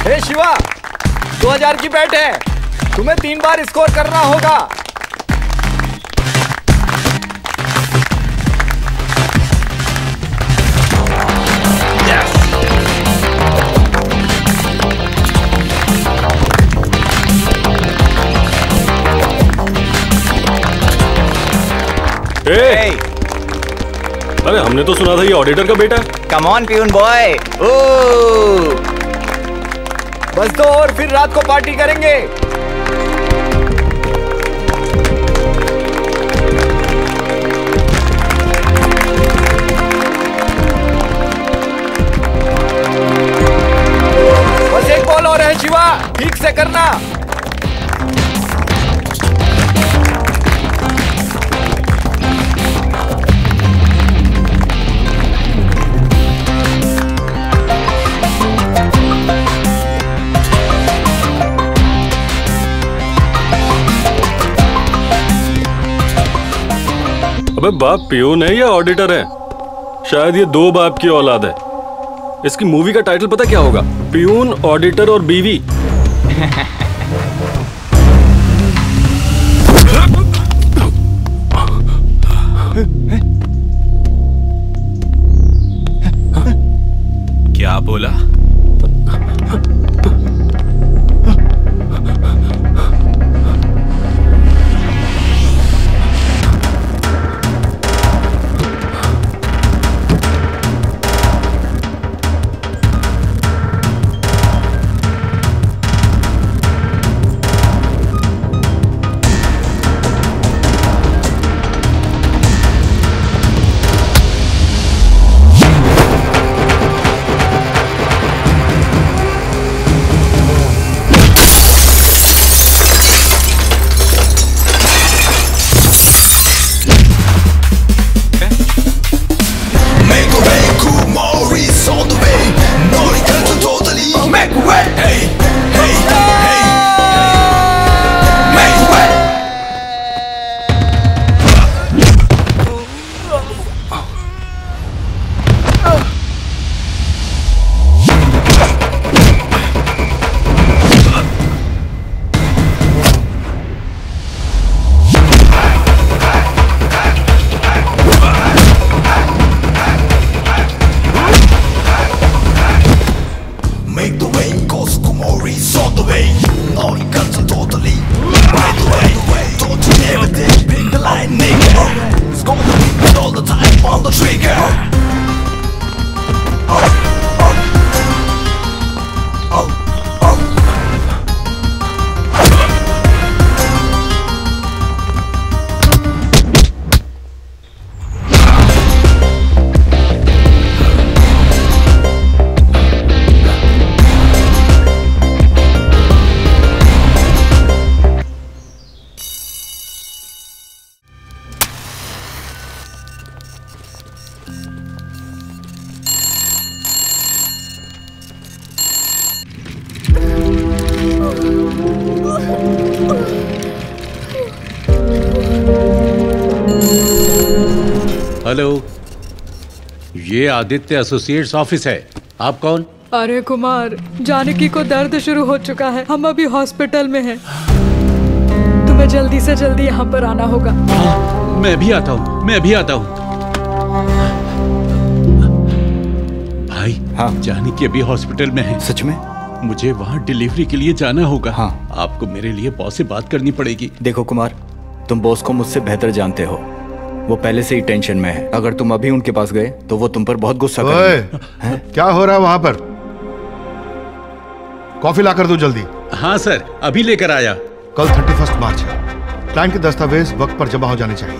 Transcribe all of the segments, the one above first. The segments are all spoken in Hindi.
हे शिवा, 2000 की बैट है, तुम्हें 3 बार स्कोर करना होगा। अरे हमने तो सुना था ये ऑडिटर का बेटा है। Come on peon boy. बस दो और फिर रात को पार्टी करेंगे। बस एक बॉल और है शिवा, ठीक से करना। अबे बाप पियून है या ऑडिटर है? शायद ये 2 बाप की औलाद है। इसकी मूवी का टाइटल पता क्या होगा? पियून, ऑडिटर और बीवी। क्या बोला? हेलो, ये आदित्य एसोसिएट्स ऑफिस है। आप कौन? अरे कुमार, जानकी को दर्द शुरू हो चुका है, हम अभी हॉस्पिटल में हैं। तुम्हें जल्दी से जल्दी यहाँ पर आना होगा। मैं भी आता हूँ, मैं भी आता हूँ। भाई, हाँ? जानकी अभी हॉस्पिटल में है। सच में? मुझे वहाँ डिलीवरी के लिए जाना होगा। हाँ। आपको मेरे लिए बॉस से बात करनी पड़ेगी। देखो कुमार, तुम बॉस को मुझसे बेहतर जानते हो, वो पहले से ही टेंशन में है। अगर तुम अभी उनके पास गए तो वो तुम पर बहुत गुस्सा करेंगे। क्या हो रहा है वहां पर? कॉफी लाकर दो जल्दी। हाँ सर, अभी लेकर आया। कल 31 मार्च है, क्लाइंट के दस्तावेज वक्त पर जमा हो जाने चाहिए।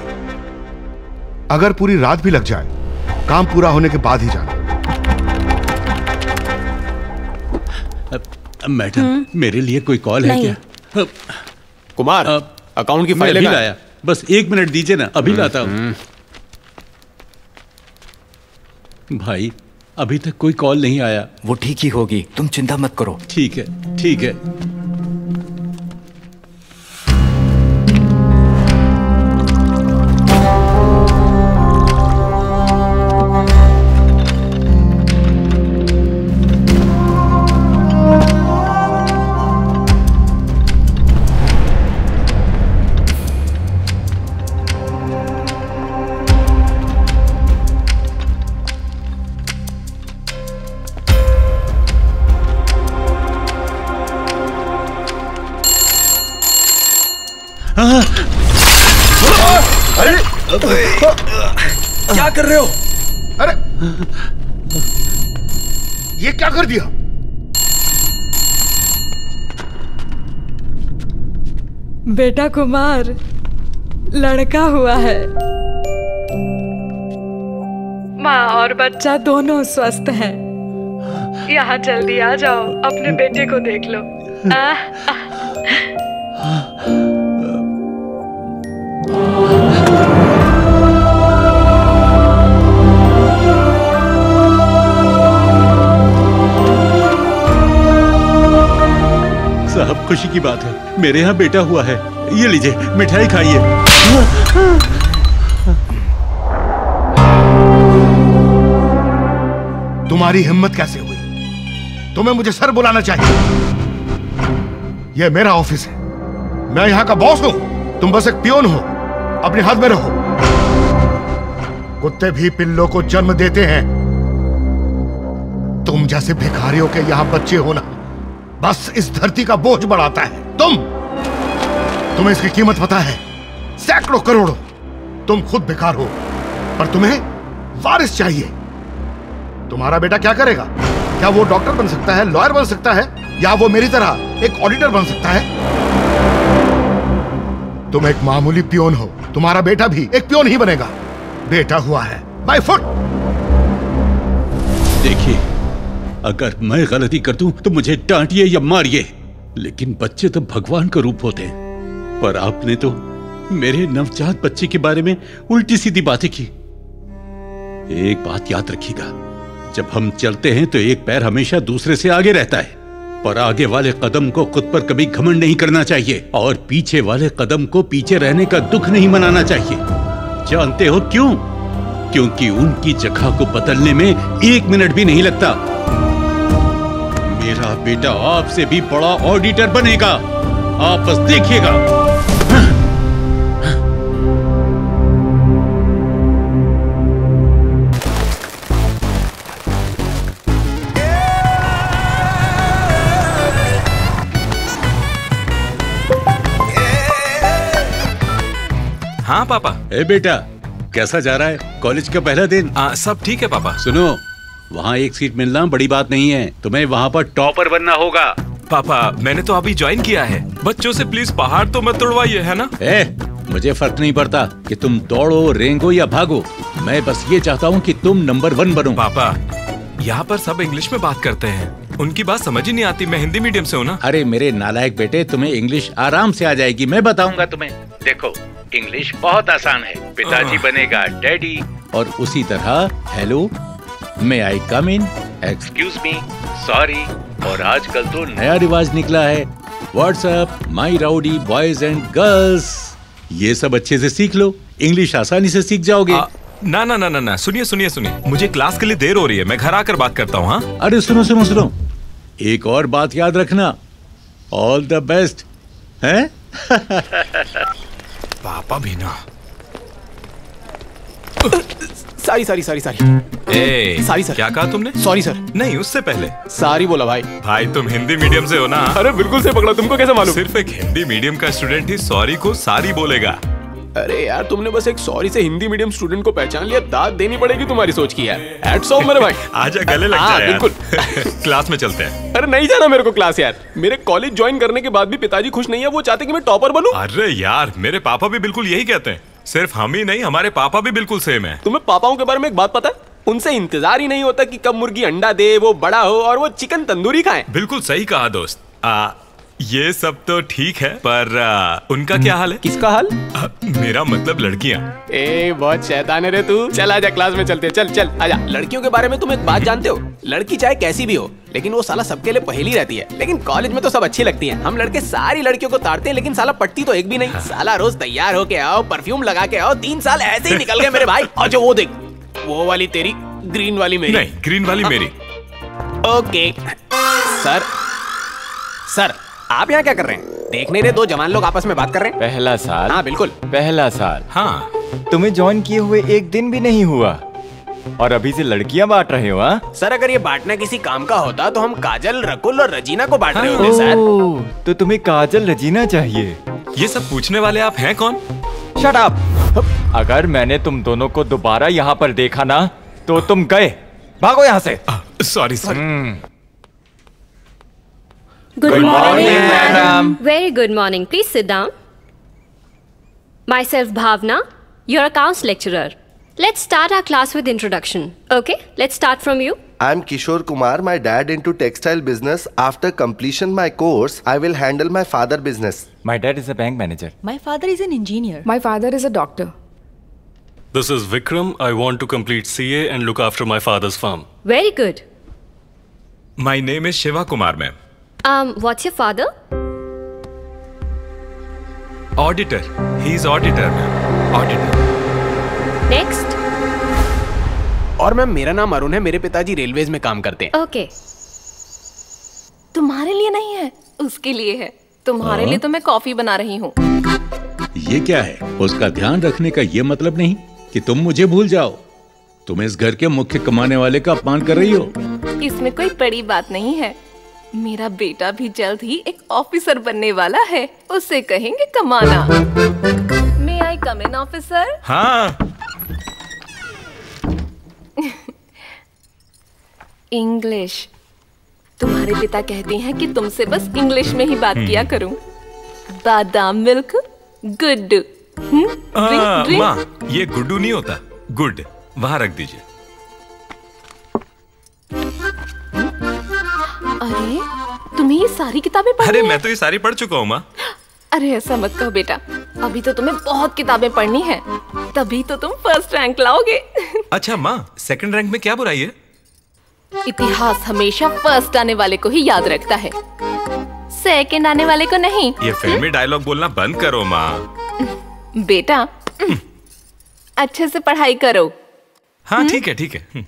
अगर पूरी रात भी लग जाए, काम पूरा होने के बाद ही जाना। मैडम, मेरे लिए कोई कॉल है क्या? कुमार, अकाउंट की फाइल लाया। बस 1 मिनट दीजिए ना, अभी लाता हूँ। भाई, अभी तक कोई कॉल नहीं आया। वो ठीक ही होगी, तुम चिंता मत करो। ठीक है, ठीक है। क्या कर रहे हो? अरे ये क्या कर दिया? बेटा कुमार लड़का हुआ है। माँ और बच्चा दोनों स्वस्थ हैं। यहाँ जल्दी आ जाओ, अपने बेटे को देख लो। साहब खुशी की बात है, मेरे यहाँ बेटा हुआ है। ये लीजिए मिठाई खाइए। तुम्हारी हिम्मत कैसे हुई? तुम्हें मुझे सर बुलाना चाहिए। यह मेरा ऑफिस है, मैं यहां का बॉस हूं। तुम बस एक पियोन हो, अपने हाथ में रहो। कुत्ते भी पिल्लों को जन्म देते हैं। तुम जैसे भिखारियों के यहां बच्चे होना बस इस धरती का बोझ बढ़ाता है। तुम्हें इसकी कीमत पता है? सैकड़ों करोड़ों। तुम खुद बेकार हो, पर तुम्हें वारिस चाहिए। तुम्हारा बेटा क्या करेगा? क्या वो डॉक्टर बन सकता है, लॉयर बन सकता है, या वो मेरी तरह एक ऑडिटर बन सकता है? तुम एक मामूली पियोन हो, तुम्हारा बेटा भी एक पियोन ही बनेगा। बेटा हुआ है, बाय फुट। देखिए, अगर मैं गलती कर दूं तो मुझे डांटिए या मारिए, लेकिन बच्चे तो भगवान का रूप होते हैं। पर आपने तो मेरे नवजात बच्चे के बारे में उल्टी सीधी बातें की। एक बात याद रखिएगा, जब हम चलते हैं तो एक पैर हमेशा दूसरे से आगे रहता है, पर आगे वाले कदम को खुद पर कभी घमंड नहीं करना चाहिए, और पीछे वाले कदम को पीछे रहने का दुख नहीं मनाना चाहिए। जानते हो क्यों? क्योंकि उनकी जगह को बदलने में 1 मिनट भी नहीं लगता। मेरा बेटा आपसे भी बड़ा ऑडिटर बनेगा, आप बस देखिएगा। हाँ पापा। ए बेटा, कैसा जा रहा है कॉलेज का पहला दिन? सब ठीक है पापा। सुनो, वहाँ एक सीट मिलना बड़ी बात नहीं है, तुम्हें वहाँ पर टॉपर बनना होगा। पापा मैंने तो अभी ज्वाइन किया है। बच्चों से प्लीज पहाड़ तो मत तोड़वाइए, है ना? मुझे फर्क नहीं पड़ता कि तुम दौड़ो, रेंगो या भागो, मैं बस ये चाहता हूँ कि तुम नंबर 1 बनो। पापा यहाँ पर सब इंग्लिश में बात करते हैं, उनकी बात समझ ही नहीं आती। मैं हिंदी मीडियम से हूँ ना। अरे मेरे नालायक बेटे, तुम्हें इंग्लिश आराम से आ जाएगी, मैं बताऊंगा तुम्हें। देखो, इंग्लिश बहुत आसान है। पिताजी बनेगा डैडी, और उसी तरह हेलो, मे आई कम इन, एक्सक्यूज मी, सॉरी, और आजकल तो नया रिवाज निकला है, WhatsApp, my rowdy boys and girls. ये सब अच्छे से सीख लो, इंग्लिश आसानी से सीख जाओगे। ना ना ना ना ना, सुनिए सुनिए सुनिए, मुझे क्लास के लिए देर हो रही है, मैं घर आकर बात करता हूँ। हाँ अरे सुनो सुनो सुनो, एक और बात याद रखना, ऑल द बेस्ट है। पापा भी ना। Sorry sorry sorry sorry sorry sir. क्या कहा तुमने? Sorry sir. नहीं, उससे पहले सॉरी बोला भाई। भाई तुम हिंदी मीडियम से हो ना? अरे बिल्कुल से पकड़ा, तुमको कैसे मालूम? सिर्फ एक हिंदी मीडियम का स्टूडेंट ही सॉरी को सारी बोलेगा। अरे यार, तुमने बस एक सॉरी से हिंदी मीडियम स्टूडेंट को पहचान लिया। दाद देनी पड़ेगी तुम्हारी सोच की यार। हैट्स ऑफ मेरे भाई। आजा गले लग जाए। बिल्कुल। क्लास में चलते हैं। अरे नहीं जाना मेरे को क्लास यार। मेरे कॉलेज ज्वाइन करने के बाद भी पिताजी खुश नहीं है, वो चाहते कि मैं टॉपर बनूं। अरे यार, मेरे पापा भी बिल्कुल यही कहते हैं। सिर्फ हम ही नहीं, हमारे पापा भी बिल्कुल सेम है। तुम्हें पापाओं के बारे में एक बात पता है? उनसे इंतजार ही नहीं होता कि कब मुर्गी अंडा दे, वो बड़ा हो और वो चिकन तंदूरी खाए। बिल्कुल सही कहा दोस्त। ये सब तो ठीक है, पर उनका क्या हाल है? किसका हाल? मेरा मतलब लड़कियां। बहुत शैतान है रे तू। चल आजा, क्लास में चलते। चल चल आजा। लड़कियों के बारे में तुम एक बात जानते हो? लड़की चाहे कैसी भी हो, लेकिन वो साला सबके लिए पहेली रहती है। लेकिन कॉलेज में तो सब अच्छी लगती हैं। हम लड़के सारी लड़कियों को ताड़ते हैं, लेकिन साला पटती तो एक भी नहीं। साला रोज तैयार होके आओ, परफ्यूम लगा के आओ, 3 साल ऐसे ही निकल गए मेरे भाई। और जो वो देख, वो वाली तेरी, ग्रीन वाली मेरी। नहीं, ग्रीन वाली मेरी। Okay sir. सर आप यहाँ क्या कर रहे हैं? देख नहीं रहे दो जवान लोग आपस में बात कर रहे हैं? पहला साल। हाँ बिल्कुल पहला साल। हाँ, तुम्हें ज्वाइन किए हुए 1 दिन भी नहीं हुआ और अभी से लड़कियां बांट रहे हो? हाँ सर, अगर ये बांटना किसी काम का होता तो हम काजल, रकुल और रजीना को बांट रहे होते सर। तो तुम्हें काजल, रजीना चाहिए? ये सब पूछने वाले आप हैं कौन? Shut up. अगर मैंने तुम दोनों को दोबारा यहाँ पर देखा ना तो तुम गए, भागो यहाँ से। Sorry sir. Good morning, madam. Very good morning. Please sit down. Myself Bhavna, your accounts lecturer. Let's start our class with introduction. Okay, let's start from you. I'm Kishore Kumar, my dad into textile business. After completion my course, I will handle my father business. My dad is a bank manager. My father is an engineer. My father is a doctor. This is Vikram. I want to complete CA and look after my father's farm. Very good. My name is Shiva Kumar, ma'am. What's your father? Auditor. He's auditor, ma'am. Auditor. Next. और मैम मेरा नाम अरुण है, मेरे पिताजी रेलवेज में काम करते हैं। Okay. तुम्हारे लिए नहीं है, उसके लिए है। तुम्हारे लिए तो मैं कॉफी बना रही हूँ। ये क्या है? उसका ध्यान रखने का ये मतलब नहीं कि तुम मुझे भूल जाओ। तुम इस घर के मुख्य कमाने वाले का अपमान कर रही हो। इसमें कोई बड़ी बात नहीं है। मेरा बेटा भी जल्द ही एक ऑफिसर बनने वाला है, उससे कहेंगे कमाना। May I come in, officer? हाँ। इंग्लिश। तुम्हारे पिता कहते हैं कि तुमसे बस इंग्लिश में ही बात किया करूं। बादाम मिल्क, गुड्डू। माँ, ये गुड्डू नहीं होता, गुड। वहाँ रख दीजिए। अरे तुम्हें ये सारी किताबें पढ़नी अरे है? मैं तो ये सारी पढ़ चुका हूँ माँ। अरे ऐसा मत कहो बेटा, अभी तो तुम्हें बहुत किताबें पढ़नी है, तभी तो तुम फर्स्ट रैंक लाओगे। अच्छा माँ, सेकंड रैंक में क्या बुराई है? इतिहास हमेशा फर्स्ट आने वाले को ही याद रखता है, सेकंड आने वाले को नहीं। ये फिल्मी डायलॉग बोलना बंद करो माँ। बेटा अच्छे से पढ़ाई करो। हाँ ठीक है ठीक है।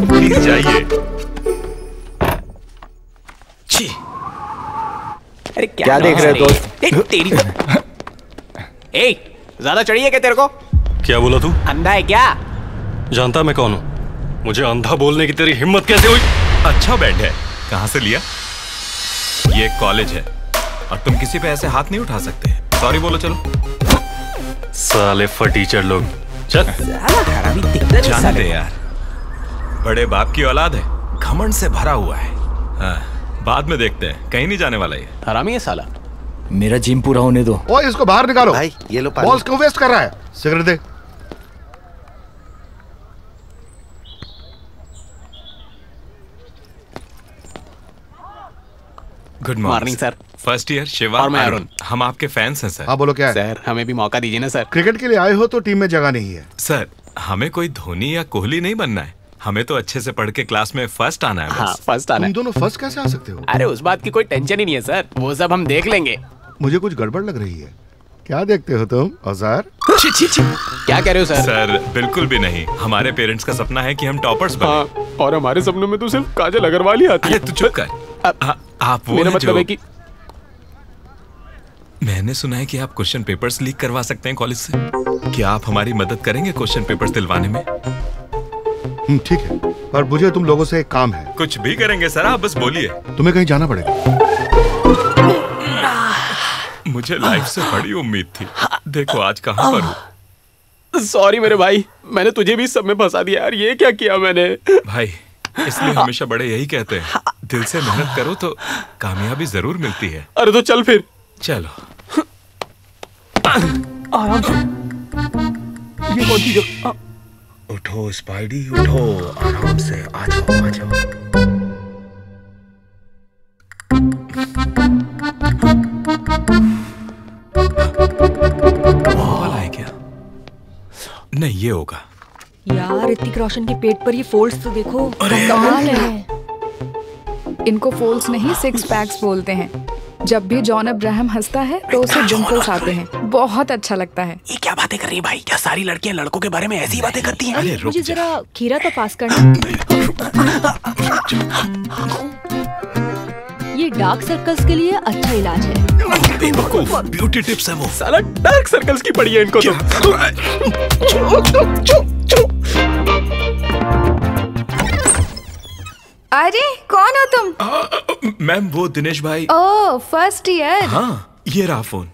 प्लीज जाइए। अरे क्या देख रहे हो दोस्त? तेरी ए, ज्यादा चढ़िए क्या तेरे को? क्या बोला तू? अंधा है क्या? जानता मैं कौन हूँ? मुझे अंधा बोलने की तेरी हिम्मत कैसे हुई? अच्छा बेड है, कहाँ से लिया? ये कॉलेज है और तुम किसी पे ऐसे हाथ नहीं उठा सकते। सॉरी बोलो चलो। साले फटीचर लोग। चल। जानते यार, बड़े बाप की औलाद है, घमंड से भरा हुआ है। हाँ, बाद में देखते हैं, कहीं नहीं जाने वाला ये। हरामी है साला। मेरा जिम पूरा होने दो। ओए इसको बाहर निकालो। भाई ये लो पानी। बॉल्स क्यों वेस्ट कर रहा है? सिगरेट दे। Good morning sir. First year Shiva और मैं अरुण। हम आपके फैंस हैं सर। हाँ बोलो क्या है? सर हमें भी मौका दीजिए ना सर। क्रिकेट के लिए आए हो तो टीम में जगह नहीं है। सर हमें कोई धोनी या कोहली नहीं बनना है, हमें तो अच्छे से पढ़ के क्लास में फर्स्ट आना है बस। हाँ फर्स्ट आना तुम है। दोनों फर्स्ट कैसे आ सकते हो? अरे उस बात की कोई टेंशन ही नहीं है सर, वो सब हम देख लेंगे। मुझे कुछ गड़बड़ लग रही है। क्या देखते हो तुम औजार? क्या कह रहे हो सर? सर बिल्कुल भी नहीं, हमारे पेरेंट्स का सपना है कि हम टॉपर्स बने। हाँ, और हमारे सपनों में तो सिर्फ काजल अग्रवाल ही आती है। अरे तू चुप कर। आप वो मेरा हैं मतलब जो- है कि मैंने सुना है कि आप क्वेश्चन पेपर्स लीक करवा सकते हैं कॉलेज से। क्या आप हमारी मदद करेंगे क्वेश्चन पेपर्स दिलवाने में? ठीक है, पर मुझे तुम लोगों से एक काम है। कुछ भी करेंगे सर, आप बस बोलिए। तुम्हें कहीं जाना पड़ेगा। मुझे लाइफ से बड़ी उम्मीद थी, देखो आज कहाँ पर हूँ। सॉरी मेरे भाई, मैंने तुझे भी सब में फंसा दिया यार। ये क्या किया मैंने? भाई इसलिए हमेशा बड़े यही कहते हैं, दिल से मेहनत करो तो कामयाबी जरूर मिलती है। अरे तो चल फिर। चलो। आराम से। ये कौन सी जगह? उठो स्पाइडी उठो, आराम से आ जाओ आ जाओ। वाला है क्या? नहीं ये होगा। यार ऋतिक रोशन के पेट पर ये फोल्ड्स तो देखो, कमाल है। इनको फोल्ड्स नहीं सिक्स पैक्स बोलते हैं। जब भी जॉन अब्राहम हंसता है तो उसे डिंपल्स आते हैं, बहुत अच्छा लगता है। ये क्या बातें कर रही है भाई? क्या सारी लड़कियां लड़कों के बारे में ऐसी बातें करती हैं? अरे रुक मुझे जा। जरा खीरा तो पास करना। ये डार्क सर्कल्स के लिए अच्छा इलाज है। बेवकूफ, ब्यूटी टिप्स है वो। साला डार्क सर्कल्स की पड़ी है इनको अरे कौन हो तुम? मैम वो दिनेश भाई। ओह फर्स्ट ईयर। हाँ ये रहा फोन।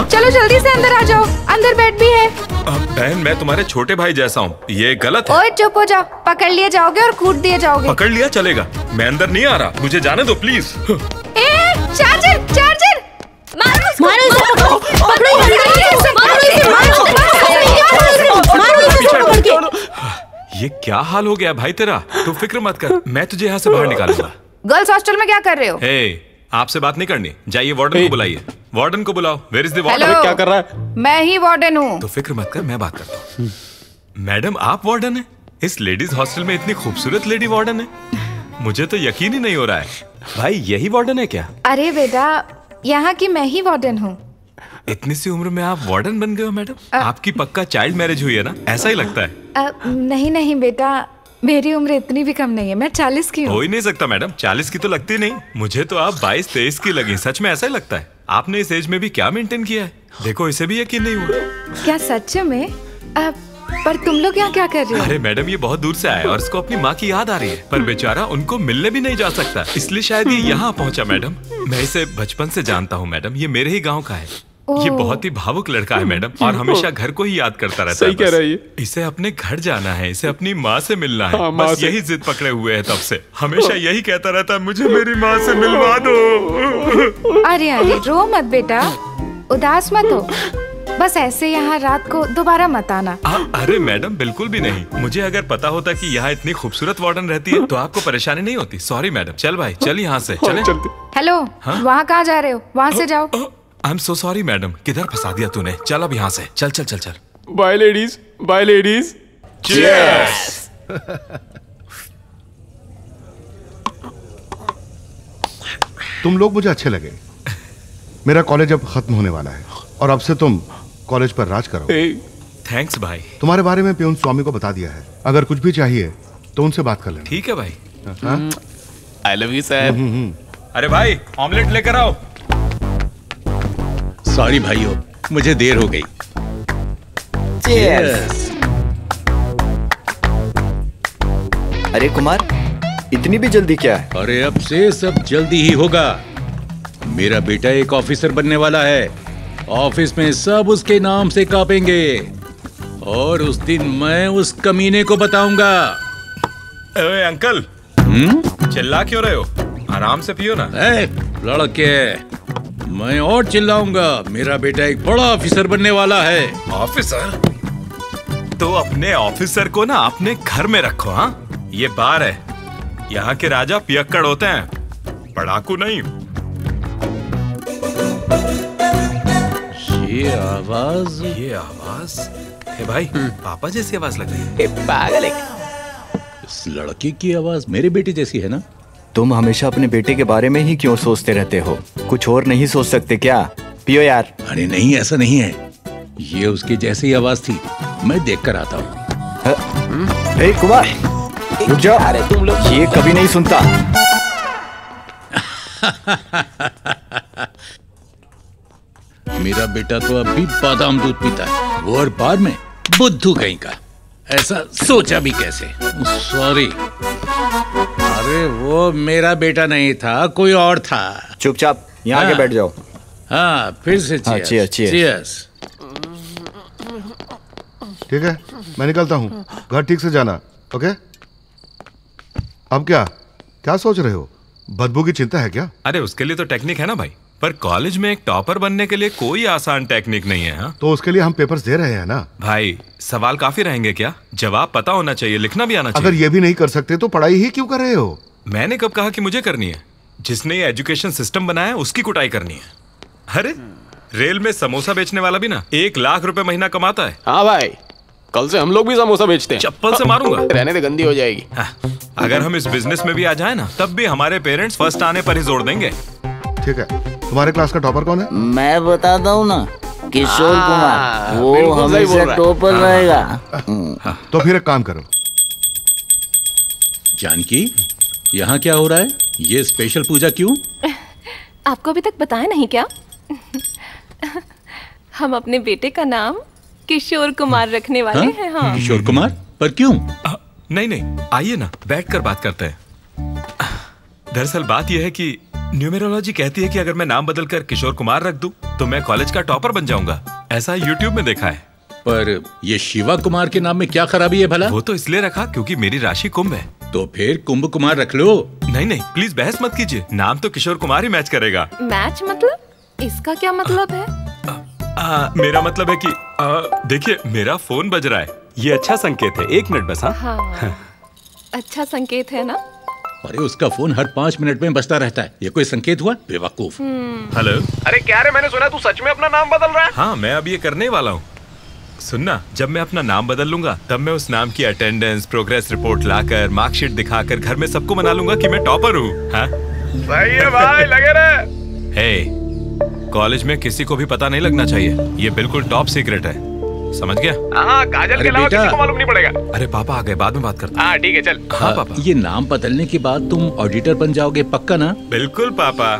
चलो जल्दी से अंदर आ जाओ, अंदर बेड भी है। बहन मैं तुम्हारे छोटे भाई जैसा हूँ, ये गलत है। ओए चुप हो जाओ, पकड़ लिए जाओगे और कूट दिए जाओगे। पकड़ लिया चलेगा, मैं अंदर नहीं आ रहा, मुझे जाने दो प्लीज। चार्जर चार्जर मारो ये क्या हाल हो गया भाई तेरा? तू फिक्र मत कर, मैं तुझे यहाँ से बाहर निकालूंगा। गर्ल्स हॉस्टल में क्या कर रहे हो? आपसे बात नहीं करनी, जाइए वार्डन को बुलाइए। वार्डन को बुलाओ। Where is the warden? क्या कर रहा है? मैं ही वार्डन हूँ। तो फिक्र मत कर, मैं बात करता हूँ। मैडम आप वार्डन है? इस लेडीज हॉस्टल में इतनी खूबसूरत लेडी वार्डन है, मुझे तो यकीन ही नहीं हो रहा है। भाई यही वार्डन है क्या? अरे बेटा, यहाँ की मैं ही वार्डन हूँ। इतनी सी उम्र में आप वार्डन बन गए हो मैडम? आपकी पक्का चाइल्ड मैरिज हुई है ना, ऐसा ही लगता है। नहीं नहीं बेटा, मेरी उम्र इतनी भी कम नहीं है, मैं 40 की हूँ। हो ही नहीं सकता मैडम, 40 की तो लगती नहीं, मुझे तो आप 22-23 की लगी। सच में ऐसा ही लगता है। आपने इस एज में भी क्या मेंटेन किया है, देखो इसे भी यकीन नहीं हुआ। क्या सच में? पर तुम लोग यहाँ क्या कर रहे हो? अरे मैडम ये बहुत दूर से आया और इसको अपनी माँ की याद आ रही है, पर बेचारा उनको मिलने भी नहीं जा सकता, इसलिए शायद ये यहाँ पहुँचा। मैडम मैं इसे बचपन से जानता हूँ मैडम, ये मेरे ही गाँव का है। ये बहुत ही भावुक लड़का है मैडम, और हमेशा घर को ही याद करता रहता है। सही कह रही है। इसे अपने घर जाना है, इसे अपनी माँ से मिलना है। बस यही जिद पकड़े हुए है तब से, हमेशा यही कहता रहता है, मुझे मेरी माँ से मिलवा दो। अरे अरे रो मत बेटा, उदास मत हो, बस ऐसे यहाँ रात को दोबारा मत आना। अरे मैडम बिल्कुल भी नहीं, मुझे अगर पता होता कि यहाँ इतनी खूबसूरत वार्डन रहती है तो आपको परेशानी नहीं होती। Sorry madam. चल भाई चल यहाँ से चले। हेलो, वहाँ कहाँ जा रहे हो? वहाँ से जाओ। I am so sorry madam, किधर फंसा दिया तूने? चल अब यहाँ से, चल चल चल चल। Bye ladies, bye ladies. Cheers. तुम लोग मुझे अच्छे लगे। मेरा कॉलेज अब खत्म होने वाला है और अब से तुम कॉलेज पर राज करो। थैंक्स भाई। तुम्हारे बारे में प्यून स्वामी को बता दिया है, अगर कुछ भी चाहिए तो उनसे बात कर लेना। ठीक है भाई। I love you sir. अरे भाई ऑमलेट लेकर आओ। सॉरी भाइयों, मुझे देर हो गई। अरे कुमार, इतनी भी जल्दी क्या है? अरे अब से सब जल्दी ही होगा। मेरा बेटा एक ऑफिसर बनने वाला है, ऑफिस में सब उसके नाम से कांपेंगे, और उस दिन मैं उस कमीने को बताऊंगा। ओए अंकल, चिल्ला क्यों रहे हो? आराम से पियो ना। लड़के, मैं और चिल्लाऊंगा, मेरा बेटा एक बड़ा ऑफिसर बनने वाला है। ऑफिसर? तो अपने ऑफिसर को ना अपने घर में रखो। हाँ, ये बार है, यहाँ के राजा पियक्कड़ होते हैं, पढ़ाकू नहीं। ये आवाज हे भाई, पापा जैसी आवाज लग रही है। पागल है। इस लड़की की आवाज मेरे बेटे जैसी है ना? तुम हमेशा अपने बेटे के बारे में ही क्यों सोचते रहते हो? कुछ और नहीं सोच सकते क्या? पियो यार। अरे नहीं, ऐसा नहीं है, ये उसकी जैसी ही आवाज थी, मैं देख कर आता हूँ। कुमार रुक जाओ। अरे तुम लोग, ये कभी नहीं सुनता। मेरा बेटा तो अब भी बादाम दूध पीता है, वो और बार में बुद्धू कहीं का। ऐसा सोचा भी कैसे? सॉरी। अरे वो मेरा बेटा नहीं था, कोई और था। चुपचाप यहाँ आके बैठ जाओ। हाँ फिर से चीयर्स। चीयर्स। ठीक है, मैं निकलता हूँ, घर ठीक से जाना। ओके? अब क्या सोच रहे हो? बदबू की चिंता है क्या? अरे उसके लिए तो टेक्निक है ना भाई, पर कॉलेज में एक टॉपर बनने के लिए कोई आसान टेक्निक नहीं है। हाँ? तो उसके लिए हम पेपर्स दे रहे हैं ना भाई। सवाल काफी रहेंगे क्या? जवाब पता होना चाहिए, लिखना भी आना चाहिए। अगर ये भी नहीं कर सकते तो पढ़ाई ही क्यों कर रहे हो? मैंने कब कहा कि मुझे करनी है? जिसने ये एजुकेशन सिस्टम बनाया उसकी कुटाई करनी है। अरे रेल में समोसा बेचने वाला भी ना 1 लाख रुपए महीना कमाता है। हाँ भाई, कल से हम लोग भी समोसा बेचते हैं। चप्पल से मारूंगा। रहने दे, गंदी हो जाएगी। अगर हम इस बिजनेस में भी आ जाए ना, तब भी हमारे पेरेंट्स फर्स्ट आने पर ही जोर देंगे। ठीक है, तुम्हारे क्लास का टॉपर कौन है? मैं बताता हूँ ना, किशोर कुमार, वो हमेशा टॉपर रहेगा। तो फिर एक काम करो। जानकी, यहाँ क्या हो रहा है? ये स्पेशल पूजा क्यों? आपको अभी तक बताया नहीं क्या? हम अपने बेटे का नाम किशोर कुमार रखने वाले हैं। हाँ किशोर कुमार, पर क्यों? नहीं नहीं, आइए ना, बैठकर बात करते हैं। दरअसल बात यह है कि न्यूमेरोलॉजी कहती है कि अगर मैं नाम बदलकर किशोर कुमार रख दूं तो मैं कॉलेज का टॉपर बन जाऊंगा। ऐसा यूट्यूब में देखा है। पर ये शिवा कुमार के नाम में क्या खराबी है भला? वो तो इसलिए रखा क्योंकि मेरी राशि कुंभ है। तो फिर कुंभ कुमार रख लो। नहीं नहीं, प्लीज बहस मत कीजिए, नाम तो किशोर कुमार ही मैच करेगा। मैच मतलब? इसका क्या मतलब है? मेरा मतलब है कि देखिए मेरा फोन बज रहा है, ये अच्छा संकेत है। 1 मिनट बस। हाँ अच्छा संकेत है ना? अरे उसका फोन हर 5 मिनट में बजता रहता है, ये कोई संकेत हुआ? बेवकूफ। हेलो। अरे क्या रे, मैंने सुना तू सच में अपना नाम बदल रहा है? हाँ मैं अब ये करने वाला हूँ। सुनना, जब मैं अपना नाम बदल लूंगा तब मैं उस नाम की अटेंडेंस प्रोग्रेस रिपोर्ट लाकर मार्कशीट दिखाकर घर में सबको मना लूंगा कि मैं टॉपर हूँ। हाँ सही है भाई, लगे रहे। हे, कॉलेज में किसी को भी पता नहीं लगना चाहिए, ये बिल्कुल टॉप सीक्रेट है, समझ गया? हाँ, काजल के अलावा किसी को मालूम नहीं पड़ेगा। अरे पापा आ गए, बाद में बात करते हैं। हाँ ठीक है, चल। हाँ पापा। ये नाम बदलने के बाद तुम ऑडिटर बन जाओगे, पक्का ना? बिल्कुल पापा।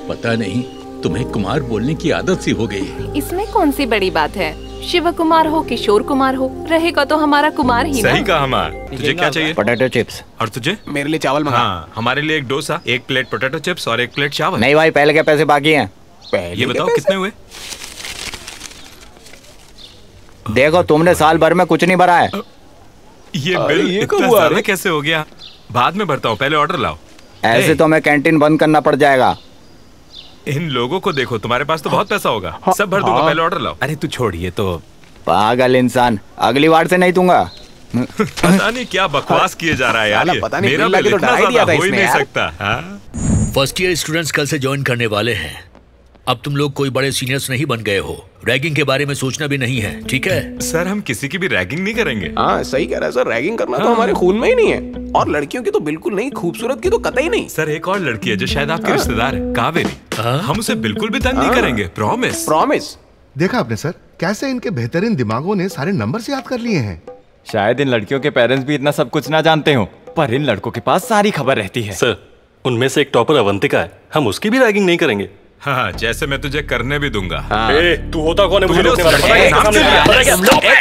पता नहीं, तुम्हें कुमार बोलने की आदत सी हो गई है। इसमें कौन सी बड़ी बात है? शिव कुमार हो किशोर कुमार हो, रहेगा तो हमारा कुमार ही ना। सही कहा हमार। तुझे क्या चाहिए? Potato chips. और तुझे? मेरे लिए चावल मंगा। हाँ, हमारे लिए 1 डोसा, 1 प्लेट पोटैटो चिप्स और 1 प्लेट चावल। नहीं भाई, पहले के पैसे बाकी हैं। ये बताओ कितने हुए? देखो तुमने साल भर में कुछ नहीं भरा है। ये बिल इतना ज्यादा कैसे हो गया? बाद में भरता हूँ, पहले ऑर्डर लाओ। ऐसे तो मैं कैंटीन बंद करना पड़ जाएगा। इन लोगों को देखो, तुम्हारे पास तो बहुत पैसा होगा, सब भर दूंगा, पहले ऑर्डर लाओ। अरे तू छोड़िए तो। पागल इंसान, अगली बार से नहीं दूंगा। पता नहीं क्या बकवास किए जा रहा है यार, मेरा बिल इतना ज्यादा हो ही नहीं सकता। फर्स्ट ईयर स्टूडेंट्स कल से ज्वाइन करने वाले हैं। अब तुम लोग कोई बड़े सीनियर्स नहीं बन गए हो, रैगिंग के बारे में सोचना भी नहीं है, ठीक है? सर हम किसी की भी रैगिंग नहीं करेंगे। हाँ सही कह रहा है सर, रैगिंग करना तो हमारे खून में ही नहीं है, और लड़कियों की तो बिल्कुल नहीं, खूबसूरत की तो कतई नहीं। सर एक और लड़की है जो शायद आपकी रिश्तेदार है, कावेरी। हम उसे बिल्कुल भी तंग नहीं करेंगे, प्रॉमिस। प्रॉमिस। देखा आपने सर, कैसे इनके बेहतरीन दिमागों ने सारे नंबर्स याद कर लिए हैं। शायद इन लड़कियों के पेरेंट्स भी इतना सब कुछ ना जानते हो, पर इन लड़कों के पास सारी खबर रहती है। सर उनमें से एक टॉपर अवंतिका है, हम उसकी भी रैगिंग नहीं करेंगे। हाँ जैसे मैं तुझे करने भी दूंगा। तू होता कौन है मुझे रोकने वाला?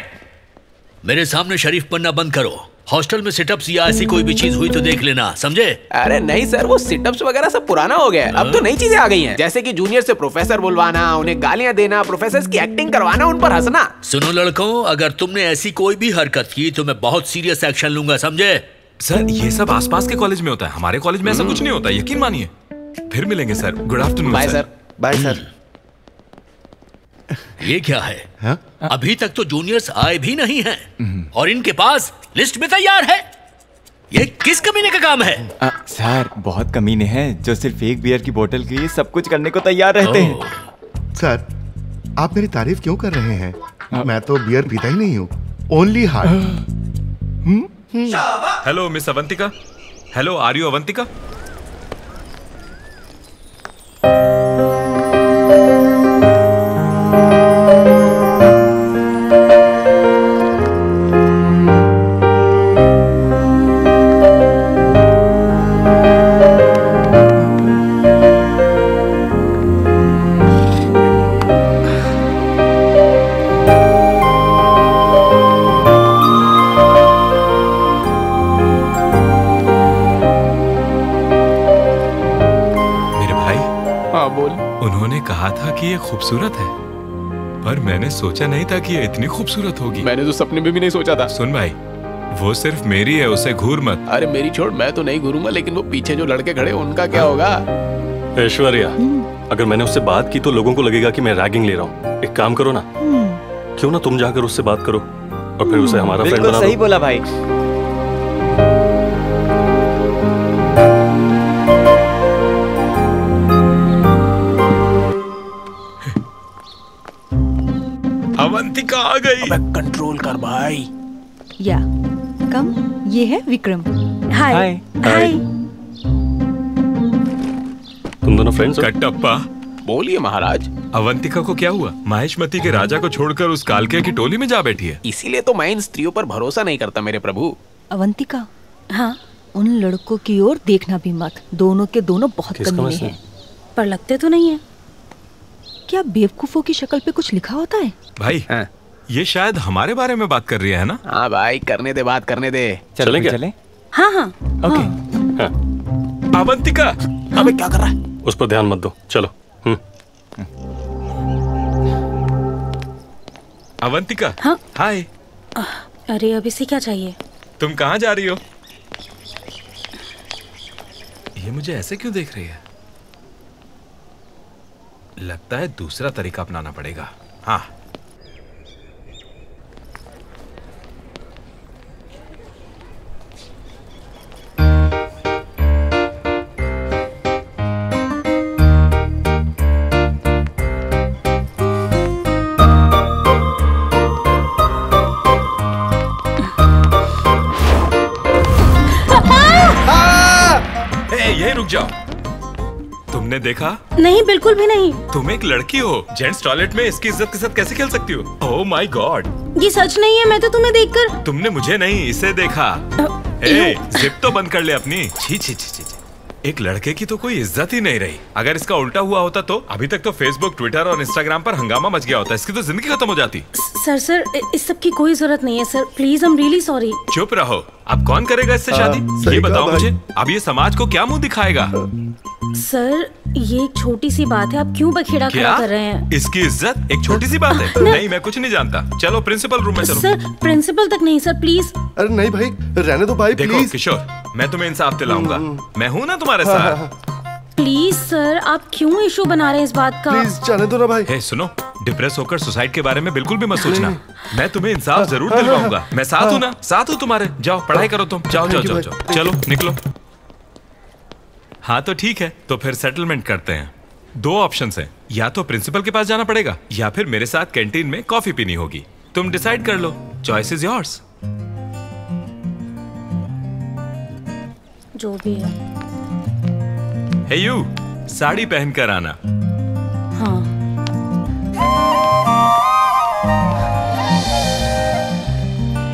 मेरे सामने शरीफ बनना बंद करो। हॉस्टल में सिटअप्स या ऐसी कोई भी चीज हुई तो देख लेना, समझे? अरे नहीं सर, वो सिटअप्स वगैरह सब पुराना हो गया है, अब तो नई चीजें आ गई हैं, जैसे कि जूनियर से प्रोफेसर बुलवाना, उन्हें गालियां देना, प्रोफेसर की एक्टिंग करवाना, उन पर हंसना। सुनो लड़कों, अगर तुमने ऐसी कोई भी हरकत की तो मैं बहुत सीरियस एक्शन लूंगा, समझे? सर ये सब आसपास के कॉलेज में होता है, हमारे कॉलेज में ऐसा कुछ नहीं होता, यकीन मानिए। फिर मिलेंगे sir, good afternoon. Bye sir. Bye sir. ये क्या है? अभी तक तो जूनियर्स आए भी नहीं हैं और इनके पास लिस्ट में तैयार है। ये किस कमीने का काम है? सर बहुत कमीने हैं जो सिर्फ एक बियर की बोतल के लिए सब कुछ करने को तैयार रहते हैं। सर आप मेरी तारीफ क्यों कर रहे हैं? मैं तो बियर पीता ही नहीं हूँ, only heart. Hello miss Avantika. Hello, are you Avantika? उन्होंने कहा था कि ये खूबसूरत है, पर मैंने सोचा नहीं था कि ये इतनी खूबसूरत होगी। मैंने तो सपने में भी नहीं सोचा था। सुन भाई, वो सिर्फ मेरी है, उसे घूर मत। अरे मेरी छोड़, मैं तो नहीं घूरूंगा, लेकिन वो पीछे जो लड़के खड़े उनका क्या होगा? ऐश्वर्या, अगर मैंने उससे बात की तो लोगों को लगेगा कि मैं रैगिंग ले रहा हूँ। एक काम करो ना, क्यों ना तुम जाकर उससे बात करो और फिर उसे हमारा फ्रेंड बना दो। सही बोला भाई। अवंतिका आ गई। अबे कंट्रोल कर भाई। या कम, ये है विक्रम। हाय हाय। तुम दोनों फ्रेंड्स हो? कटप्पा। बोलिए महाराज। अवंतिका को क्या हुआ? महेशमती के राजा को छोड़कर उस कालके की टोली में जा बैठी है। इसीलिए तो मैं इन स्त्रियों पर भरोसा नहीं करता मेरे प्रभु। अवंतिका, हाँ उन लड़कों की ओर देखना भी मत, दोनों के दोनों बहुत कमीने हैं, पर लगते तो नहीं है। क्या बेवकूफों की शक्ल पे कुछ लिखा होता है? भाई ये शायद हमारे बारे में बात कर रही है ना? हाँ भाई, करने दे बात, करने दे। चलें क्या? चलें? हाँ हाँ ओके। अवंतिका, अबे क्या कर रहा है? उस पर ध्यान मत दो, चलो। अवंतिका। हाँ? हाय। अरे अब इसे क्या चाहिए? तुम कहाँ जा रही हो? ये मुझे ऐसे क्यों देख रही है? लगता है दूसरा तरीका अपनाना पड़ेगा। हाँ। यही रुक जाओ। तुमने देखा? नहीं, बिल्कुल भी नहीं। तुम एक लड़की हो, जेंट्स टॉयलेट में इसकी इज्जत के साथ कैसे खेल सकती हो? Oh my God. ये सच नहीं है, मैं तो तुम्हें देखकर। तुमने मुझे नहीं, इसे देखा। जिप तो बंद कर ले अपनी। छी छी छी छी। एक लड़के की तो कोई इज्जत ही नहीं रही। अगर इसका उल्टा हुआ होता तो अभी तक तो फेसबुक, ट्विटर और इंस्टाग्राम पर हंगामा मच गया होता। इसकी तो जिंदगी खत्म हो जाती। सर इस सब की कोई जरूरत नहीं है sir, please, I am really sorry. चुप रहो। अब कौन करेगा इससे शादी? ये बताओ मुझे। अब ये समाज को क्या मुंह दिखाएगा? सर ये एक छोटी सी बात है, आप क्यों बखेड़ा खड़ा कर रहे हैं? इसकी इज्जत एक छोटी सी बात है? नहीं, मैं कुछ नहीं जानता। चलो प्रिंसिपल रूम में चलो। सर प्रिंसिपल तक नहीं सर, प्लीज। अरे नहीं भाई, रहने दो भाई, प्लीज। देखो किशोर, मैं तुम्हें इंसाफ दिलाऊंगा। मैं हूँ ना तुम्हारे साथ। प्लीज सर, आप क्यों इशू बना रहे हैं इस बात का? प्लीज जाने दो ना भाई। हे सुनो, डिप्रेस होकर सुसाइड के बारे में बिल्कुल भी मत सोचना। मैं तुम्हें इंसाफ जरूर दिलवाऊंगा। मैं साथ हूँ ना, साथ हूँ तुम्हारे। जाओ पढ़ाई करो तुम। जाओ जाओ जाओ जाओ, चलो निकलो। हाँ तो ठीक है, तो फिर सेटलमेंट करते हैं। दो ऑप्शंस हैं, या तो प्रिंसिपल के पास जाना पड़ेगा या फिर मेरे साथ कैंटीन में कॉफी पीनी होगी। तुम डिसाइड कर लो, चॉइस इज योर्स। जो भी है। हे यू, साड़ी पहनकर आना। हाँ।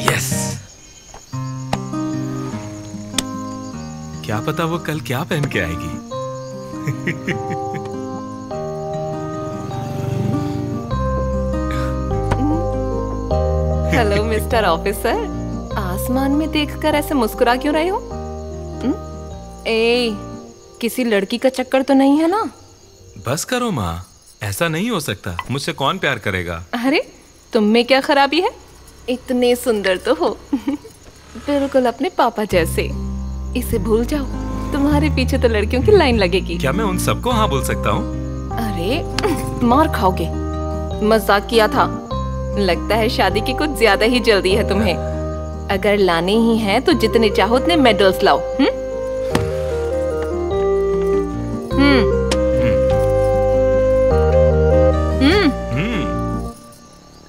यस। क्या पता वो कल क्या पहन के आएगी। हेलो मिस्टर ऑफिसर, आसमान में देखकर ऐसे मुस्कुरा क्यों रहे हो? ए, किसी लड़की का चक्कर तो नहीं है ना? बस करो माँ, ऐसा नहीं हो सकता। मुझसे कौन प्यार करेगा? अरे तुम में क्या खराबी है? इतने सुंदर तो हो, बिल्कुल अपने पापा जैसे। इसे भूल जाओ, तुम्हारे पीछे तो लड़कियों की लाइन लगेगी। क्या मैं उन सबको हाँ बोल सकता हूँ? अरे मार खाओगे। मजाक किया था। लगता है शादी की कुछ ज्यादा ही जल्दी है तुम्हें। अगर लाने ही हैं तो जितने चाहो उतने मेडल्स लाओ।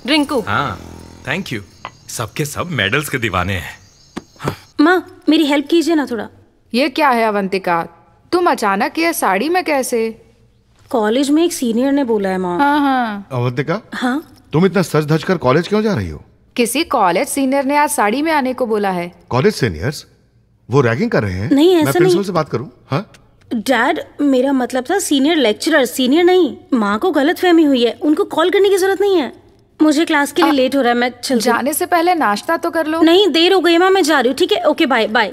रिंकू। हाँ थैंक यू। सबके सब मेडल्स के दीवाने हैं। माँ मेरी हेल्प कीजिए ना थोड़ा। ये क्या है अवंतिका, तुम अचानक ये साड़ी में कैसे? कॉलेज में एक सीनियर ने बोला है माँ। हाँ हाँ। अवंतिका, हाँ तुम इतना सज धज कर कॉलेज क्यों जा रही हो? किसी कॉलेज सीनियर ने आज साड़ी में आने को बोला है। कॉलेज सीनियर्स वो रैगिंग कर रहे हैं? नहीं, ऐसा मैं प्रिंसिपल नहीं। से बात करूं? हाँ डैड, मेरा मतलब था सीनियर लेक्चरर, सीनियर नहीं। माँ को गलतफहमी हुई है, उनको कॉल करने की जरूरत नहीं है। मुझे क्लास के लिए लेट हो रहा है, मैं चल। जाने से पहले नाश्ता तो कर लो। नहीं, देर हो गई माँ, मैं जा रही हूँ। ठीक है, ओके बाय बाय।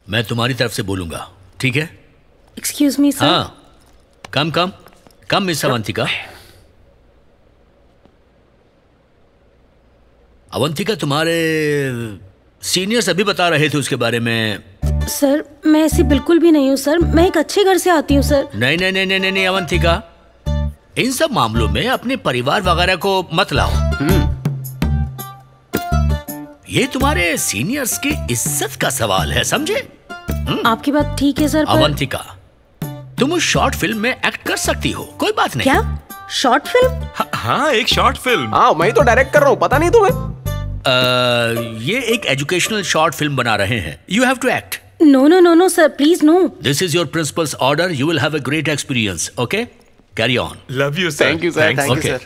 मैं तुम्हारी तरफ से बोलूंगा, ठीक है? Excuse me sir. हाँ, कम कम कम मिस अवंतिका। अवंतिका, तुम्हारे सीनियर्स अभी बता रहे थे उसके बारे में। सर मैं ऐसी बिल्कुल भी नहीं हूँ सर, मैं एक अच्छे घर से आती हूँ सर। नहीं नहीं नहीं नहीं नहीं अवंतिका, इन सब मामलों में अपने परिवार वगैरह को मत लाओ। ये तुम्हारे सीनियर्स की इज्जत का सवाल है, समझे? आपकी बात ठीक है सर। अवंतिका, तुम उस शॉर्ट फिल्म में एक्ट कर सकती हो, कोई बात नहीं। क्या शॉर्ट फिल्म? हाँ एक शॉर्ट फिल्म। हाँ मैं तो डायरेक्ट कर रहा हूँ, पता नहीं तुम्हें? ये एक एजुकेशनल शॉर्ट फिल्म बना रहे हैं। You have to act. No no no no sir, please no. This is your principal's order. You will have a great experience. Okay, carry on. Love you sir. Thank you sir. Thank you sir.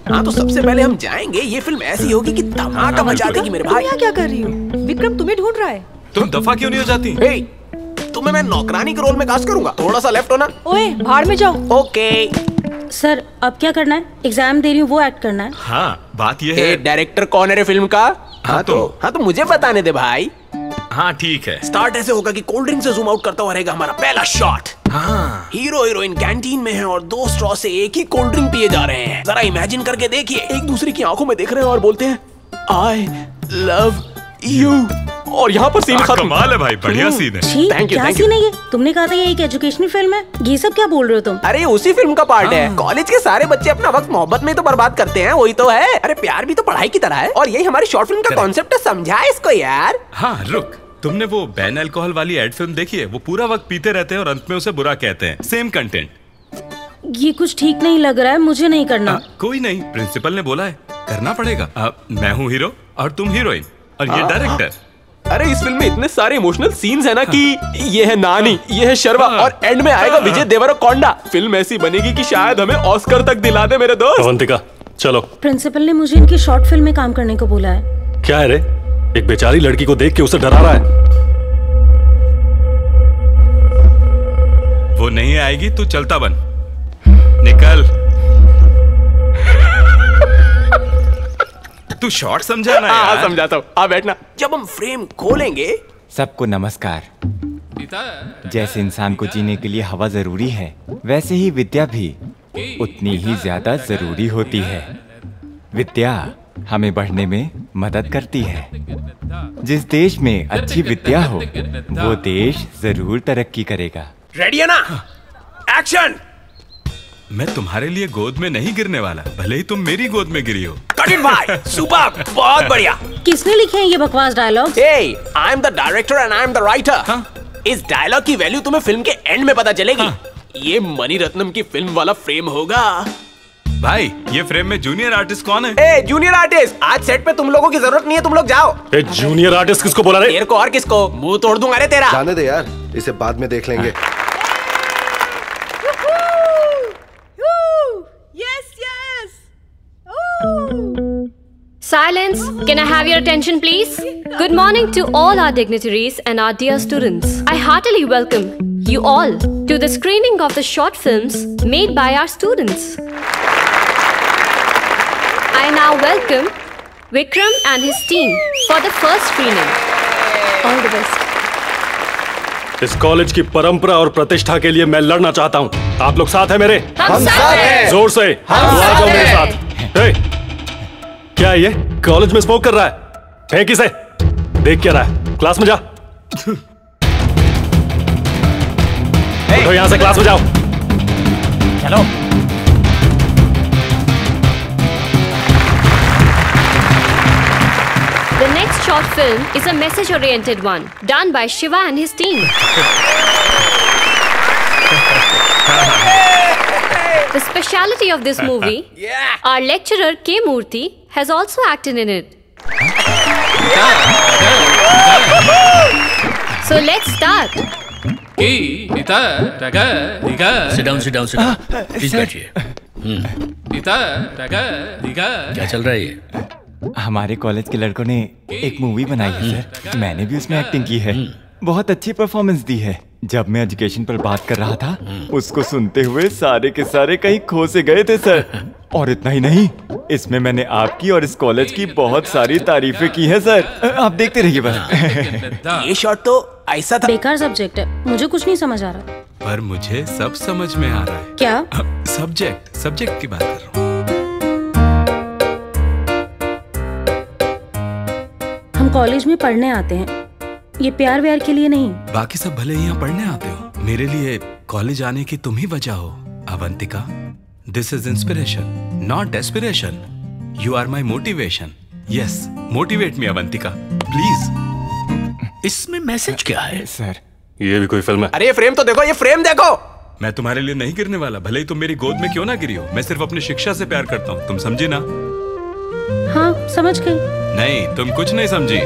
हाँ तो सबसे पहले हम जाएंगे, ये फिल्म ऐसी होगी कि धमाका मचा देगी मेरे भाई। क्या कर रही हो? विक्रम तुम्हें ढूंढ रहा है। तुम दफा क्यों नहीं हो जाती? हे, तुम्हें मैं नौकरानी के रोल में कास्ट करूंगा। थोड़ा सा लेफ्ट होना। ओए भाड़ में जाओ। ओके। सर अब क्या करना है? एग्जाम दे रही हूँ, वो एक्ट करना है। हाँ बात ये है। डायरेक्टर कौन है रे फिल्म का? हाँ तो मुझे बताने दे भाई। हाँ ठीक है। स्टार्ट ऐसे होगा कि कोल्ड ड्रिंक से जूम आउट करता हुआ रहेगा हमारा पहला शॉट। हाँ। हीरो हीरोइन कैंटीन में हैं और 2 स्ट्रॉ से एक ही कोल्ड ड्रिंक पिए जा रहे हैं। जरा इमेजिन करके देखिए, एक दूसरे की आंखों में देख रहे हैं और बोलते हैं आई लव यू, और यहाँ पर सीन खत्म। कमाल है भाई, बढ़िया सीन है। थैंक यू, क्या थैंक यू। सीन है ये? तुमने कहा था ये एक एजुकेशनल फिल्म है, ये सब क्या बोल रहे हो तुम? अरे ये उसी फिल्म का पार्ट है। कॉलेज के सारे बच्चे अपना वक्त मोहब्बत में तो बर्बाद करते हैं, वही तो है। अरे प्यार भी तो पढ़ाई की तरह है, और यही हमारी शॉर्ट फिल्म का कॉन्सेप्ट है। समझा इसको यार। हाँ रुक, तुमने वो बैन अल्कोहल वाली एड फिल्म देखी है? वो पूरा वक्त पीते रहते हैं और अंत में उसे बुरा कहते हैं। Same content. ये कुछ ठीक नहीं लग रहा है, मुझे नहीं करना। कोई नहीं, प्रिंसिपल ने बोला है, करना पड़ेगा। मैं हूँ हीरो और तुम हीरोइन, और ये डायरेक्टर। अरे इस फिल्म में इतने सारे इमोशनल सीन्स है ना कि ये है नानी, ये है शर्मा, और एंड में आएगा विजय देवरकोंडा। फिल्म ऐसी बनेगी कि शायद हमें ऑस्कर तक दिला दे मेरे दोस्त। अवंतिका चलो। प्रिंसिपल ने मुझे इनकी शॉर्ट फिल्म में काम करने को बोला है। क्या है रे, एक बेचारी लड़की को देख के उसे डरा रहा है। वो नहीं आएगी तो चलता बन, निकल। तू शॉर्ट समझा ना यार। समझाता हूँ, आ बैठना। जब हम फ्रेम खोलेंगे। सबको नमस्कार। जैसे इंसान को जीने के लिए हवा जरूरी है, वैसे ही विद्या भी उतनी ही ज्यादा जरूरी होती है। विद्या हमें बढ़ने में मदद करती है। जिस देश में अच्छी विद्या हो, वो देश जरूर तरक्की करेगा। रेडी है ना? एक्शन। मैं तुम्हारे लिए गोद में नहीं गिरने वाला, भले ही तुम मेरी गोद में गिरी हो। कट इट भाई, सुपर, बहुत बढ़िया। किसने लिखे हैं ये बकवास dialogue? Hey, I am the director and I am the writer। इस डायलॉग की वैल्यू तुम्हें फिल्म के एंड में पता चलेगी। ये मणि रत्नम की फिल्म वाला फ्रेम होगा। भाई ये फ्रेम में जूनियर आर्टिस्ट कौन है? ए जूनियर आर्टिस्ट, आज सेट पे तुम लोगों की जरूरत नहीं है, तुम लोग जाओ। ए जूनियर आर्टिस्ट किसको बोला रे? तेरे को और किसको? मुंह तोड़ दूंगा रे तेरा। जाने दे यार, इसे बाद में देख लेंगे। Silence! Can I have your attention, please? Good morning to all our dignitaries and our dear students. I heartily welcome you all to the screening of the short films made by our students. I now welcome Vikram and his team for the first screening. All the best. इस कॉलेज की परंपरा और प्रतिष्ठा के लिए मैं लड़ना चाहता हूँ। आप लोग साथ हैं मेरे? हम साथ हैं। जोर से तो आ जाओ मेरे साथ। ए, क्या है ये? कॉलेज में स्मोक कर रहा है? फेंक इसे। देख क्या रहा है? क्लास में जा। उठो यहाँ से, क्लास में जाओ। चलो। The next short film is a message-oriented one, done by Shiva and his team. The speciality of this movie, our lecturer K. Murthy has also acted in it. So let's start. Sit down, sit down, sit down. Please बैठिए। क्या चल रहा है ये? हमारे कॉलेज के लड़कों ने एक मूवी बनाई है सर। मैंने भी उसमें एक्टिंग की है। बहुत अच्छी परफॉर्मेंस दी है। जब मैं एजुकेशन पर बात कर रहा था, उसको सुनते हुए सारे के सारे कहीं खो से गए थे सर। और इतना ही नहीं, इसमें मैंने आपकी और इस कॉलेज की बहुत सारी तारीफें की है सर। आप देखते रहिए बस। ये शॉट तो ऐसा था। बेकार सब्जेक्ट है, मुझे कुछ नहीं समझ आ रहा। पर मुझे सब समझ में आ रहा है। क्या? सब्जेक्ट की बात कर रहा हूँ। हम कॉलेज में पढ़ने आते हैं, ये प्यार व्यार के लिए नहीं। बाकी सब भले यहाँ पढ़ने आते हो, मेरे लिए कॉलेज आने की तुम ही वजह हो Avantika. This is inspiration, not desperation. You are my motivation. Yes, motivate me Avantika please. इसमें मैसेज क्या है सर? ये भी कोई फिल्म है? अरे ये फ्रेम तो देखो, ये फ्रेम देखो। मैं तुम्हारे लिए नहीं गिरने वाला, भले ही तुम मेरी गोद में क्यों ना गिरी हो। मैं सिर्फ अपनी शिक्षा से प्यार करता हूँ, तुम समझी ना? हाँ समझ गई। नहीं, तुम कुछ नहीं समझी।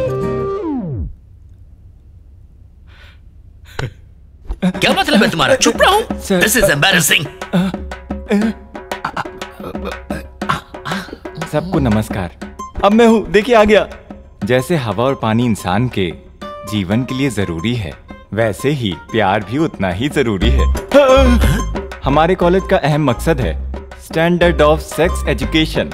क्या मतलब है तुम्हारा? चुप रहो। This is embarrassing. सबको नमस्कार। अब मैं हूँ, देखिए आ गया। जैसे हवा और पानी इंसान के जीवन के लिए जरूरी है, वैसे ही प्यार भी उतना ही जरूरी है। हमारे कॉलेज का अहम मकसद है standard of sex education.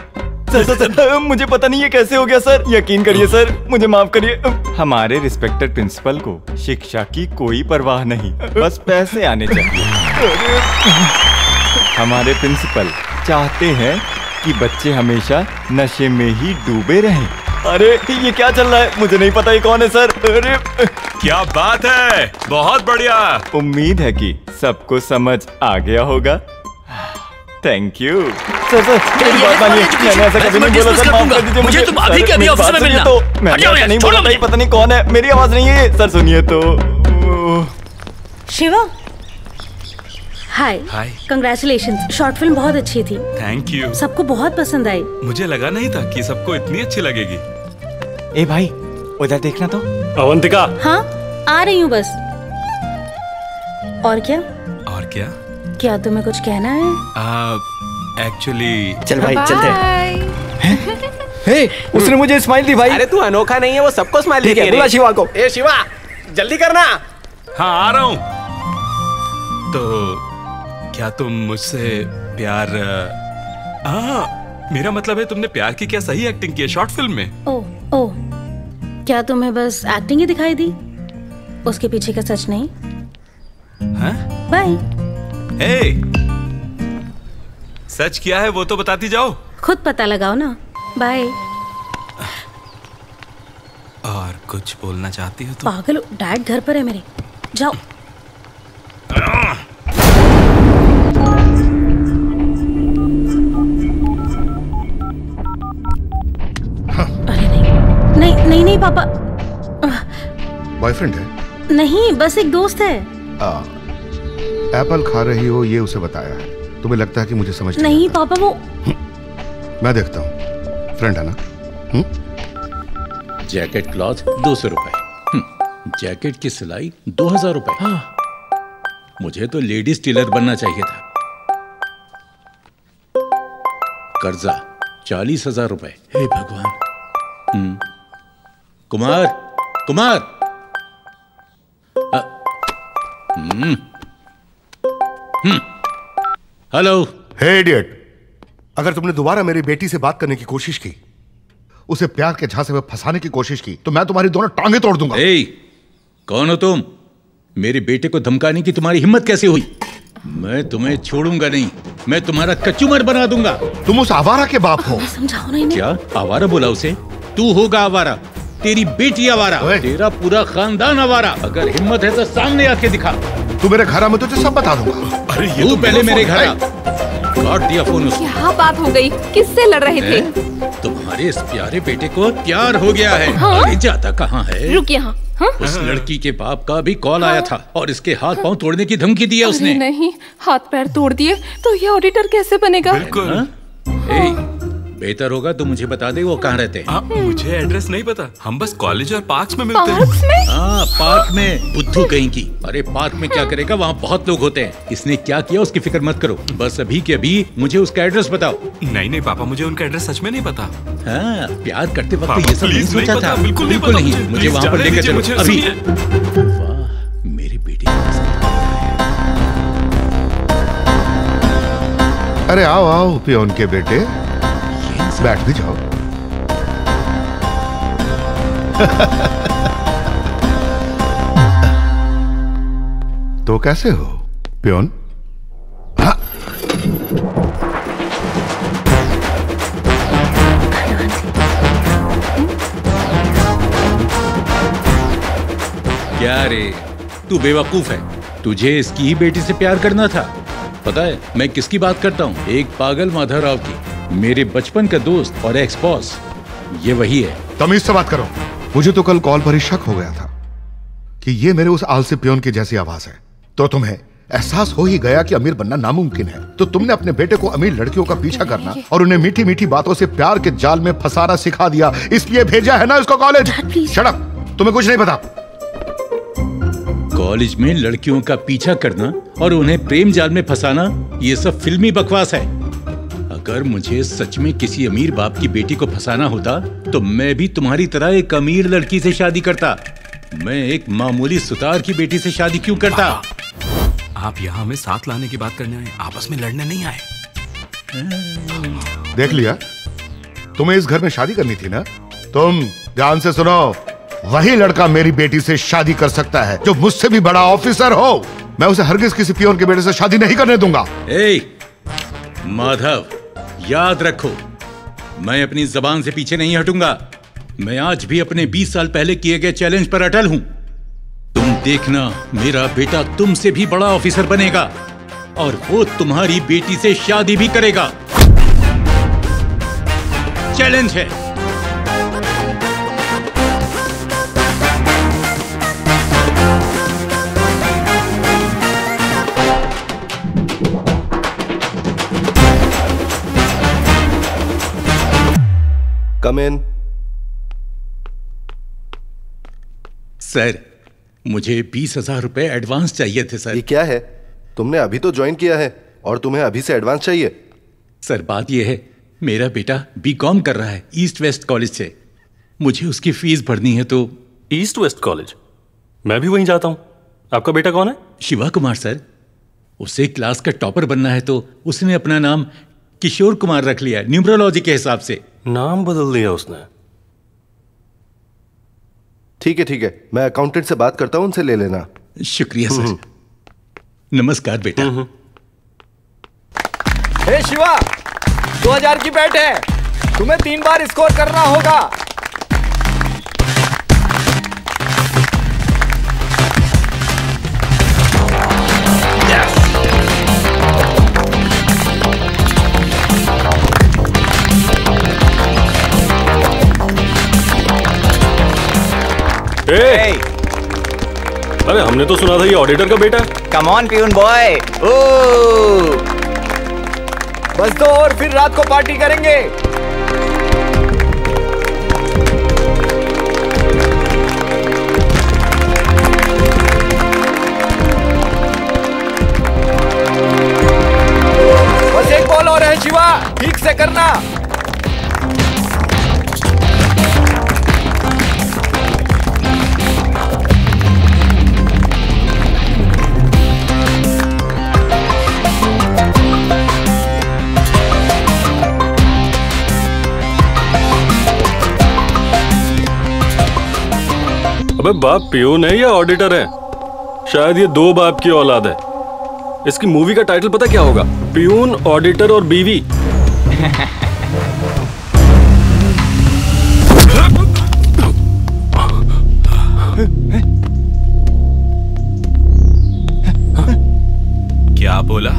Sir, मुझे पता नहीं ये कैसे हो गया सर, यकीन करिए सर, मुझे माफ करिए। हमारे रिस्पेक्टेड प्रिंसिपल को शिक्षा की कोई परवाह नहीं, बस पैसे आने चाहिए। हमारे प्रिंसिपल चाहते हैं कि बच्चे हमेशा नशे में ही डूबे रहें। अरे ये क्या चल रहा है, मुझे नहीं पता ये कौन है सर। अरे क्या बात है, बहुत बढ़िया। उम्मीद है कि सबको समझ आ गया होगा। Thank you sir. मेरी बात मानिए, मैंने ऐसा कभी नहीं बोला सर, माफ कर दीजिए मुझे। तुम अभी के अभी ऑफिस में मिलना। तो मैंने ऐसा नहीं बोला, पता नहीं कौन है, मेरी आवाज नहीं है सर, सुनिए तो। शिवा, हाय। हाय। कंग्रेचुलेशंस, शॉर्ट फिल्म बहुत अच्छी थी। Thank you. सबको बहुत पसंद आई। मुझे लगा नहीं था कि सबको इतनी अच्छी लगेगी। ए भाई उधर देखना तो। अवंतिका। हाँ आ रही हूँ बस। और क्या? और क्या? क्या तुम्हें कुछ कहना है? एक्चुअली चल भाई चलते हैं। हे, उसने मुझे स्माइल दी भाई। अरे तू अनोखा नहीं है, वो सबको स्माइल ठीक है, बुला शिवा को। ए शिवा जल्दी करना। हाँ आ रहा हूँ। तो क्या तुम मुझसे प्यार मेरा मतलब है तुमने प्यार की क्या सही एक्टिंग की है शॉर्ट फिल्म में? ओह क्या तुम्हें बस एक्टिंग ही दिखाई दी, उसके पीछे का सच नहीं? हाँ? बाय। सच क्या है वो तो बताती जाओ। खुद पता लगाओ ना। बाय। और कुछ बोलना चाहती हो तो? पागल, डैड घर पर है मेरे, जाओ। अरे नहीं नहीं पापा। बॉयफ्रेंड है? नहीं, बस एक दोस्त है। एप्पल खा रही हो ये उसे बताया है, तुम्हें लगता है कि मुझे समझ नहीं पापा, वो मैं देखता हूँ। फ्रेंड है ना? जैकेट क्लॉथ 200 रुपए, जैकेट की सिलाई 2000 रुपए। हाँ। मुझे तो लेडीज टेलर बनना चाहिए था। कर्जा 40,000 रुपए। हे भगवान। कुमार कुमार। हेलो। हे इडियट, अगर तुमने दोबारा मेरी बेटी से बात करने की कोशिश की, उसे प्यार के झांसे में फंसाने की कोशिश की, तो मैं तुम्हारी दोनों टांगे तोड़ दूंगा। कौन हो तुम? मेरे बेटे को धमकाने की तुम्हारी हिम्मत कैसे हुई? मैं तुम्हें छोड़ूंगा नहीं, मैं तुम्हारा कचूमर बना दूंगा। तुम उस आवारा के बाप हो। समझाओ ना इन्हें। क्या आवारा बोला उसे? तू होगा आवारा, तेरी बेटी आवारा, तेरा पूरा खानदान आवारा। अगर हिम्मत है तो सामने आके दिखा। तू मेरे घर आ, मैं तुझे सब बता दूंगा। अरे ये तू पहले मेरे घर आ। काट दिया फोन उसको। क्या बात हो गई, किससे लड़ रहे थे? तुम्हारे इस प्यारे बेटे को प्यार हो गया है। हाँ? अरे जाता कहाँ है? रुक यहाँ। हाँ? उस लड़की के बाप का भी कॉल आया था और इसके हाथ पांव तोड़ने की धमकी दी है उसने। नहीं, हाथ पैर तोड़ दिए तो ये ऑडिटर कैसे बनेगा? बिल्कुल। बेहतर होगा तो मुझे बता दे वो कहाँ रहते हैं। मुझे एड्रेस नहीं पता, हम बस कॉलेज और पार्क्स में मिलते हैं। हाँ पार्क में, बुद्धू कहीं की। अरे पार्क में क्या करेगा, वहाँ बहुत लोग होते हैं। इसने क्या किया उसकी फिक्र मत करो, बस अभी के अभी मुझे उसका एड्रेस बताओ। नहीं पापा, मुझे उनका एड्रेस सच में नहीं पता। हाँ, प्यार करते वक्त ये सब नहीं सोचा था। बिल्कुल नहीं, मुझे वहाँ पर लेकर चलो अभी। वाह मेरी बेटी। अरे आओ आओ पियोन के बेटे, बैठ भी जाओ। तो कैसे हो पियोन? हाँ। क्या रे, तू बेवकूफ है। तुझे इसकी ही बेटी से प्यार करना था। पता है मैं किसकी बात करता हूँ? एक पागल माधवराव की, मेरे बचपन का दोस्त और एक्स बॉस। ये वही है। तमीज से बात करो। मुझे तो कल कॉल पर ही शक हो गया था कि ये मेरे उस आलसी पियोन की जैसी आवाज है। तो तुम्हें एहसास हो ही गया कि अमीर बनना नामुमकिन है, तो तुमने अपने बेटे को अमीर लड़कियों का पीछा करना और उन्हें मीठी मीठी बातों से प्यार के जाल में फंसाना सिखा दिया। इसलिए भेजा है ना इसको कॉलेज। शट अप, तुम्हें कुछ नहीं पता। कॉलेज में लड़कियों का पीछा करना और उन्हें प्रेम जाल में फंसाना, ये सब फिल्मी बकवास है। अगर मुझे सच में किसी अमीर बाप की बेटी को फंसाना होता तो मैं भी तुम्हारी तरह एक अमीर लड़की से शादी करता। मैं एक मामूली सुतार की बेटी से शादी क्यों करता? आप यहाँ हमें साथ लाने की बात करने आए, आपस में लड़ने नहीं आए। देख लिया, तुम्हें इस घर में शादी करनी थी ना? तुम ध्यान से सुनो, वही लड़का मेरी बेटी से शादी कर सकता है जो मुझसे भी बड़ा ऑफिसर हो। मैं उसे हरगिज किसी पियोन के बेटे से शादी नहीं करने दूंगा। माधव, याद रखो, मैं अपनी जबान से पीछे नहीं हटूंगा। मैं आज भी अपने 20 साल पहले किए गए चैलेंज पर अटल हूं। तुम देखना, मेरा बेटा तुमसे भी बड़ा ऑफिसर बनेगा और वो तुम्हारी बेटी से शादी भी करेगा। चैलेंज है। कम इन। सर, मुझे 20,000 रुपए एडवांस चाहिए थे सर। ये क्या है? तुमने अभी तो ज्वाइन किया है और तुम्हें अभी से एडवांस चाहिए? सर, बात यह है, मेरा बेटा बीकॉम कर रहा है ईस्ट वेस्ट कॉलेज से। मुझे उसकी फीस भरनी है। तो ईस्ट वेस्ट कॉलेज? मैं भी वहीं जाता हूं। आपका बेटा कौन है? शिवा कुमार सर। उसे क्लास का टॉपर बनना है तो उसने अपना नाम किशोर कुमार रख लिया, न्यूमरोलॉजी के हिसाब से। नाम बदल दिया उसने। ठीक है, मैं अकाउंटेंट से बात करता हूं, उनसे ले लेना। शुक्रिया सर। नमस्कार बेटा। हे शिवा, 2000 की बैट है, तुम्हें 3 बार स्कोर करना होगा। अरे हमने तो सुना था ये ऑडिटर का बेटा है। Come on peon boy. बस 2 और फिर रात को पार्टी करेंगे। बस 1 बॉल और है शिवा, ठीक से करना। अबे बाप पियून है या ऑडिटर है? शायद ये 2 बाप की औलाद है। इसकी मूवी का टाइटल पता क्या होगा? पियून, ऑडिटर और बीवी। क्या बोला?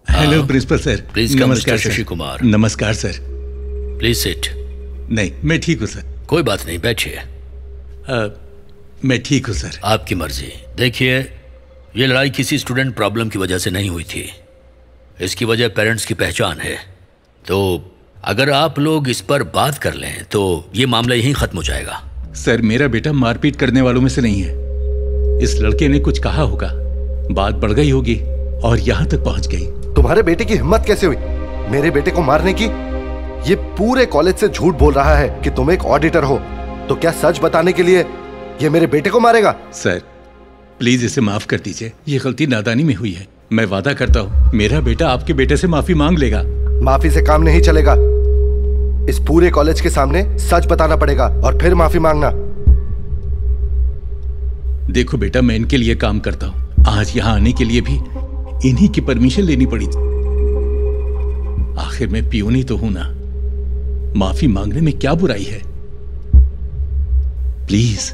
Hello principal sir. Please come mister Shashi Kumar. नमस्कार सर। Please sit. नहीं, मैं ठीक हूँ सर। कोई बात नहीं, बैठिए। मैं ठीक हूँ सर। आपकी मर्जी। देखिए, ये लड़ाई किसी स्टूडेंट प्रॉब्लम की वजह से नहीं हुई थी। इसकी वजह पेरेंट्स की पहचान है। तो अगर आप लोग इस पर बात कर लें तो ये मामला यहीं खत्म हो जाएगा। सर, मेरा बेटा मारपीट करने वालों में से नहीं है। इस लड़के ने कुछ कहा होगा, बात बढ़ गई होगी और यहाँ तक पहुँच गई। तुम्हारे बेटे की हिम्मत कैसे हुई मेरे बेटे को मारने की? ये पूरे कॉलेज से झूठ बोल रहा है कि तुम एक ऑडिटर हो। तो क्या सच बताने के लिए ये मेरे बेटे को मारेगा? सर प्लीज इसे माफ कर दीजिए, ये गलती नादानी में हुई है। मैं वादा करता हूँ मेरा बेटा आपके बेटे से माफी मांग लेगा। माफी से काम नहीं चलेगा। इस पूरे कॉलेज के सामने सच बताना पड़ेगा और फिर माफी मांगना। देखो बेटा, मैं इनके लिए काम करता हूँ। आज यहाँ आने के लिए भी इन्हीं की परमिशन लेनी पड़ी। आखिर मैं पियोन ही तो हूं ना। माफी मांगने में क्या बुराई है? Please.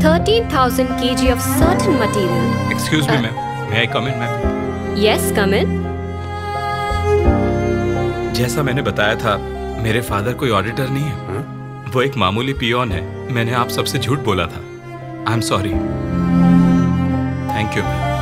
13,000 kg of certain material. Excuse me, ma'am. May I come in, ma'am? Yes, come in. जैसा मैंने बताया था, मेरे फादर कोई ऑडिटर नहीं है। वो एक मामूली पियोन है। मैंने आप सबसे झूठ बोला था। I am sorry. Thank you ma'am.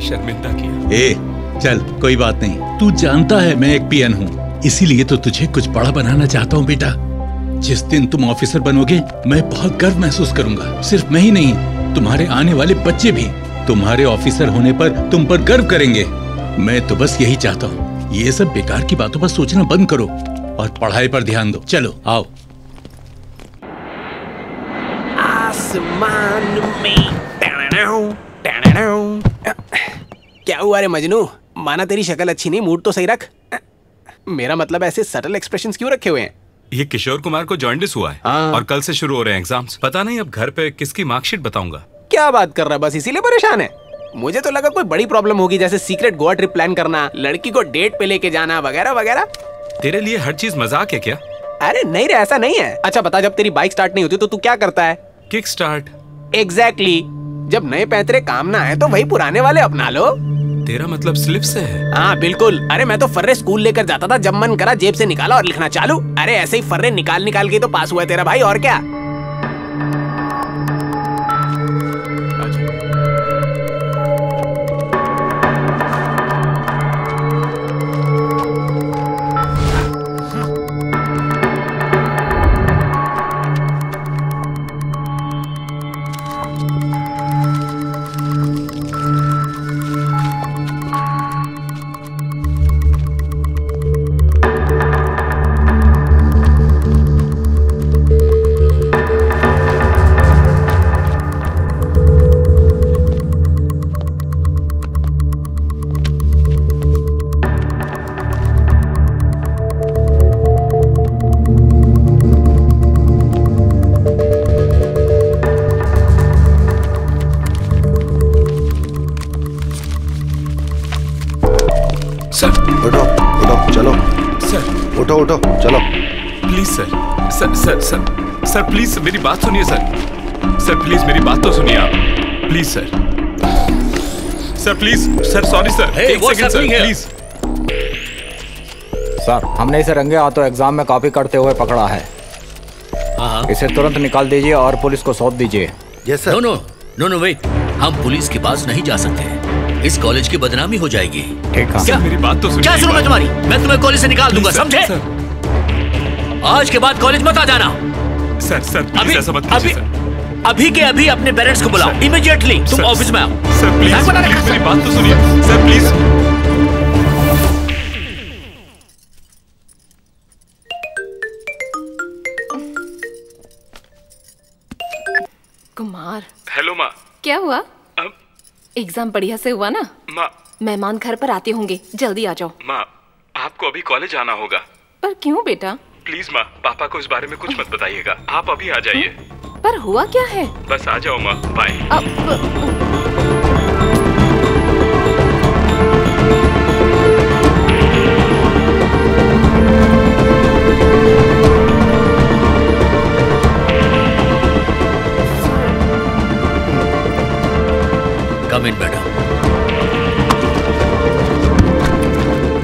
शर्मिंदा किया। ए, चल कोई बात नहीं। तू जानता है मैं एक पियन हूँ, इसीलिए तो तुझे कुछ बड़ा बनाना चाहता हूँ बेटा। जिस दिन तुम ऑफिसर बनोगे मैं बहुत गर्व महसूस करूंगा। सिर्फ मैं ही नहीं, तुम्हारे आने वाले बच्चे भी तुम्हारे ऑफिसर होने पर तुम पर गर्व करेंगे। मैं तो बस यही चाहता हूँ। ये सब बेकार की बातों पर सोचना बंद करो और पढ़ाई पर ध्यान दो। चलो आओ। आसमान में क्या हुआ रे मजनू? माना तेरी शक्ल अच्छी नहीं, मूड तो सही रख। मेरा मतलब ऐसे सटल एक्सप्रेशंस क्यों रखे हुए हैं? ये किशोर कुमार को जॉन्डिस हुआ है और कल से शुरू हो रहे हैं एग्जाम्स। पता नहीं अब घर पे किसकी मार्कशीट बताऊंगा। क्या बात कर रहा है? बस इसीलिए परेशान है? मुझे तो लगा कोई बड़ी प्रॉब्लम होगी, जैसे सीक्रेट गोवा ट्रिप प्लान करना, लड़की को डेट पे लेके जाना वगैरह वगैरह। तेरे लिए हर चीज मजाक है क्या? अरे नहीं रे, ऐसा नहीं है। अच्छा बता, जब तेरी बाइक स्टार्ट नहीं होती तो तू क्या करता है? Kick start. एग्जैक्टली। जब नए पैंतरे काम ना आए तो वही पुराने वाले अपना लो। तेरा मतलब स्लिप से है? हाँ बिल्कुल। अरे मैं तो फर्रे स्कूल लेकर जाता था, जब मन करा जेब से निकाला और लिखना चालू। अरे ऐसे ही फर्रे निकाल निकाल के तो पास हुआ तेरा भाई, और क्या। उठो चलो। Please sir, sir sir sir sir please मेरी बात सुनिए सर। सर प्लीज मेरी बात तो सुनिए आप। Please sir, sir please sir, sorry sir, एक सेकंड सर प्लीज। सर हमने इसे रंगे हाथों एग्जाम में कॉपी करते हुए पकड़ा है। इसे तुरंत निकाल दीजिए और पुलिस को सौंप दीजिए। Yes sir. नो वेट, हम पुलिस के पास नहीं जा सकते। इस कॉलेज की बदनामी हो जाएगी। ठीक है। क्या मेरी बात तो सुनिए। क्या सुनूं मैं तुम्हारी? मैं तुम्हें कॉलेज से निकाल दूंगा, समझे? आज के बाद कॉलेज मत आ जाना। सर सर प्लीज ऐसा मत कीजिए सर। अभी के अभी अपने पेरेंट्स को बुलाओ इमीडिएटली। तुम ऑफिस में आओ। सर प्लीज मेरी बात तो सुनिए सर प्लीज। कुमार। हेलो माँ। क्या हुआ? एग्जाम बढ़िया से हुआ ना? माँ मेहमान घर पर आते होंगे, जल्दी आ जाओ। माँ आपको अभी कॉलेज आना होगा। पर क्यों बेटा? प्लीज माँ, पापा को इस बारे में कुछ मत बताइएगा। आप अभी आ जाइए। पर हुआ क्या है? बस आ जाओ माँ, बाय।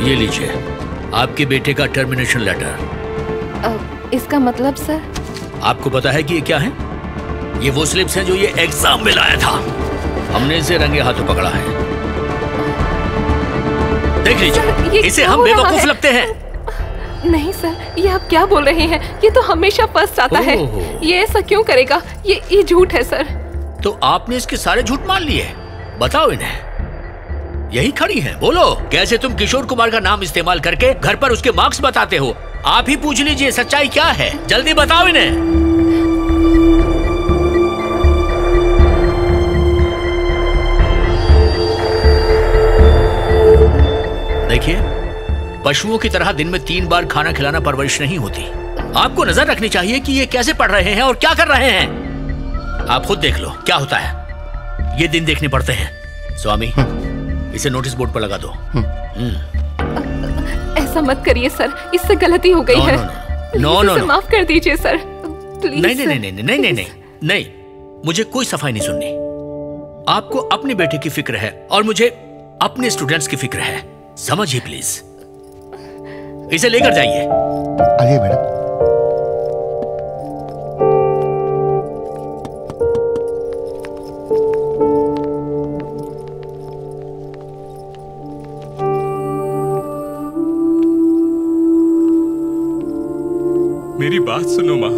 ये लीजिए आपके बेटे का टर्मिनेशन लेटर। इसका मतलब सर? आपको पता है कि ये क्या है? ये वो स्लिप्स हैं जो ये एग्जाम में लाया था। हमने इसे रंगे हाथों पकड़ा है। देख लीजिए, इसे हम बेवकूफ लगते हैं। नहीं सर, ये आप क्या बोल रहे हैं? ये तो हमेशा फर्स्ट आता है। ये ऐसा क्यों करेगा? ये झूठ है सर। तो आपने इसके सारे झूठ मान लिए? बताओ इन्हें। यही खड़ी है, बोलो कैसे तुम किशोर कुमार का नाम इस्तेमाल करके घर पर उसके मार्क्स बताते हो? आप ही पूछ लीजिए सच्चाई क्या है, जल्दी बताओ इन्हें। देखिए, पशुओं की तरह दिन में 3 बार खाना खिलाना परवरिश नहीं होती। आपको नजर रखनी चाहिए कि ये कैसे पढ़ रहे हैं और क्या कर रहे हैं। आप खुद देख लो क्या होता है। ये दिन देखने पड़ते हैं। स्वामी, इसे नोटिस बोर्ड पर लगा दो। ऐसा मत करिए सर, इससे गलती हो गई है। नो, माफ कर दीजिए सर, प्लीज। नहीं, मुझे कोई सफाई नहीं सुननी। आपको अपने बेटे की फिक्र है और मुझे अपने स्टूडेंट्स की फिक्र है, समझिए प्लीज। इसे लेकर जाइए। आइए मैडम। मेरी बात सुनो माँ।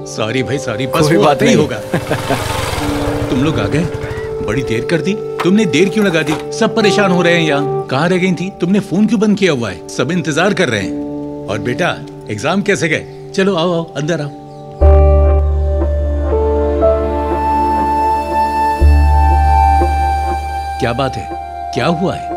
सॉरी भाई सॉरी, बस कोई वो बात नहीं नहीं होगा। तुम लोग आ गए, बड़ी देर कर दी। तुमने देर क्यों लगा दी? सब परेशान हो रहे हैं यहाँ। कहाँ रह गई थी? तुमने फोन क्यों बंद किया हुआ है? सब इंतजार कर रहे हैं। और बेटा, एग्जाम कैसे गए? चलो आओ आओ अंदर आओ। क्या बात है? क्या हुआ है?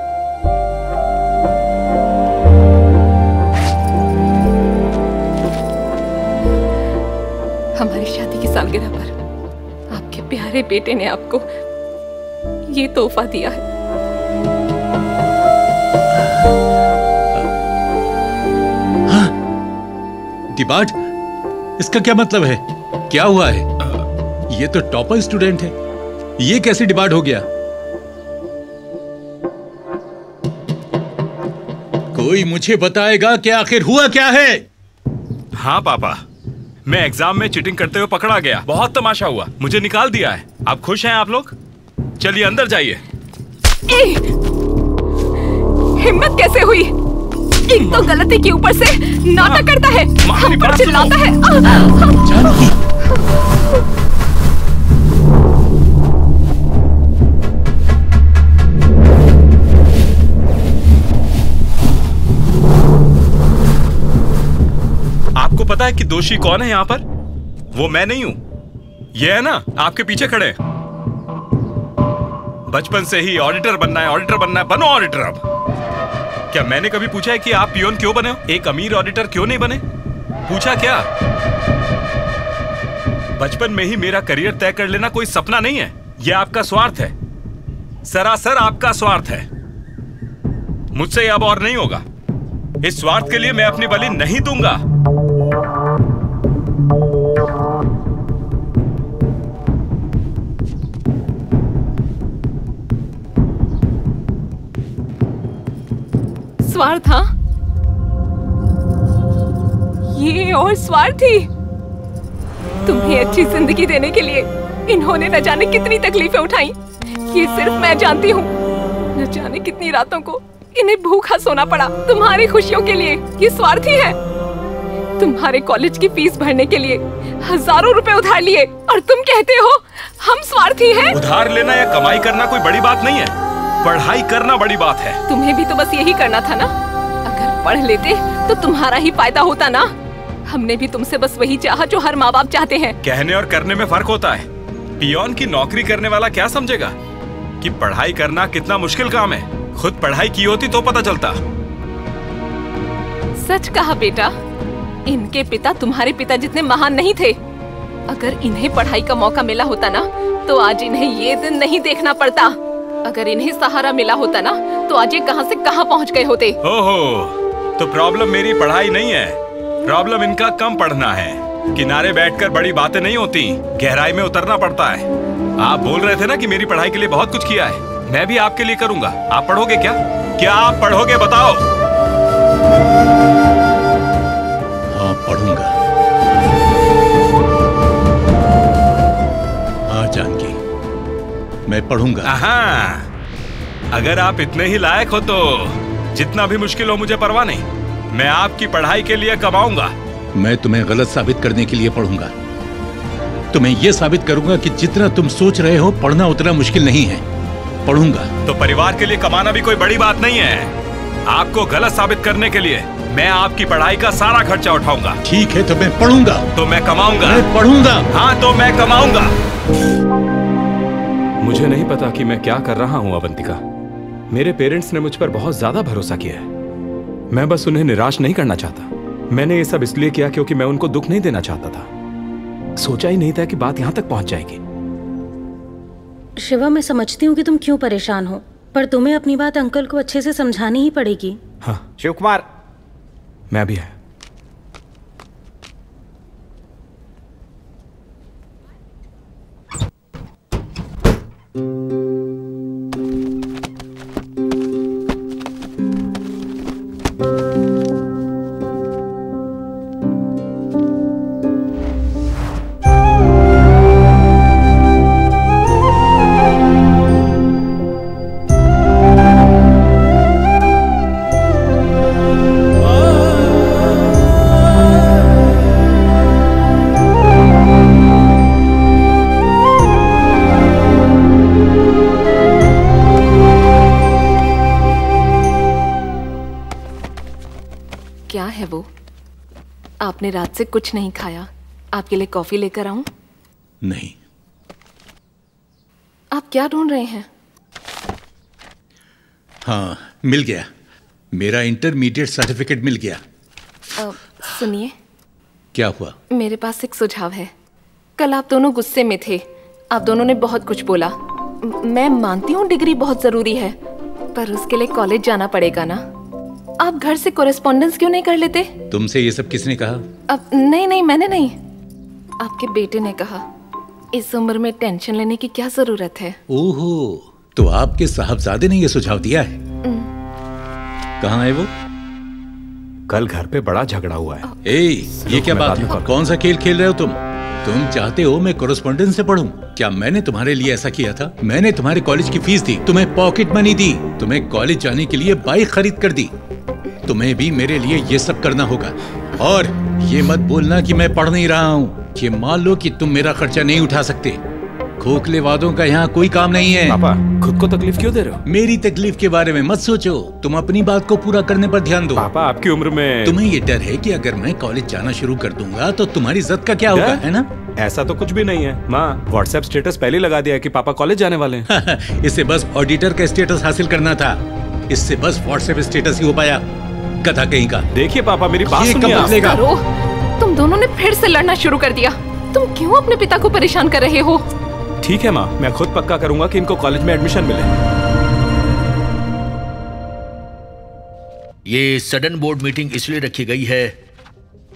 हमारी शादी की सालगिरह पर आपके प्यारे बेटे ने आपको ये तोहफा दिया है। हाँ, डिबाट, इसका क्या मतलब है? क्या हुआ है? ये तो टॉपर स्टूडेंट है, ये कैसे डिबाट हो गया? कोई मुझे बताएगा कि आखिर हुआ क्या है? हाँ पापा, मैं एग्जाम में चीटिंग करते हुए पकड़ा गया। बहुत तमाशा हुआ, मुझे निकाल दिया है। आप खुश हैं आप लोग? चलिए अंदर जाइए। हिम्मत कैसे हुई? एक तो गलती के ऊपर से नाटक करता है, हम पर चिल्लाता है। आपको पता है कि दोषी कौन है यहाँ पर? वो मैं नहीं हूं, ये है ना आपके पीछे खड़े। बचपन से ही ऑडिटर बनना है, ऑडिटर बनना है, बनो ऑडिटर। अब क्या मैंने कभी पूछा है कि आप पियोन क्यों बने हो? एक अमीर ऑडिटर क्यों नहीं बने? पूछा क्या? बचपन में ही मेरा करियर तय कर लेना कोई सपना नहीं है, यह आपका स्वार्थ है, सरासर आपका स्वार्थ है। मुझसे अब और नहीं होगा। इस स्वार्थ के लिए मैं अपनी बलि नहीं दूंगा। स्वार्थ? हाँ, ये और स्वार्थी। तुम्हें अच्छी जिंदगी देने के लिए इन्होंने न जाने कितनी तकलीफें उठाई, ये सिर्फ मैं जानती हूँ। न जाने कितनी रातों को इन्हें भूखा सोना पड़ा तुम्हारी खुशियों के लिए। ये स्वार्थी है। तुम्हारे कॉलेज की फीस भरने के लिए हजारों रुपए उधार लिए और तुम कहते हो हम स्वार्थी हैं? उधार लेना या कमाई करना कोई बड़ी बात नहीं है, पढ़ाई करना बड़ी बात है। तुम्हें भी तो बस यही करना था ना। अगर पढ़ लेते तो तुम्हारा ही फायदा होता ना। हमने भी तुमसे बस वही चाहा जो हर माँ बाप चाहते हैं। कहने और करने में फर्क होता है। पियोन की नौकरी करने वाला क्या समझेगा कि पढ़ाई करना कितना मुश्किल काम है? खुद पढ़ाई की होती तो पता चलता। सच कहा बेटा, इनके पिता तुम्हारे पिता जितने महान नहीं थे। अगर इन्हें पढ़ाई का मौका मिला होता ना तो आज इन्हें ये दिन नहीं देखना पड़ता। अगर इन्हें सहारा मिला होता ना तो आज ये कहां से कहां पहुंच गए होते। ओहो, तो प्रॉब्लम मेरी पढ़ाई नहीं है, प्रॉब्लम इनका कम पढ़ना है। किनारे बैठकर बड़ी बातें नहीं होती, गहराई में उतरना पड़ता है। आप बोल रहे थे ना कि मेरी पढ़ाई के लिए बहुत कुछ किया है, मैं भी आपके लिए करूंगा। आप पढ़ोगे क्या? क्या आप पढ़ोगे बताओ? हाँ पढ़ूंगा। हाँ जानकी, मैं पढ़ूंगा। हाँ, अगर आप इतने ही लायक हो तो जितना भी मुश्किल हो मुझे परवाह नहीं, मैं आपकी पढ़ाई के लिए कमाऊंगा। मैं तुम्हें गलत साबित करने के लिए पढ़ूंगा। तुम्हें यह साबित करूंगा कि जितना तुम सोच रहे हो पढ़ना उतना मुश्किल नहीं है। पढ़ूंगा। तो परिवार के लिए कमाना भी कोई बड़ी बात नहीं है। आपको गलत साबित करने के लिए मैं आपकी पढ़ाई का सारा खर्चा उठाऊंगा। ठीक है, तो मैं पढ़ूंगा। तो मैं कमाऊंगा। मैं पढ़ूंगा। हाँ तो मैं कमाऊंगा। मुझे नहीं पता कि मैं क्या कर रहा हूं अवंतिका। मेरे पेरेंट्स ने मुझ पर बहुत ज्यादा भरोसा किया है। मैं बस उन्हें निराश नहीं करना चाहता। मैंने ये सब इसलिए किया क्योंकि मैं उनको दुख नहीं देना चाहता था। सोचा ही नहीं था कि बात यहां तक पहुंच जाएगी। शिवा, मैं समझती हूँ कि तुम क्यों परेशान हो, पर तुम्हें अपनी बात अंकल को अच्छे से समझानी ही पड़ेगी। हाँ शिव कुमार, मैं भी है। क्या है वो? आपने रात से कुछ नहीं खाया, आपके लिए कॉफी लेकर आऊं? नहीं। आप क्या ढूंढ रहे हैं? हाँ मिल गया, मेरा इंटरमीडिएट सर्टिफिकेट मिल गया। सुनिए, क्या हुआ? मेरे पास एक सुझाव है। कल आप दोनों गुस्से में थे, आप दोनों ने बहुत कुछ बोला। मैं मानती हूँ डिग्री बहुत जरूरी है, पर उसके लिए कॉलेज जाना पड़ेगा ना। आप घर से कोरेस्पॉन्डेंस क्यों नहीं कर लेते? तुमसे ये सब किसने कहा? अब नहीं, मैंने नहीं, आपके बेटे ने कहा। इस उम्र में टेंशन लेने की क्या जरूरत है? ओहो, तो आपके साहबजादे ने ये सुझाव दिया है? कहाँ है वो? कल घर पे बड़ा झगड़ा हुआ है। ये क्या बात है? कौन सा खेल खेल रहे हो तुम? तुम चाहते हो मैं कोरेस्पॉन्डेंस से पढूं? क्या मैंने तुम्हारे लिए ऐसा किया था? मैंने तुम्हारे कॉलेज की फीस दी, तुम्हें पॉकेट मनी दी, तुम्हें कॉलेज जाने के लिए बाइक खरीद कर दी। तुम्हें भी मेरे लिए ये सब करना होगा। और ये मत बोलना कि मैं पढ़ नहीं रहा हूँ। ये मान लो कि तुम मेरा खर्चा नहीं उठा सकते। खोखले वादों का यहाँ कोई काम नहीं है। पापा, खुद को तकलीफ क्यों दे रहे हो? मेरी तकलीफ के बारे में मत सोचो, तुम अपनी बात को पूरा करने पर ध्यान दो। पापा, आपकी उम्र में तुम्हें ये डर है कि अगर मैं कॉलेज जाना शुरू कर दूंगा तो तुम्हारी इज्जत का क्या होगा, है ना? ऐसा तो कुछ भी नहीं है। माँ, व्हाट्सएप स्टेटस पहले लगा दिया है कि पापा कॉलेज जाने वाले हैं। इससे बस ऑडिटर का स्टेटस हासिल करना था, इससे बस व्हाट्सएप स्टेटस ही हो पाया। गधा कहीं का। देखिए पापा, मेरी बात सुनिए। तुम दोनों ने फिर से लड़ना शुरू कर दिया। तुम क्यों अपने पिता को परेशान कर रहे हो? ठीक है माँ, मैं खुद पक्का करूंगा कि इनको कॉलेज में एडमिशन मिले। ये सडन बोर्ड मीटिंग इसलिए रखी गई है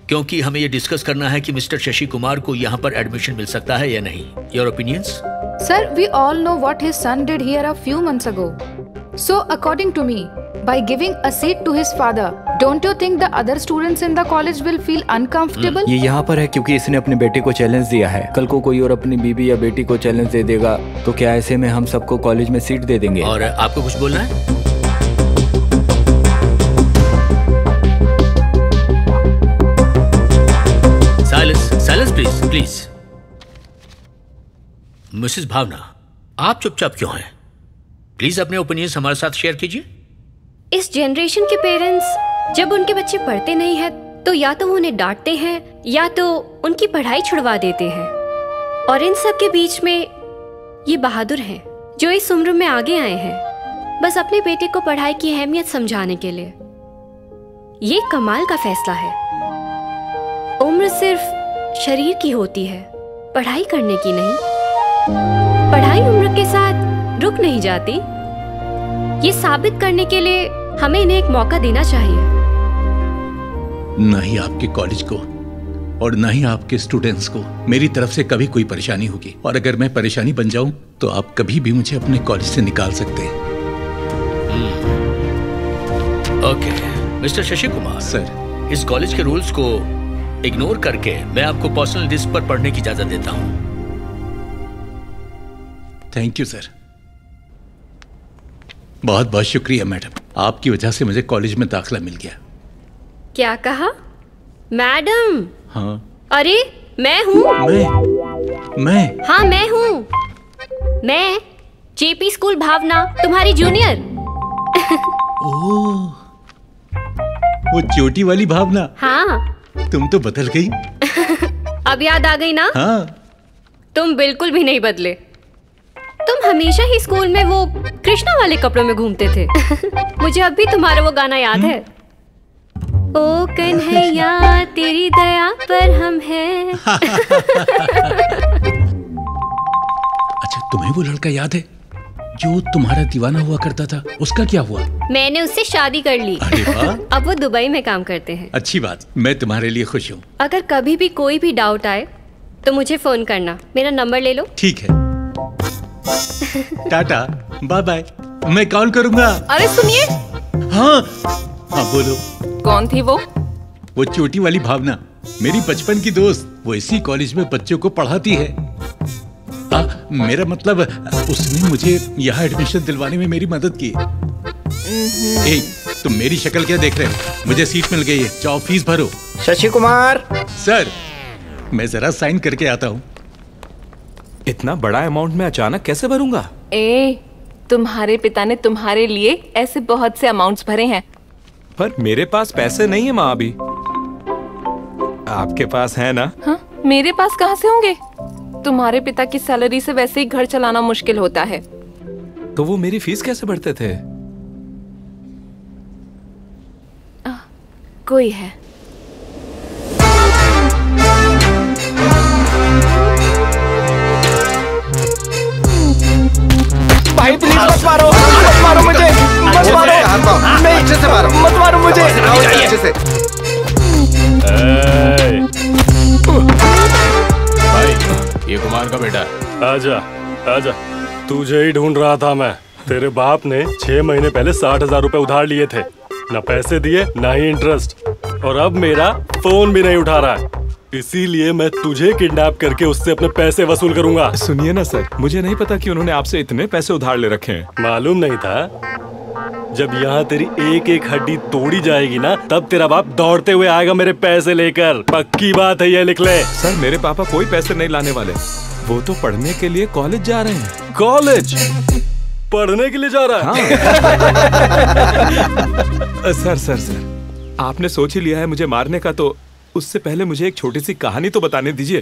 क्योंकि हमें ये डिस्कस करना है कि मिस्टर शशि कुमार को यहाँ पर एडमिशन मिल सकता है या नहीं। Your opinions? Sir, we all know what his son did here a few months ago. So, according to me, by giving a seat to his father, don't you think the other students in the college will feel uncomfortable? ये यहाँ पर है क्योंकि इसने अपने बेटे को चैलेंज दिया है। कल को कोई और अपनी बीवी या बेटी को चैलेंज दे देगा तो क्या ऐसे में हम सबको कॉलेज में सीट दे देंगे? और आपको कुछ बोलना है? Silence please, please. मिसेस भावना, आप चुपचाप क्यों हैं? प्लीज अपने ओपिनियंस हमारे साथ शेयर कीजिए। इस जनरेशन के पेरेंट्स जब उनके बच्चे पढ़ते नहीं है तो या तो वो उन्हें डांटते हैं या तो उनकी पढ़ाई छुड़वा देते हैं। और इन सब के बीच में ये बहादुर हैं जो इस उम्र में आगे आए हैं बस अपने बेटे को पढ़ाई की अहमियत समझाने के लिए। ये कमाल का फैसला है। उम्र सिर्फ शरीर की होती है, पढ़ाई करने की नहीं। पढ़ाई उम्र के साथ रुक नहीं जाती। ये साबित करने के लिए हमें इन्हें एक मौका देना चाहिए। ना ही आपके कॉलेज को और ना ही आपके स्टूडेंट्स को मेरी तरफ से कभी कोई परेशानी होगी। और अगर मैं परेशानी बन जाऊं तो आप कभी भी मुझे अपने कॉलेज से निकाल सकते हैं। Okay mister Shashi Kumar sir, इस कॉलेज के रूल्स को इग्नोर करके मैं आपको पर्सनल डिस्क पर पढ़ने की इजाजत देता हूं। Thank you sir. बहुत बहुत शुक्रिया मैडम, आपकी वजह से मुझे कॉलेज में दाखिला मिल गया। क्या कहा? मैडम? हाँ। अरे मैं हूँ। मैं? हाँ मैं हूँ। मैं जेपी स्कूल भावना, तुम्हारी जूनियर। ओह, वो चोटी वाली भावना। हाँ। तुम तो बदल गई। अब याद आ गई ना? हाँ। तुम बिल्कुल भी नहीं बदले। तुम हमेशा ही स्कूल में वो कृष्णा वाले कपड़ों में घूमते थे। मुझे अब भी तुम्हारा वो गाना याद है। ओ कन्हैया तेरी दया पर हम हैं। अच्छा, तुम्हें वो लड़का याद है जो तुम्हारा दीवाना हुआ करता था? उसका क्या हुआ? मैंने उससे शादी कर ली। अरे वाह। अब वो दुबई में काम करते हैं। अच्छी बात, मैं तुम्हारे लिए खुश हूँ। अगर कभी भी कोई भी डाउट आए तो मुझे फोन करना। मेरा नंबर ले लो। ठीक है। टाटा, बाय बाय, मैं कॉल करूंगा। अरे सुनिए। हाँ हाँ बोलो। कौन थी वो? वो चोटी वाली भावना, मेरी बचपन की दोस्त। वो इसी कॉलेज में बच्चों को पढ़ाती है। मेरा मतलब उसने मुझे यहाँ एडमिशन दिलवाने में मेरी मदद की। तुम मेरी शक्ल क्या देख रहे हो? मुझे सीट मिल गई है, जाओ फीस भरो। शशि कुमार। सर, मैं जरा साइन करके आता हूँ। इतना बड़ा अमाउंट में अचानक कैसे भरूंगा? तुम्हारे पिता ने तुम्हारे लिए ऐसे बहुत से अमाउंट्स भरे हैं। पर मेरे पास पैसे नहीं है माँ अभी। आपके पास है ना? हाँ, मेरे पास कहाँ से होंगे? तुम्हारे पिता की सैलरी से वैसे ही घर चलाना मुश्किल होता है। तो वो मेरी फीस कैसे भरते थे? कोई है। भाई प्लीज मत मारो, मत मारो मुझे, मत मारो, नहीं अच्छे से मारो, मत मारो मुझे, अच्छे से। भाई ये कुमार का बेटा है। आजा आजा, तुझे ही ढूंढ रहा था मैं। तेरे बाप ने 6 महीने पहले 60,000 रुपए उधार लिए थे, ना पैसे दिए ना ही इंटरेस्ट, और अब मेरा फोन भी नहीं उठा रहा है। इसीलिए मैं तुझे किडनैप करके उससे अपने पैसे वसूल करूंगा। सुनिए ना सर, मुझे नहीं पता कि उन्होंने आपसे इतने पैसे उधार ले रखे हैं। मालूम नहीं था? जब यहाँ तेरी एक एक हड्डी तोड़ी जाएगी ना, तब तेरा बाप दौड़ते हुए आएगा मेरे पैसे लेकर। पक्की बात है, ये लिख ले। सर, मेरे पापा कोई पैसे नहीं लाने वाले। वो तो पढ़ने के लिए कॉलेज जा रहे हैं। कॉलेज पढ़ने के लिए जा रहा है? हाँ। सर, आपने सोच ही लिया है मुझे मारने का, तो उससे पहले मुझे एक छोटी सी कहानी तो बताने दीजिए।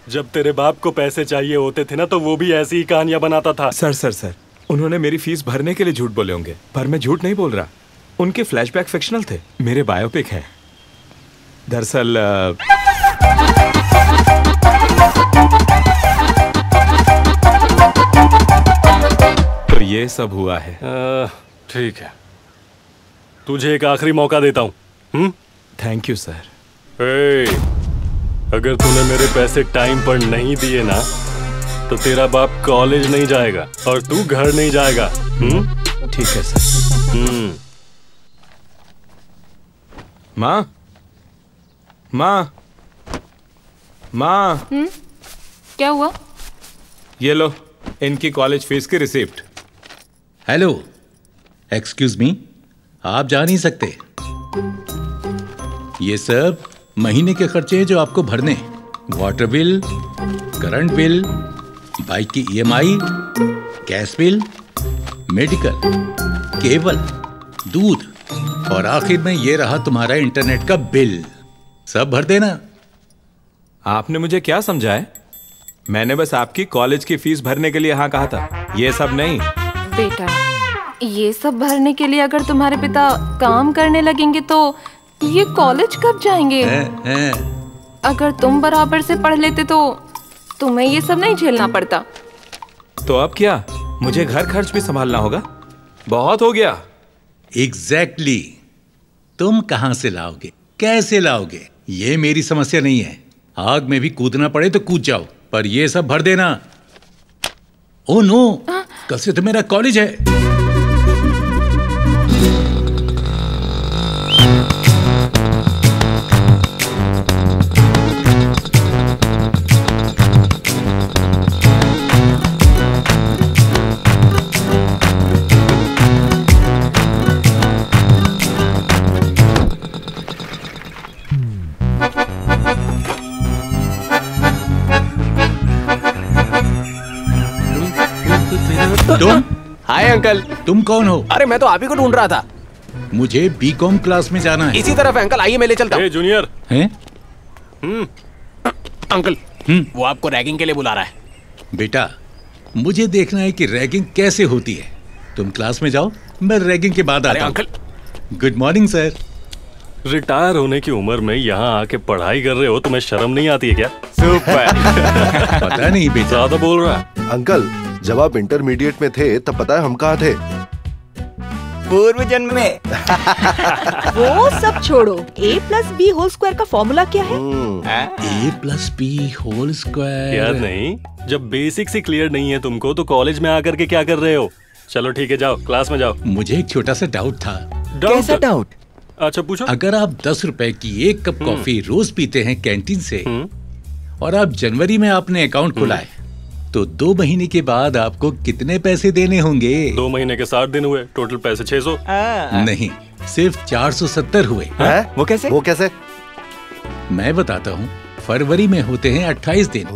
जब तेरे बाप को पैसे चाहिए होते थे ना, तो वो भी ऐसी ही कहानियां बनाता था। सर, उन्होंने मेरी फीस भरने के लिए झूठ बोले होंगे, पर मैं झूठ नहीं बोल रहा। उनके फ्लैशबैक फिक्शनल थे, मेरे बायोपिक हैं। दरअसल तो ये सब हुआ है। ठीक है, तुझे एक आखिरी मौका देता हूँ। Thank you sir. अगर तूने मेरे पैसे टाइम पर नहीं दिए ना, तो तेरा बाप कॉलेज नहीं जाएगा और तू घर नहीं जाएगा। ठीक है सर। माँ, क्या हुआ? ये लो इनकी कॉलेज फीस की रिसिप्ट। हेलो, एक्सक्यूज मी, आप जा नहीं सकते। ये सब महीने के खर्चे हैं जो आपको भरने। Water bill, current bill, bike की EMI, gas bill, medical, cable, दूध, और आखिर में ये रहा तुम्हारा इंटरनेट का बिल। सब भर देना। आपने मुझे क्या समझा है? मैंने बस आपकी कॉलेज की फीस भरने के लिए हाँ कहा था, ये सब नहीं। बेटा, ये सब भरने के लिए अगर तुम्हारे पिता काम करने लगेंगे तो ये कॉलेज कब जाएंगे? अगर तुम बराबर से पढ़ लेते तो तुम्हें ये सब नहीं झेलना पड़ता। तो अब क्या, मुझे घर खर्च भी संभालना होगा? बहुत हो गया। एग्जैक्टली। तुम कहां से लाओगे? कैसे लाओगे? ये मेरी समस्या नहीं है। आग में भी कूदना पड़े तो कूद जाओ, पर ये सब भर देना। ओ नो, कल से तो मेरा कॉलेज है। तुम? Hi uncle. तुम कौन हो? अरे मैं तो आप ही को ढूंढ रहा था। मुझे बीकॉम क्लास में जाना है। इसी तरफ है अंकल, आइए मैं ले चलता हूँ। जूनियर। हैं? अंकल, वो आपको रैगिंग के लिए बुला रहा है। बेटा, मुझे देखना है कि रैगिंग कैसे होती है। तुम क्लास में जाओ, मैं रैगिंग के बाद आता हूँ। Uncle. Good morning sir. Retire होने की उम्र में यहाँ आके पढ़ाई कर रहे हो, तुम्हें शर्म नहीं आती है क्या? सुपर। पता नहीं बेटा, ज्यादा बोल रहा है। अंकल, जब आप इंटरमीडिएट में थे तब पता है हम कहाँ थे? पूर्व जन्म में। वो सब छोड़ो, a+b होल स्क्वायर का फॉर्मूला क्या है? a+b whole square. याद नहीं? जब बेसिक्स ही क्लियर नहीं है तुमको तो कॉलेज में आकर के क्या कर रहे हो? चलो ठीक है, जाओ क्लास में जाओ। मुझे एक छोटा सा डाउट था। कैसा डाउट? अच्छा पूछो। अगर आप 10 रुपए की एक कप कॉफी रोज पीते हैं कैंटीन से, और आप जनवरी में आपने अकाउंट खोला है, तो 2 महीने के बाद आपको कितने पैसे देने होंगे? 2 महीने के 60 दिन हुए, टोटल पैसे 600। नहीं, सिर्फ 470 हुए। वो कैसे? वो कैसे? मैं बताता हूँ। फरवरी में होते हैं 28 दिन,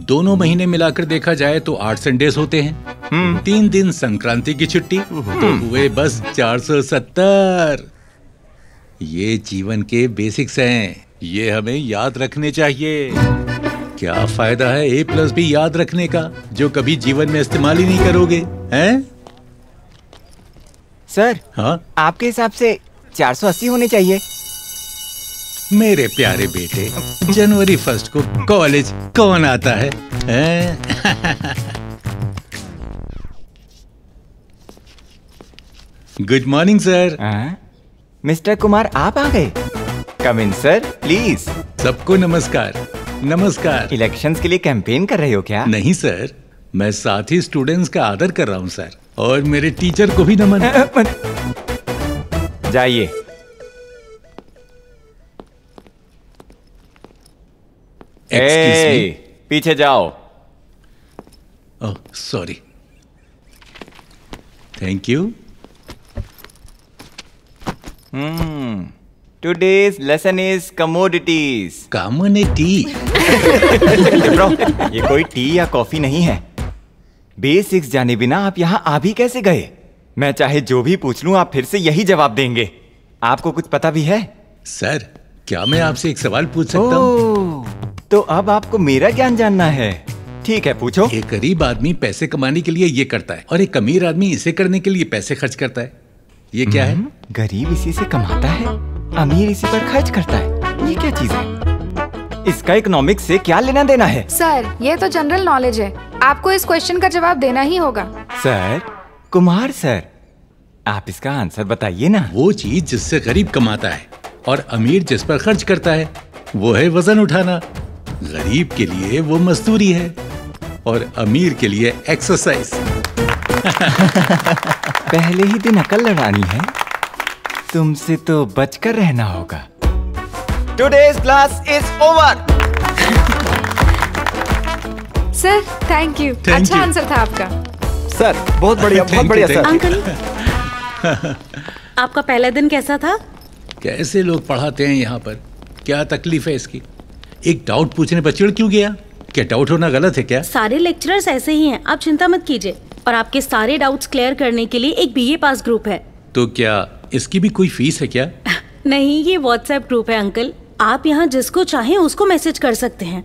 दोनों महीने मिलाकर देखा जाए तो 8 संडेज होते हैं। 3 दिन संक्रांति की छुट्टी, तो हुए बस 470। ये जीवन के बेसिक्स हैं, ये हमें याद रखने चाहिए। क्या फायदा है a+b याद रखने का, जो कभी जीवन में इस्तेमाल ही नहीं करोगे, हैं? सर, हाँ? आपके हिसाब से 480 होने चाहिए। मेरे प्यारे बेटे, जनवरी 1 को कॉलेज कौन आता है, हैं? Good morning sir. Mister Kumar, आप आ गए। कम इन सर, प्लीज। सबको नमस्कार। नमस्कार। इलेक्शंस के लिए कैंपेन कर रहे हो क्या? नहीं सर, मैं साथी स्टूडेंट्स का आदर कर रहा हूँ सर, और मेरे टीचर को भी नमन। जाइए। पीछे जाओ। Oh sorry. Thank you. Today's lesson is commodities. Commodity? Bro, ये कोई टी या कॉफी नहीं है। बेसिक्स जाने बिना आप यहाँ आ भी कैसे गए? मैं चाहे जो भी पूछ लूं, आप फिर से यही जवाब देंगे। आपको कुछ पता भी है? सर, क्या मैं आपसे एक सवाल पूछ सकता हूँ? तो अब आपको मेरा ज्ञान जानना है। ठीक है, पूछो। एक गरीब आदमी पैसे कमाने के लिए ये करता है, और एक अमीर आदमी इसे करने के लिए पैसे खर्च करता है। ये क्या है? गरीब इसी से कमाता है, अमीर इसी पर खर्च करता है। ये क्या चीज है? इसका इकोनॉमिक्स से क्या लेना देना है? सर, ये तो जनरल नॉलेज है, आपको इस क्वेश्चन का जवाब देना ही होगा। सर, कुमार सर, आप इसका आंसर बताइए ना। वो चीज जिससे गरीब कमाता है और अमीर जिस पर खर्च करता है, वो है वजन उठाना। गरीब के लिए वो मजदूरी है, और अमीर के लिए एक्सरसाइज। पहले ही दिन अकल लड़ानी है, तुमसे तो बचकर रहना होगा। Today's class is over. Sir, thank you. अच्छा आंसर था आपका। सर, बहुत बढ़िया, बहुत बढ़िया सर। अंकल, आपका पहला दिन कैसा था? कैसे लोग पढ़ाते हैं यहाँ पर? क्या तकलीफ है इसकी? एक डाउट पूछने पर चिढ़ क्यों गया? क्या डाउट होना गलत है क्या? सारे लेक्चरर्स ऐसे ही हैं, आप चिंता मत कीजिए। और आपके सारे डाउट्स क्लियर करने के लिए एक बीए पास ग्रुप है। तो क्या इसकी भी कोई फीस है क्या? नहीं, ये व्हाट्सएप ग्रुप है अंकल। आप यहाँ जिसको चाहें उसको मैसेज कर सकते हैं।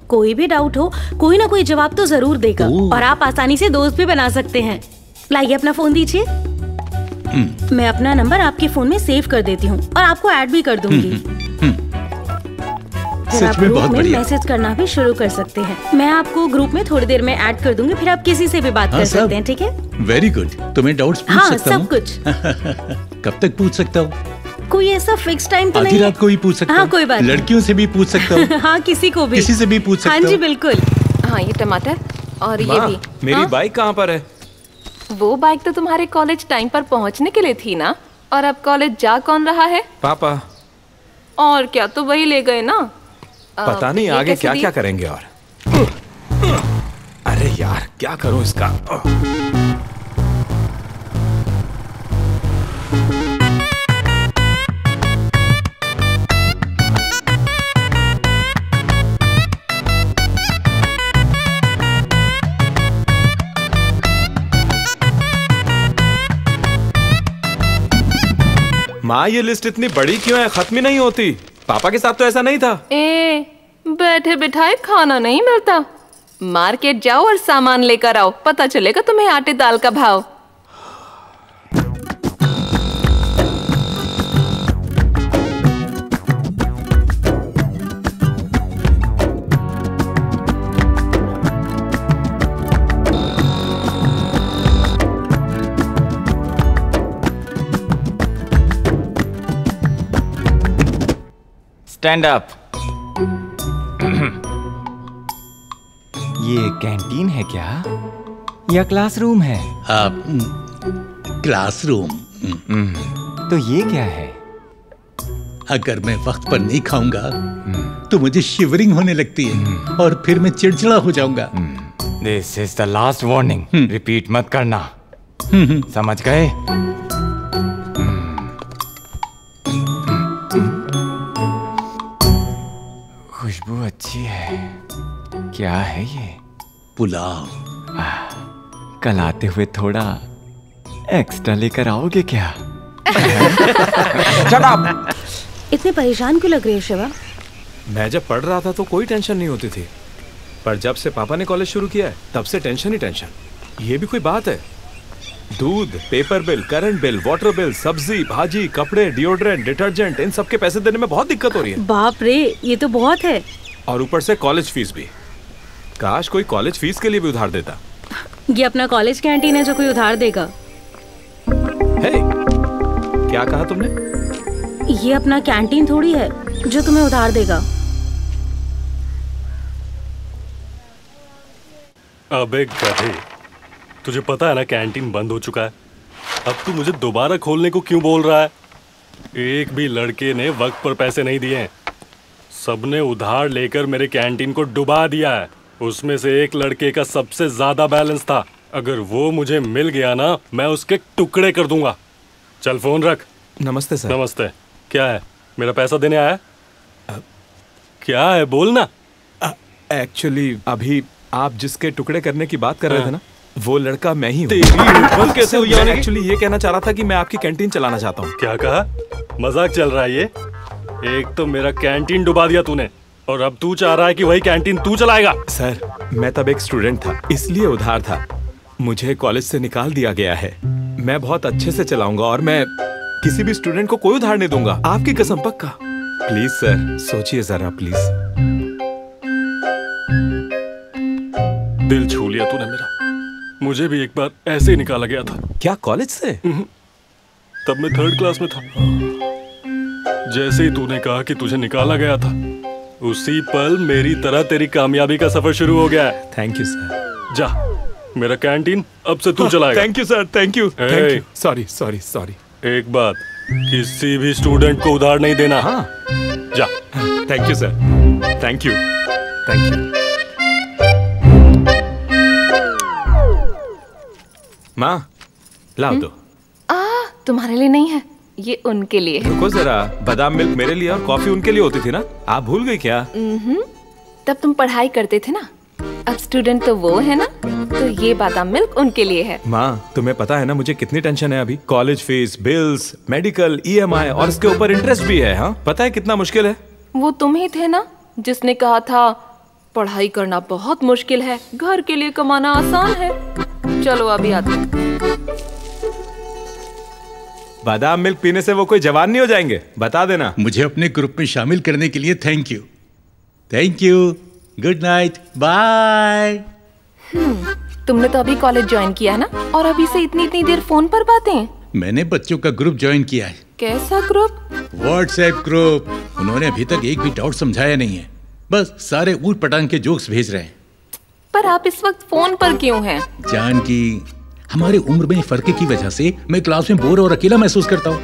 कोई भी डाउट हो, कोई ना कोई जवाब तो जरूर देगा, और आप आसानी से दोस्त भी बना सकते हैं। लाइए अपना फोन दीजिए। मैं अपना नंबर आपके फोन में सेव कर देती हूँ और आपको ऐड भी कर दूंगी। फिर आप ग्रुप में मैसेज करना भी शुरू कर सकते हैं। मैं आपको ग्रुप में थोड़ी देर में ऐड कर दूंगी, फिर आप किसी से भी बात कर सकते हैं। ठीक है? Very good. तुम्हें डाउट्स पूछ सकता हूँ? सब कुछ। कब तक पूछ सकता हूँ? कोई ऐसा फिक्स टाइम तो आधी नहीं? रात को ही पूछ सकता हाँ हूँ। कोई बात नहीं। लड़कियों से भी पूछ सकता हूँ। हाँ किसी को भी, किसी से भी पूछ सकता हाँ हूँ। जी बिल्कुल। हाँ ये टमाटर और ये माँ, भी। मेरी हाँ? बाइक कहाँ पर है? वो बाइक तो तुम्हारे कॉलेज टाइम पर पहुंचने के लिए थी ना। और अब कॉलेज जा कौन रहा है? पापा। और क्या, तो वही ले गए ना। पता नहीं ये आगे कैसे क्या दी? क्या करेंगे। और अरे यार क्या करूं इसका। माँ ये लिस्ट इतनी बड़ी क्यों है? खत्म ही नहीं होती। पापा के साथ तो ऐसा नहीं था। बैठे बिठाए खाना नहीं मिलता। मार्केट जाओ और सामान लेकर आओ, पता चलेगा तुम्हें आटे दाल का भाव। Stand up. ये कैंटीन है क्या या क्लासरूम है? क्लासरूम। तो ये क्या है? अगर मैं वक्त पर नहीं खाऊंगा तो मुझे शिवरिंग होने लगती है और फिर मैं चिड़चिड़ा हो जाऊंगा। This is the last warning. Repeat मत करना, समझ गए? खुशबू अच्छी है। क्या है ये? पुलाव। कल आते हुए थोड़ा एक्स्ट्रा लेकर आओगे क्या? Shut up! इतने परेशान क्यों लग रहे हो शिवा? मैं जब पढ़ रहा था तो कोई टेंशन नहीं होती थी, पर जब से पापा ने कॉलेज शुरू किया है तब से टेंशन ही टेंशन। ये भी कोई बात है? दूध, paper bill, current bill, water bill, सब्जी, भाजी, कपड़े, डिओड्रेंट, डिटर्जेंट, इन सब के पैसे देने में बहुत दिक्कत हो रही है। बाप रे, ये तो बहुत है। और ऊपर से कॉलेज फीस भी। काश कोई कॉलेज फीस के लिए भी उधार देता। ये अपना कॉलेज कैंटीन है जो कोई उधार देगा। क्या कहा तुमने? ये अपना कैंटीन थोड़ी है जो तुम्हें उधार देगा। अबे गधे, तुझे पता है ना कैंटीन बंद हो चुका है। अब तू मुझे दोबारा खोलने को क्यों बोल रहा है? एक भी लड़के ने वक्त पर पैसे नहीं दिए हैं। सबने उधार लेकर मेरे कैंटीन को डुबा दिया है। उसमें से एक लड़के का सबसे ज्यादा बैलेंस था। अगर वो मुझे मिल गया ना, मैं उसके टुकड़े कर दूंगा। चल फोन रख। नमस्ते सर। नमस्ते। क्या है? मेरा पैसा देने आया? क्या है बोल ना। एक्चुअली अभी आप जिसके टुकड़े करने की बात कर रहे थे ना, वो लड़का मैं ही हूँ। कैसे हुई? एक्चुअली ये कहना चाह रहा था कि मैं आपकी कैंटीन चलाना चाहता हूँ। क्या कहा? मजाक चल रहा है ये? एक तो मेरा कैंटीन डुबा दिया तूने, और अब तू चाह रहा है कि वही कैंटीन तू चलाएगा? सर, मैं तब एक स्टूडेंट था, इसलिए उधार था। मुझे कॉलेज से निकाल दिया गया है। मैं बहुत अच्छे से चलाऊंगा और मैं किसी भी स्टूडेंट को कोई उधार नहीं दूंगा। आपकी कसम, पक्का। प्लीज सर, सोचिए जरा प्लीज। दिल छू लिया तूने मेरा। मुझे भी एक बार ऐसे ही निकाला गया था। क्या कॉलेज से? तब मैं 3rd क्लास में था। जैसे ही तूने कहा कि तुझे निकाला गया था, उसी पल मेरी तरह तेरी कामयाबी का सफर शुरू हो गया है। Thank you sir. जा, मेरा कैंटीन अब से तू चलाएगा। Thank you sir, thank you. Sorry sorry sorry. एक बात, किसी भी स्टूडेंट को उधार नहीं देना। हाँ। जा। Thank you sir, thank you, thank you. माँ, लाओ दो। तुम्हारे लिए नहीं है, ये उनके लिए है। रुको जरा, बादाम मिल्क मेरे लिए और कॉफी उनके लिए होती थी ना, आप भूल गई क्या? तब तुम पढ़ाई करते थे ना, अब स्टूडेंट तो वो है ना, तो ये बादाम मिल्क उनके लिए है। माँ, तुम्हें पता है ना मुझे कितनी टेंशन है अभी? College fees, bills, medical, EMI और इसके ऊपर इंटरेस्ट भी है। हाँ, पता है कितना मुश्किल है? वो तुम ही थे ना जिसने कहा था पढ़ाई करना बहुत मुश्किल है, घर के लिए कमाना आसान है। चलो अभी आते। बादाम मिल्क पीने से वो कोई जवान नहीं हो जाएंगे, बता देना। मुझे अपने ग्रुप में शामिल करने के लिए thank you. Thank you. Good night, bye. तुमने तो अभी कॉलेज ज्वाइन किया ना, और अभी से इतनी देर फोन पर बातें। मैंने बच्चों का ग्रुप ज्वाइन किया है। कैसा ग्रुप? WhatsApp group. उन्होंने अभी तक एक भी डाउट समझाया नहीं है, बस सारे ऊट पटांग के जोक्स भेज रहे हैं। पर आप इस वक्त फोन पर क्यों हैं? जानकी, हमारी उम्र में फर्क की वजह से मैं क्लास में बोर और अकेला महसूस करता हूँ,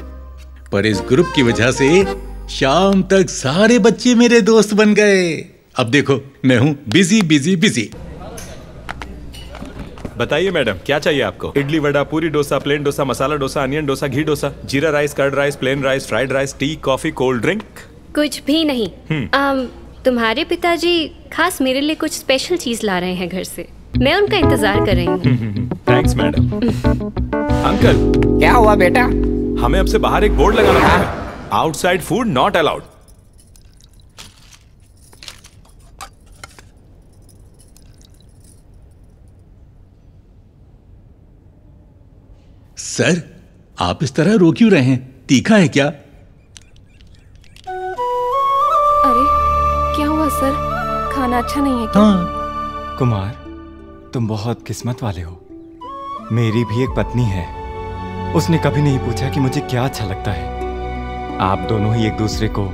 पर इस ग्रुप की वजह से शाम तक सारे बच्चे मेरे दोस्त बन गए। अब देखो मैं हूँ बिजी बिजी बिजी। बताइए मैडम, क्या चाहिए आपको? Idli, vada, puri dosa, plain dosa, masala dosa, onion dosa, ghee dosa, jeera rice, curd rice, plain rice, fried rice, tea, coffee, cold drink? कुछ भी नहीं। तुम्हारे पिताजी खास मेरे लिए कुछ स्पेशल चीज ला रहे हैं घर से। मैं उनका इंतजार कर रही हूँ। Thanks madam. अंकल, क्या हुआ बेटा? हमें अब से बाहर एक बोर्ड लगाना पड़ेगा, outside food not allowed. Sir, आप इस तरह रो क्यों रहे हैं? तीखा है क्या? अरे क्या हुआ सर? खाना अच्छा नहीं है क्या? हाँ। कुमार, तुम बहुत किस्मत वाले हो। मेरी भी एक पत्नी है, उसने कभी नहीं पूछा कि मुझे क्या अच्छा लगता है। आप दोनों ही एक दूसरे को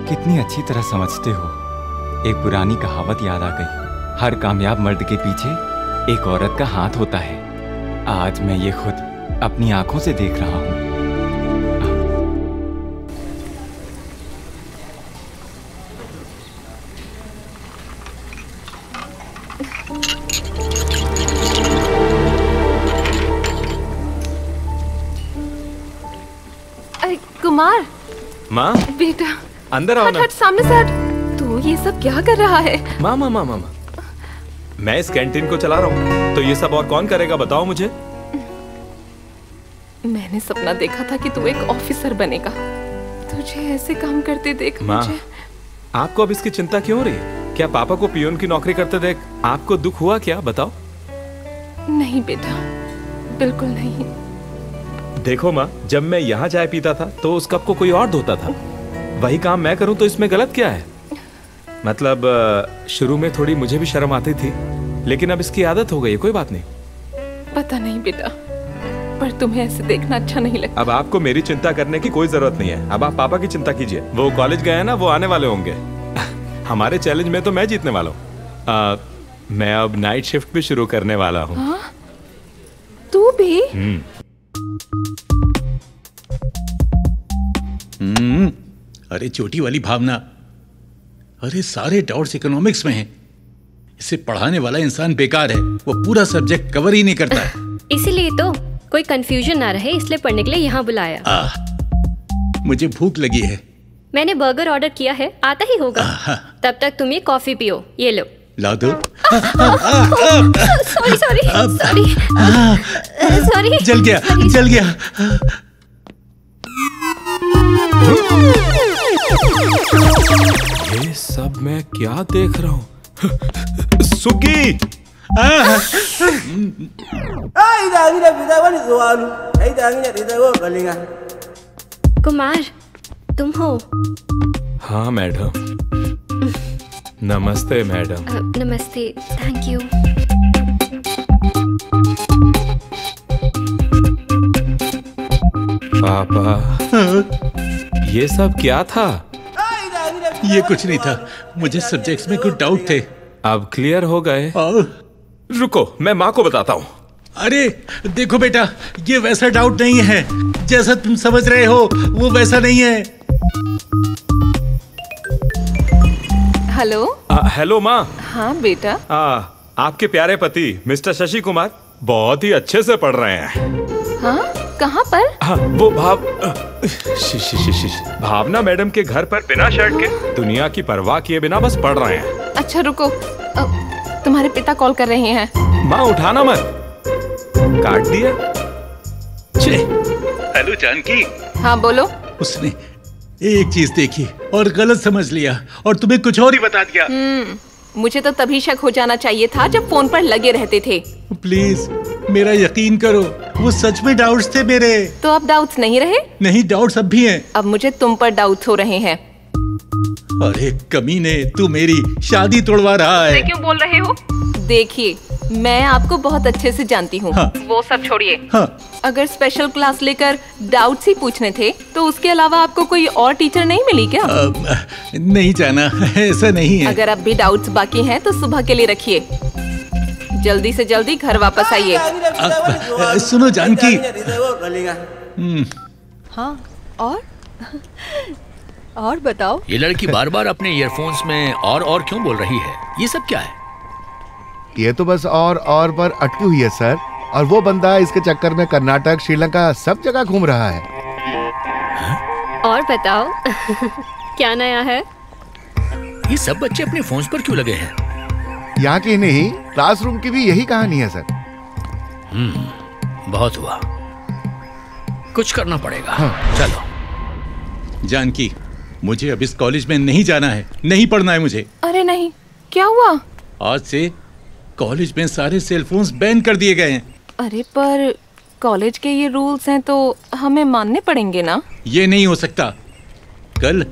कितनी अच्छी तरह समझते हो। एक पुरानी कहावत याद आ गई, हर कामयाब मर्द के पीछे एक औरत का हाथ होता है। आज मैं ये खुद अपनी आंखों से देख रहा हूं। अरे कुमार। माँ, बेटा अंदर आओ ना। हट, सामने से हट। तू ये सब क्या कर रहा है? माँ माँ माँ माँ, मैं इस कैंटीन को चला रहा हूँ, तो ये सब और कौन करेगा बताओ मुझे? मैंने सपना देखा था कि तू एक ऑफिसर बनेगा। तुझे ऐसे काम करते देख मुझे। आपको अब इसकी चिंता क्यों हो रही है? क्या पापा को पियून की नौकरी करते देख आपको दुख हुआ क्या? बताओ। नहीं बेटा, बिल्कुल नहीं। देखो माँ, जब मैं यहाँ चाय पीता था तो उस कप को कोई और धोता था। वही काम मैं करूँ तो इसमें गलत क्या है? मतलब शुरू में थोड़ी मुझे भी शर्म आती थी, लेकिन अब इसकी आदत हो गई है, कोई बात नहीं। पता नहीं बेटा, पर तुम्हें ऐसे देखना अच्छा नहीं लगता। अब आपको मेरी चिंता करने की कोई जरूरत नहीं है। अब आप पापा की चिंता कीजिए। वो कॉलेज गए हैं ना, वो आने वाले होंगे। हमारे चैलेंज में तो मैं जीतने वाला हूँ। मैं अब नाइट शिफ्ट भी शुरू करने वाला हूँ। हाँ? तू भी? अरे छोटी वाली भावना, अरे सारे डाउट्स इकोनॉमिक्स में हैं। इसे पढ़ाने वाला इंसान बेकार है, वो पूरा सब्जेक्ट कवर ही नहीं करता है। इसीलिए तो कोई कंफ्यूजन ना रहे, इसलिए पढ़ने के लिए यहाँ बुलाया। मुझे भूख लगी है। मैंने बर्गर ऑर्डर किया है, आता ही होगा। तब तक तुम ये कॉफी पियो, ये लो। ला दो। Sorry sorry sorry sorry. जल गया, जल गया। ये सब मैं क्या देख रहा हूँ? सुगी! कुमार, तुम हो? हाँ मैडम। नमस्ते मैडम। नमस्ते, थैंक यू। पापा, ये सब क्या था? ये कुछ नहीं था, मुझे सब्जेक्ट्स में कुछ डाउट थे। अब क्लियर हो गए? रुको, मैं माँ को बताता हूँ। अरे देखो बेटा, ये वैसा डाउट नहीं है जैसा तुम समझ रहे हो, वो वैसा नहीं है। हेलो। हेलो माँ। हाँ बेटा। आपके प्यारे पति मिस्टर शशि कुमार बहुत ही अच्छे से पढ़ रहे हैं। हाँ, कहाँ पर? हाँ, वो भावना मैडम के घर पर बिना शर्ट के, दुनिया की परवाह किए बिना बस पढ़ रहे हैं। अच्छा रुको, तुम्हारे पिता कॉल कर रहे हैं। माँ उठाना मत। काट दिया। हेलो जानकी। हाँ बोलो। उसने एक चीज देखी और गलत समझ लिया और तुम्हें कुछ और ही बता दिया। मुझे तो तभी शक हो जाना चाहिए था जब फोन पर लगे रहते थे। प्लीज मेरा यकीन करो, वो सच में डाउट्स थे मेरे। तो अब डाउट्स नहीं रहे? नहीं, डाउट्स अब भी हैं। अब मुझे तुम पर डाउट्स हो रहे हैं। अरे कमीने, तू मेरी शादी तोड़वा रहा है। क्यों बोल रहे हो? देखिए, मैं आपको बहुत अच्छे से जानती हूँ। हाँ। वो सब छोड़िए। हाँ। अगर स्पेशल क्लास लेकर डाउट्स ही पूछने थे तो उसके अलावा आपको कोई और टीचर नहीं मिली क्या? नहीं जाना, ऐसा नहीं है। अगर अब भी डाउट्स बाकी हैं तो सुबह के लिए रखिए। जल्दी से जल्दी घर वापस आइए। सुनो जानकी। हाँ, और बताओ। ये लड़की बार बार अपने ईयरफोन्स में और क्यों बोल रही है? ये सब क्या है? ये तो बस और पर अटकी हुई है सर। और वो बंदा इसके चक्कर में कर्नाटक, श्रीलंका सब जगह घूम रहा है। और बताओ क्या नया है? ये सब बच्चे अपने फोन्स पर क्यों लगे हैं? यहाँ की नहीं, क्लासरूम की भी यही कहानी है सर। बहुत हुआ, कुछ करना पड़ेगा। चलो। जानकी, मुझे अब इस कॉलेज में नहीं जाना है, नहीं पढ़ना है मुझे। अरे नहीं, क्या हुआ? आज से कॉलेज में सारे सेलफोन्स बैन कर दिए गए हैं। अरे पर कॉलेज के ये रूल्स हैं तो हमें मानने पड़ेंगे ना? ये नहीं हो सकता। कल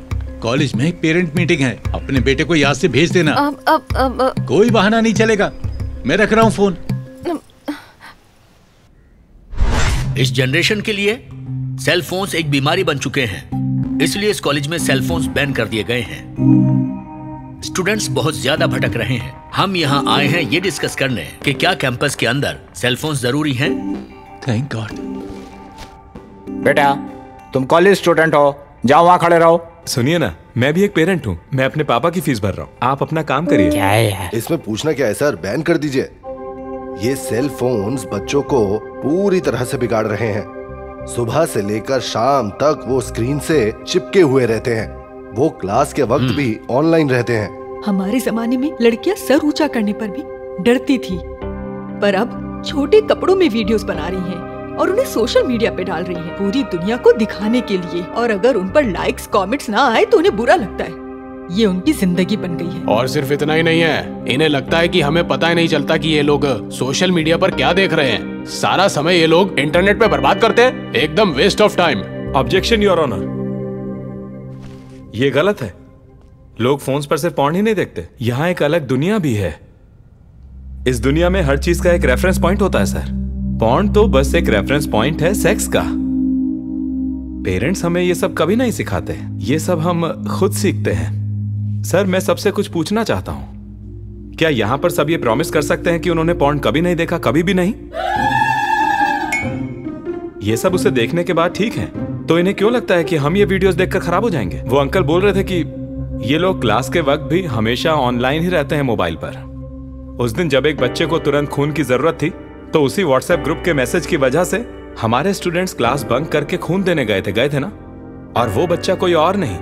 कॉलेज में एक पेरेंट मीटिंग है, अपने बेटे को याद से भेज देना। अब कोई बहाना नहीं चलेगा। मैं रख रहा हूँ फोन। इस जनरेशन के लिए सेल फोन्स एक बीमारी बन चुके हैं, इसलिए इस कॉलेज में सेल फोन्स बैन कर दिए गए हैं। स्टूडेंट्स बहुत ज्यादा भटक रहे हैं। हम यहाँ आए हैं ये डिस्कस करने कि क्या कैंपस के अंदर सेल फोन्स जरूरी हैं? Thank God. बेटा, तुम कॉलेज स्टूडेंट हो, जाओ वहाँ खड़े रहो। सुनिए ना, मैं भी एक पेरेंट हूँ। मैं अपने पापा की फीस भर रहा हूँ। आप अपना काम करिए। क्या है यार? इसमें पूछना क्या है सर, बैन कर दीजिए। ये सेल फोन्स बच्चों को पूरी तरह से बिगाड़ रहे हैं। सुबह से लेकर शाम तक वो स्क्रीन से चिपके हुए रहते हैं। वो क्लास के वक्त भी ऑनलाइन रहते हैं। हमारे जमाने में लड़कियां सर ऊंचा करने पर भी डरती थी, पर अब छोटे कपड़ों में वीडियोस बना रही हैं और उन्हें सोशल मीडिया पे डाल रही हैं, पूरी दुनिया को दिखाने के लिए। और अगर उन पर लाइक्स कमेंट्स ना आए तो उन्हें बुरा लगता है। ये उनकी जिंदगी बन गई है। और सिर्फ इतना ही नहीं है, इन्हें लगता है कि हमें पता ही नहीं चलता कि ये लोग सोशल मीडिया पर क्या देख रहे हैं। सारा समय ये लोग इंटरनेट पे बर्बाद करते हैं, एकदम waste of time. Objection your honour, ये गलत है। लोग फोन्स पर सिर्फ पॉर्न ही नहीं देखते, यहाँ एक अलग दुनिया भी है। इस दुनिया में हर चीज का एक रेफरेंस पॉइंट होता है सर। पॉर्न तो बस एक रेफरेंस पॉइंट है सेक्स का। पेरेंट्स हमें ये सब कभी नहीं सिखाते, ये सब हम खुद सीखते हैं। सर, मैं सबसे कुछ पूछना चाहता हूं, क्या यहां पर सब ये प्रॉमिस कर सकते हैं कि उन्होंने पॉर्न कभी नहीं देखा, कभी भी नहीं? ये सब उसे देखने के बाद ठीक है, तो इन्हें क्यों लगता है कि हम ये वीडियोस देखकर खराब हो जाएंगे? वो अंकल बोल रहे थे कि ये लोग क्लास के वक्त भी हमेशा ऑनलाइन ही रहते हैं मोबाइल पर। उस दिन जब एक बच्चे को तुरंत खून की जरूरत थी तो उसी व्हाट्सएप ग्रुप के मैसेज की वजह से हमारे स्टूडेंट्स क्लास बंक करके खून देने गए थे ना। और वो बच्चा कोई और नहीं,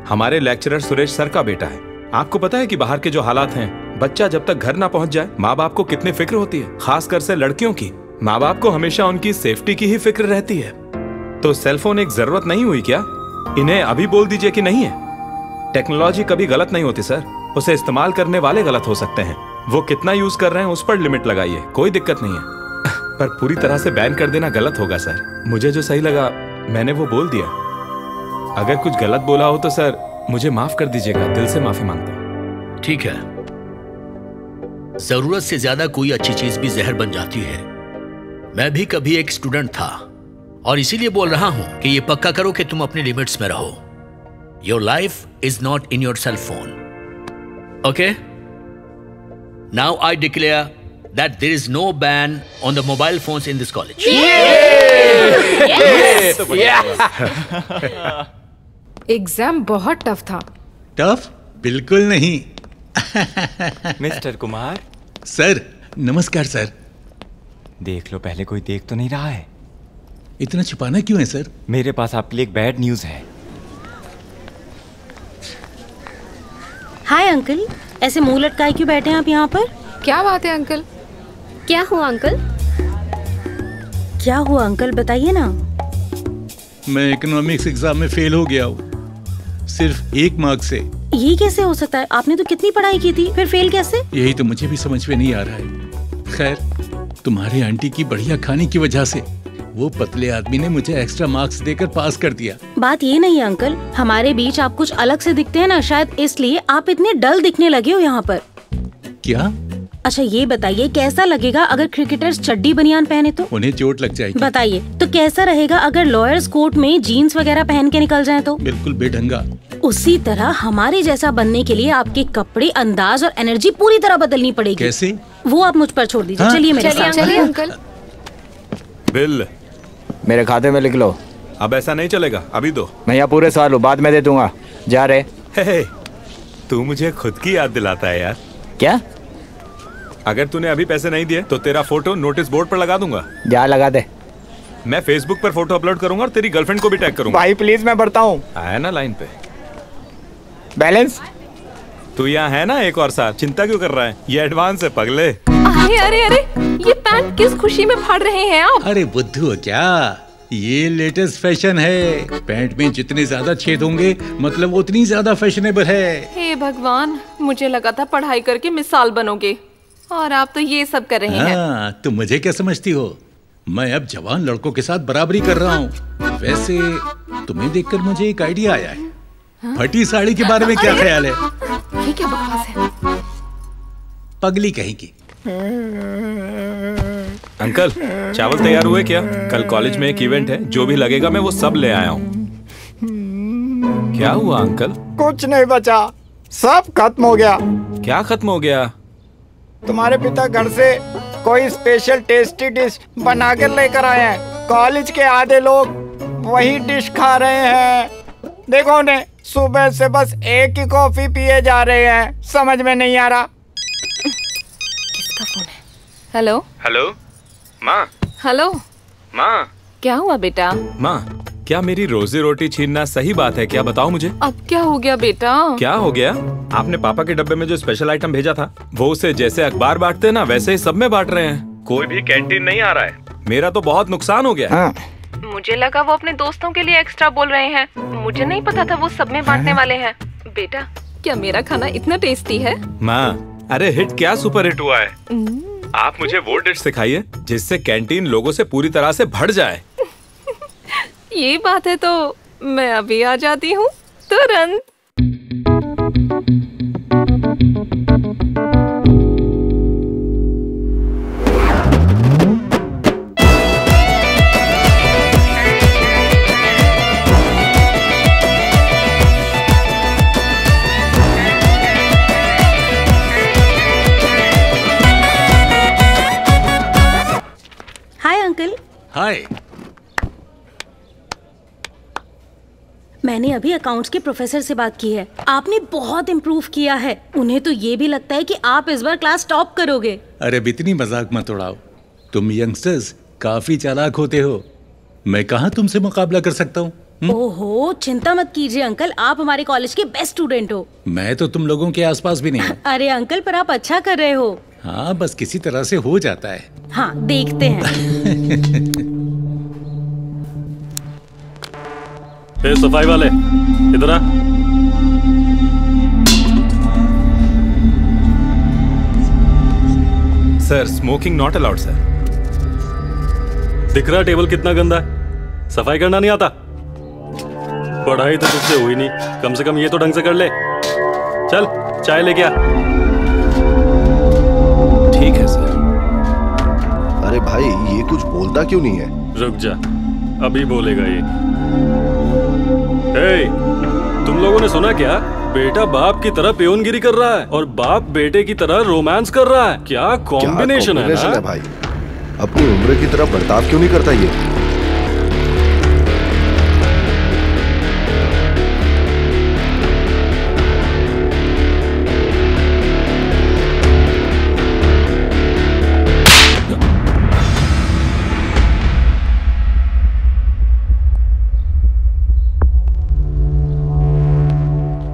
हमारे लेक्चरर सुरेश सर का बेटा है। आपको पता है कि बाहर के जो हालात हैं, बच्चा जब तक घर ना पहुंच जाए माँ बाप को कितनी फिक्र होती है, खासकर से लड़कियों की। माँ बाप को हमेशा उनकी सेफ्टी की ही फिक्र रहती है। तो सेलफोन एक जरूरत नहीं हुई क्या? इन्हें अभी बोल दीजिए कि नहीं है। टेक्नोलॉजी कभी गलत नहीं होती सर, उसे इस्तेमाल करने वाले गलत हो सकते हैं। वो कितना यूज कर रहे हैं उस पर लिमिट लगाइए, कोई दिक्कत नहीं है। पर पूरी तरह से बैन कर देना गलत होगा सर। मुझे जो सही लगा मैंने वो बोल दिया। अगर कुछ गलत बोला हो तो सर मुझे माफ कर दीजिएगा, दिल से माफी मांगता हूं। ठीक है, जरूरत से ज्यादा कोई अच्छी चीज भी जहर बन जाती है। मैं भी कभी एक स्टूडेंट था और इसीलिए बोल रहा हूं कि ये पक्का करो कि तुम अपने लिमिट्स में रहो। Your life is not in your cell phone, okay? Now I declare that there is no ban on the mobile phones in this college. Exam बहुत टफ था। टफ? बिल्कुल नहीं। मिस्टर कुमार। सर, नमस्कार सर। देख लो, पहले कोई देख तो नहीं रहा है। इतना छुपाना क्यों है सर? मेरे पास आपके लिए एक बैड न्यूज है। हाय अंकल, ऐसे मुंह लटकाए क्यों बैठे हैं आप यहाँ पर? क्या बात है अंकल? क्या हुआ अंकल? क्या हुआ अंकल, बताइए ना। मैं इकोनॉमिक्स एग्जाम में फेल हो गया हूँ, सिर्फ 1 मार्क से। ये कैसे हो सकता है? आपने तो कितनी पढ़ाई की थी, फिर फेल कैसे? यही तो मुझे भी समझ में नहीं आ रहा है। खैर, तुम्हारे आंटी की बढ़िया खाने की वजह से वो पतले आदमी ने मुझे एक्स्ट्रा मार्क्स देकर पास कर दिया। बात ये नहीं है अंकल, हमारे बीच आप कुछ अलग से दिखते हैं ना, शायद इसलिए आप इतने डल दिखने लगे हो यहाँ पर। क्या? अच्छा ये बताइए कैसा लगेगा अगर क्रिकेटर्स चड्डी बनियान पहने तो? उन्हें चोट लग जाएगी। बताइए तो कैसा रहेगा अगर लॉयर्स कोर्ट में जीन्स वगैरह पहन के निकल जाएं तो? बिल्कुल बेढंगा। उसी तरह हमारे जैसा बनने के लिए आपके कपड़े, अंदाज और एनर्जी पूरी तरह बदलनी पड़ेगी। कैसे? वो आप मुझ पर छोड़ दीजिए। हाँ? चलिए मेरे साथ। चलिए अंकल। बिल मेरे खाते में लिख लो। अब ऐसा नहीं चलेगा, अभी दो। मैं यहाँ पूरे साल हूँ, बाद में दे दूंगा। जा रहे। हे, तू मुझे खुद की याद दिलाता है यार। क्या? अगर तूने अभी पैसे नहीं दिए तो तेरा फोटो नोटिस बोर्ड पर लगा दूंगा। जा लगा दे। मैं फेसबुक पर फोटो अपलोड करूंगा और तेरी गर्लफ्रेंड को भी टैग करूंगा। भाई प्लीज मैं बढ़ता हूँ। आया ना लाइन पे। बैलेंस? तू यहाँ है ना एक और साल, चिंता क्यों कर रहा है? ये एडवांस है पगले। अरे अरे अरे, ये पैंट किस खुशी में फाड़ रहे हैं आप? अरे बुद्धू क्या, ये लेटेस्ट फैशन है। पैंट में जितने ज्यादा छेद होंगे मतलब उतनी ज्यादा फैशनेबल है। हे भगवान, मुझे लगा था पढ़ाई करके मिसाल बनोगे और आप तो ये सब कर रहे हैं। हाँ, तुम मुझे क्या समझती हो? मैं अब जवान लड़कों के साथ बराबरी कर रहा हूँ। वैसे तुम्हें देखकर मुझे एक आइडिया आया है। फटी साड़ी के बारे में क्या ख्याल है? ये क्या बकवास है? पगली कहेगी। अंकल चावल तैयार हुए क्या? कल कॉलेज में एक इवेंट है, जो भी लगेगा मैं वो सब ले आया हूँ। क्या हुआ अंकल? कुछ नहीं बचा, सब खत्म हो गया। क्या खत्म हो गया? तुम्हारे पिता घर से कोई स्पेशल टेस्टी डिश बना कर लेकर आए हैं। कॉलेज के आधे लोग वही डिश खा रहे हैं। देखो उन्हें, सुबह से बस एक ही कॉफी पिए जा रहे हैं। समझ में नहीं आ रहा। किसका फोन है? हेलो हेलो माँ। हेलो माँ। क्या हुआ बेटा? माँ, क्या मेरी रोजी रोटी छीनना सही बात है क्या? बताओ मुझे। अब क्या हो गया बेटा? क्या हो गया? आपने पापा के डब्बे में जो स्पेशल आइटम भेजा था वो उसे जैसे अखबार बांटते ना वैसे ही सब में बांट रहे हैं। कोई भी कैंटीन नहीं आ रहा है। मेरा तो बहुत नुकसान हो गया। हाँ। मुझे लगा वो अपने दोस्तों के लिए एक्स्ट्रा बोल रहे हैं। मुझे नहीं पता था वो सब में बांटने वाले हैं। बेटा क्या मेरा खाना इतना टेस्टी है? माँ, अरे हिट क्या सुपर हिट हुआ है। आप मुझे वो डिश सिखाइए जिससे कैंटीन लोगों से पूरी तरह से भर जाए। ये बात है तो मैं अभी आ जाती हूँ तुरंत। Hi uncle. हाय। मैंने अभी अकाउंट्स के प्रोफेसर से बात की है। आपने बहुत इम्प्रूव किया है। उन्हें तो ये भी लगता है कि आप इस बार क्लास टॉप करोगे। अरे इतनी मजाक मत उड़ाओ। तुम यंगस्टर्स काफी चालाक होते हो। मैं कहाँ तुमसे मुकाबला कर सकता हूँ? ओहो, चिंता मत कीजिए अंकल, आप हमारे कॉलेज के बेस्ट स्टूडेंट हो। मैं तो तुम लोगों के आसपास भी नहीं हूँ। अरे अंकल, पर आप अच्छा कर रहे हो। हाँ, बस किसी तरह से हो जाता है। हाँ, देखते हैं। ए, सफाई वाले इधर आ। Sir, smoking not allowed sir. दिख रहा टेबल कितना गंदा है? सफाई करना नहीं आता? पढ़ाई तो तुझसे हुई नहीं, कम से कम ये तो ढंग से कर ले। चल चाय लेके आ। ठीक है सर। अरे भाई, ये कुछ बोलता क्यों नहीं है? रुक जा, अभी बोलेगा ये। तुम लोगों ने सुना क्या? बेटा बाप की तरह पियोनगिरी कर रहा है और बाप बेटे की तरह रोमांस कर रहा है। क्या कॉम्बिनेशन है ना? भाई, अपनी उम्र की तरह बर्ताव क्यों नहीं करता ये?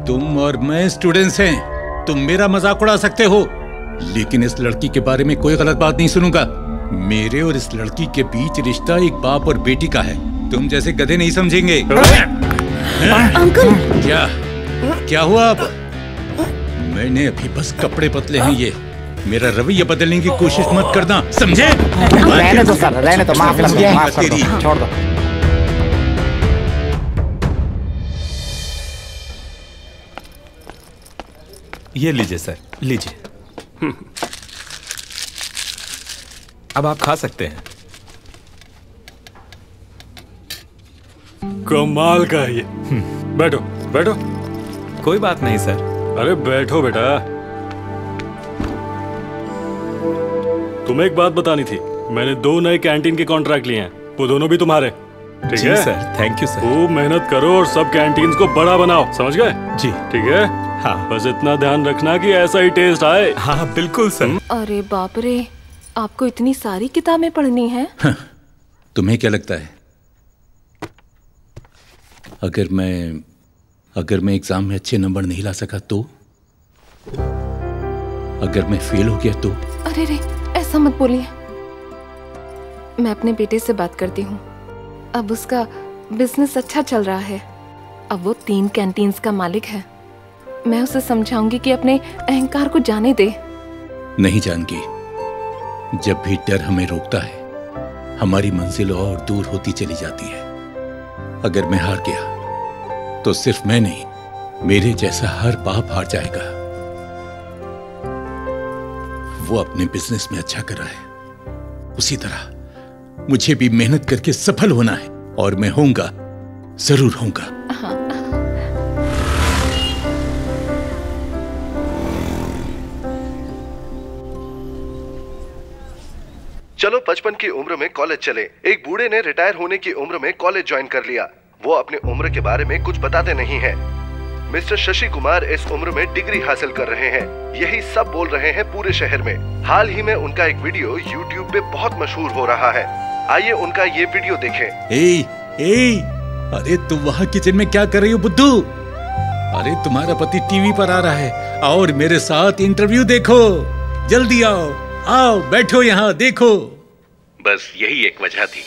तुम और मैं स्टूडेंट्स हैं। तुम मेरा मजाक उड़ा सकते हो, लेकिन इस लड़की के बारे में कोई गलत बात नहीं सुनूंगा। मेरे और इस लड़की के बीच रिश्ता एक बाप और बेटी का है। तुम जैसे गधे नहीं समझेंगे। अंकल, क्या हुआ? अब मैंने अभी बस कपड़े पतले हैं ये। मेरा रवैया बदलने की कोशिश मत करना, समझे? रहने दो सर, रहने दो, माफ कर दो, छोड़ दो। ये लीजिए सर, लीजिए। अब आप खा सकते हैं। कमाल का है ये। बैठो बैठो। कोई बात नहीं सर। अरे बैठो बेटा। तुम्हें एक बात बतानी थी। मैंने 2 नए कैंटीन के कॉन्ट्रैक्ट लिए हैं, वो दोनों भी तुम्हारे। ठीक जी है सर, थैंक यू सर। खूब मेहनत करो और सब कैंटीन्स को बड़ा बनाओ, समझ गए? जी ठीक है। हाँ बस इतना ध्यान रखना कि ऐसा ही टेस्ट आए। हाँ बिल्कुल सर। अरे बाप रे, आपको इतनी सारी किताबें पढ़नी है? तुम्हें क्या लगता है अगर मैं एग्जाम में अच्छे नंबर नहीं ला सका तो? अगर मैं फेल हो गया तो? अरे रे, ऐसा मत बोलिए। मैं अपने बेटे से बात करती हूँ। अब उसका बिजनेस अच्छा चल रहा है। अब वो 3 कैंटीन्स का मालिक है। मैं उसे समझाऊंगी कि अपने अहंकार को जाने दे। नहीं जानकी, जब भी डर हमें रोकता है हमारी मंजिल और दूर होती चली जाती है। अगर मैं हार गया तो सिर्फ मैं नहीं, मेरे जैसा हर बाप हार जाएगा। वो अपने बिजनेस में अच्छा कर रहा है, उसी तरह मुझे भी मेहनत करके सफल होना है और मैं होऊंगा, जरूर होऊंगा। चलो 55 की उम्र में कॉलेज चले। एक बूढ़े ने रिटायर होने की उम्र में कॉलेज ज्वाइन कर लिया। वो अपनी उम्र के बारे में कुछ बताते नहीं हैं। मिस्टर शशि कुमार इस उम्र में डिग्री हासिल कर रहे हैं, यही सब बोल रहे हैं पूरे शहर में। हाल ही में उनका एक वीडियो YouTube पे बहुत मशहूर हो रहा है। आइए उनका ये वीडियो देखें। अरे तुम वहाँ किचन में क्या कर रही हो बुद्धू? अरे तुम्हारा पति टीवी पर आ रहा है और मेरे साथ इंटरव्यू देखो। जल्दी आओ, आओ बैठो यहाँ देखो। बस यही एक वजह थी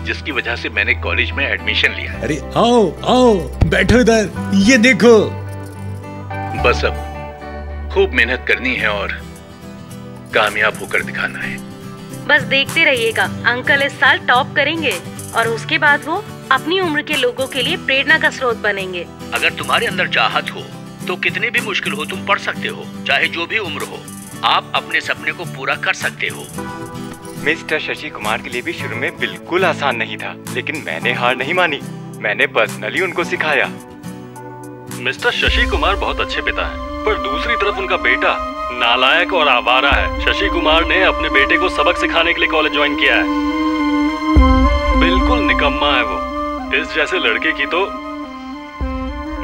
जिसकी वजह से मैंने कॉलेज में एडमिशन लिया। अरे आओ आओ बैठो इधर, ये देखो। बस अब खूब मेहनत करनी है और कामयाब होकर दिखाना है। बस देखते रहिएगा, अंकल इस साल टॉप करेंगे और उसके बाद वो अपनी उम्र के लोगों के लिए प्रेरणा का स्रोत बनेंगे। अगर तुम्हारे अंदर चाहत हो तो कितनी भी मुश्किल हो तुम पढ़ सकते हो, चाहे जो भी उम्र हो। आप अपने सपने को पूरा कर सकते हो। मिस्टर शशि कुमार के लिए भी शुरू में बिल्कुल आसान नहीं था, लेकिन मैंने हार नहीं मानी। मैंने पर्सनली उनको सिखाया। मिस्टर शशि कुमार बहुत अच्छे पिता हैं, पर दूसरी तरफ उनका बेटा नालायक और आवारा है। शशि कुमार ने अपने बेटे को सबक सिखाने के लिए कॉलेज ज्वाइन किया है। बिल्कुल निकम्मा है वो। इस जैसे लड़के की तो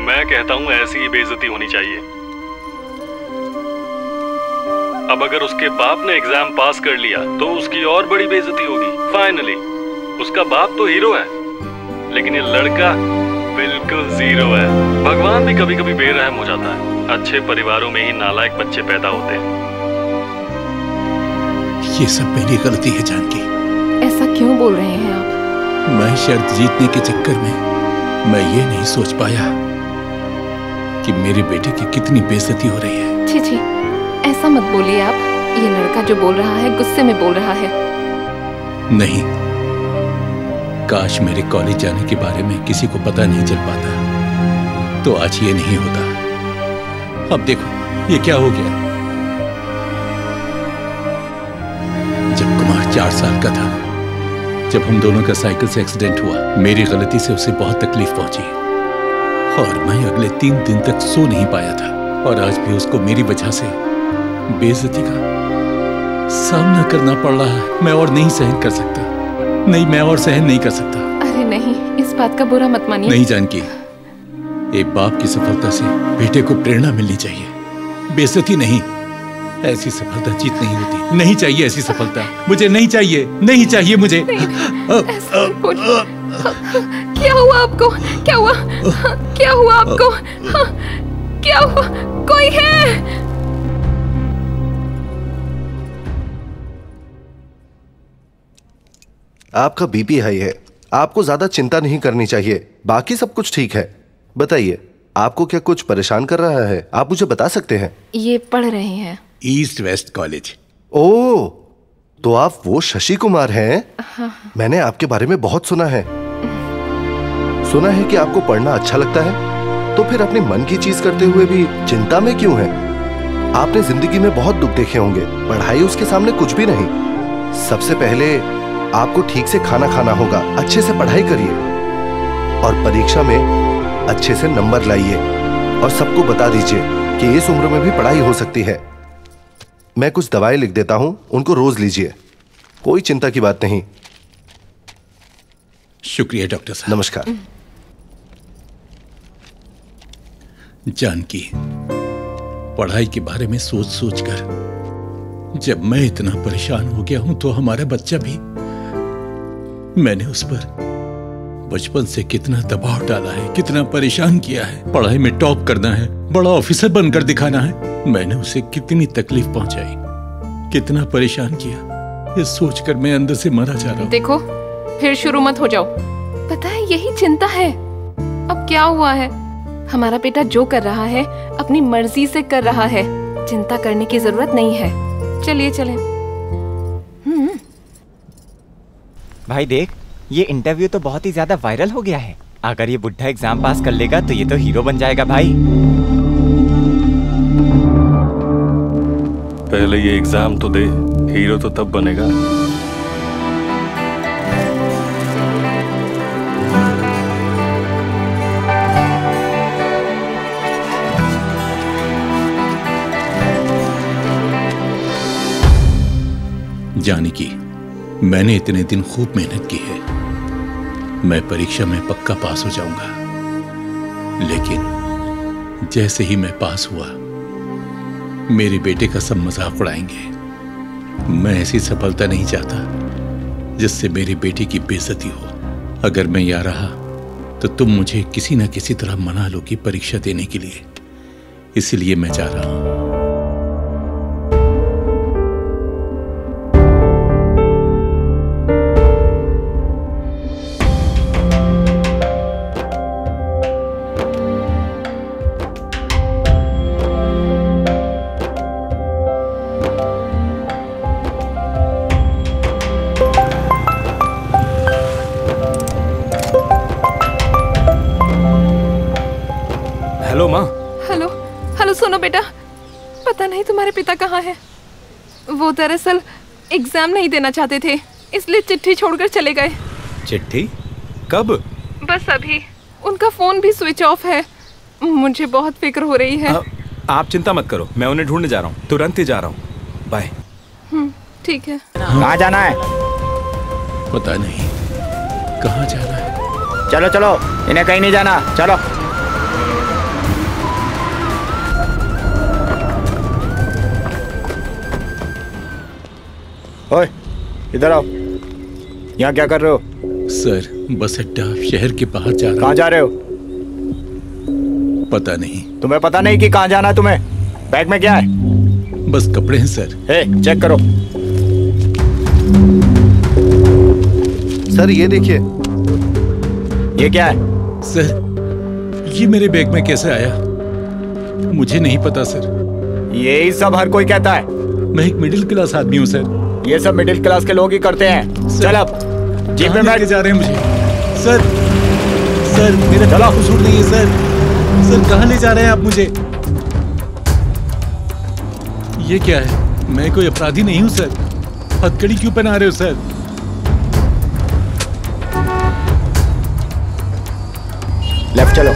मैं कहता हूँ ऐसी ही बेइज्जती होनी चाहिए। अब अगर उसके बाप ने एग्जाम पास कर लिया तो उसकी और बड़ी बेइज्जती होगी। फाइनली उसका बाप तो हीरो है, लेकिन ये लड़का बिल्कुल जीरो है। भगवान भी कभी कभी बेरहम हो जाता है। अच्छे परिवारों में ही नालायक बच्चे पैदा होते हैं। ये सब मेरी गलती है जानकी। ऐसा क्यों बोल रहे हैं आप? मैं शर्त जीतने के चक्कर में मैं ये नहीं सोच पाया कि मेरे बेटे की कितनी बेइज्जती हो रही है। छी छी, ऐसा मत बोलिए आप। ये लड़का जो बोल रहा है गुस्से में बोल रहा है। नहीं, काश मेरे कॉलेज जाने के बारे में किसी को पता नहीं चल पाता तो आज ये नहीं होता। अब देखो ये क्या हो गया। जब कुमार 4 साल का था, जब हम दोनों का साइकिल से एक्सीडेंट हुआ, मेरी गलती से उसे बहुत तकलीफ पहुंची और मैं अगले 3 दिन तक सो नहीं पाया था। और आज भी उसको मेरी वजह से बेइज्जती का सामना करना पड़ रहा है। मैं और नहीं सहन कर सकता। नहीं, मैं और सहन नहीं कर सकता। अरे नहीं, इस बात का बुरा मत मानिए। नहीं जानकी, एक बाप की सफलता से बेटे को प्रेरणा मिलनी चाहिए, बेइज्जती नहीं। ऐसी सफलता जीत नहीं होती। नहीं चाहिए ऐसी सफलता, मुझे नहीं चाहिए, नहीं चाहिए मुझे। क्या हुआ आपको? क्या हुआ? क्या हुआ आपको? क्या हुआ? कोई है? आपका बीपी हाई है, आपको ज्यादा चिंता नहीं करनी चाहिए। बाकी सब कुछ ठीक है। बताइए, आपको क्या कुछ परेशान कर रहा है? आप मुझे बता सकते हैं। ये पढ़ रहे हैं ईस्ट वेस्ट कॉलेज। ओह, तो आप वो शशि कुमार हैं? हाँ। मैंने आपके बारे में बहुत सुना है। सुना है कि आपको पढ़ना अच्छा लगता है, तो फिर अपने मन की चीज करते हुए भी चिंता में क्यों हैं? आपने जिंदगी में बहुत दुख देखे होंगे, पढ़ाई उसके सामने कुछ भी नहीं। सबसे पहले आपको ठीक से खाना खाना होगा, अच्छे से पढ़ाई करिए और परीक्षा में अच्छे से नंबर लाइए और सबको बता दीजिए कि इस उम्र में भी पढ़ाई हो सकती है। मैं कुछ दवाएं लिख देता हूं, उनको रोज लीजिए, कोई चिंता की बात नहीं। शुक्रिया डॉक्टर साहब। नमस्कार। जानकी, पढ़ाई के बारे में सोच सोच कर जब मैं इतना परेशान हो गया हूं तो हमारा बच्चा भी। मैंने उस पर बचपन से कितना दबाव डाला है, कितना परेशान किया है। पढ़ाई में टॉप करना है, बड़ा ऑफिसर बनकर दिखाना है। मैंने उसे कितनी तकलीफ पहुंचाई, कितना परेशान किया, ये सोचकर मैं अंदर से मरा जा रहा हूं। देखो, फिर शुरू मत हो जाओ। पता है यही चिंता है। अब क्या हुआ है, हमारा बेटा जो कर रहा है अपनी मर्जी से कर रहा है, चिंता करने की जरूरत नहीं है। चलिए चलें। भाई देख, ये इंटरव्यू तो बहुत ही ज्यादा वायरल हो गया है। अगर ये बुढ़ा एग्जाम पास कर लेगा तो ये तो हीरो बन जाएगा भाई। पहले ये एग्जाम तो दे, हीरो तो तब बनेगा। जानकी, मैंने इतने दिन खूब मेहनत की है, मैं परीक्षा में पक्का पास हो जाऊंगा। लेकिन जैसे ही मैं पास हुआ, मेरे बेटे का सब मजाक उड़ाएंगे। मैं ऐसी सफलता नहीं चाहता जिससे मेरे बेटे की बेइज्जती हो। अगर मैं यहाँ रहा तो तुम मुझे किसी न किसी तरह मना लो कि परीक्षा देने के लिए, इसलिए मैं जा रहा हूं। हेलो माँ। हेलो हेलो, सुनो बेटा, पता नहीं तुम्हारे पिता कहाँ हैं। वो दरअसल एग्जाम नहीं देना चाहते थे, इसलिए चिट्ठी छोड़कर चले गए। चिट्ठी? कब? बस अभी। उनका फोन भी स्विच ऑफ है। मुझे बहुत फिक्र हो रही है। आप चिंता मत करो, मैं उन्हें ढूंढने जा रहा हूँ, तुरंत ही जा रहा हूँ। बाय। ठीक है। कहाँ जाना है? पता नहीं कहाँ जाना है। चलो चलो, इन्हें कहीं नहीं जाना, चलो। ओए, इधर आओ। यहाँ क्या कर रहे हो? सर, बस अड्डा शहर के बाहर जा रहा हूँ। कहाँ जा रहे हो? पता नहीं। तुम्हें पता नहीं कि कहाँ जाना है तुम्हें? बैग में क्या है? बस कपड़े हैं सर। चेक करो। सर ये देखिए। ये क्या है? सर, ये मेरे बैग में कैसे आया? मुझे नहीं पता सर। यही सब हर कोई कहता है। मैं एक मिडिल क्लास आदमी हूँ सर। ये सब मिडिल क्लास के लोग ही करते हैं। चल अब जीप में बैठ। जा रहे हैं मुझे सर। सर मेरा गला कसूर नहीं है सर। सर कहाँ ले जा रहे हैं आप मुझे? ये क्या है? मैं कोई अपराधी नहीं हूँ सर। हथकड़ी क्यों पहना रहे हो सर? लेफ्ट चलो।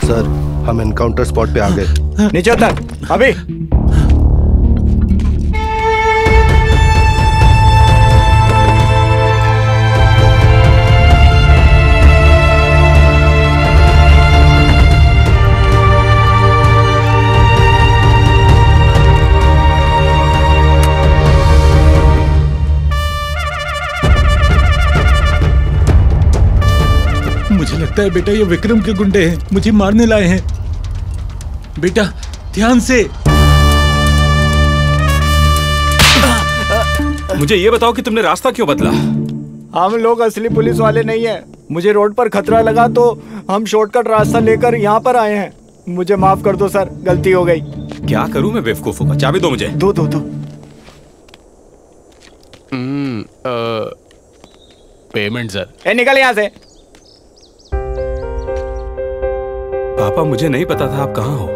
सर, हम एनकाउंटर स्पॉट पे आ गए। नीचे उतर, अभी। मुझे लगता है बेटा ये विक्रम के गुंडे हैं, मुझे मारने लाए हैं। बेटा ध्यान से। मुझे ये बताओ कि तुमने रास्ता क्यों बदला? हम लोग असली पुलिस वाले नहीं हैं। मुझे रोड पर खतरा लगा तो हम शॉर्टकट रास्ता लेकर यहाँ पर आए हैं। मुझे माफ कर दो सर, गलती हो गई। क्या करूँ मैं बेवकूफों का? चाबी दो मुझे। दो दो दो। Payment sir. ए निकल यहाँ से। पापा मुझे नहीं पता था आप कहाँ हो,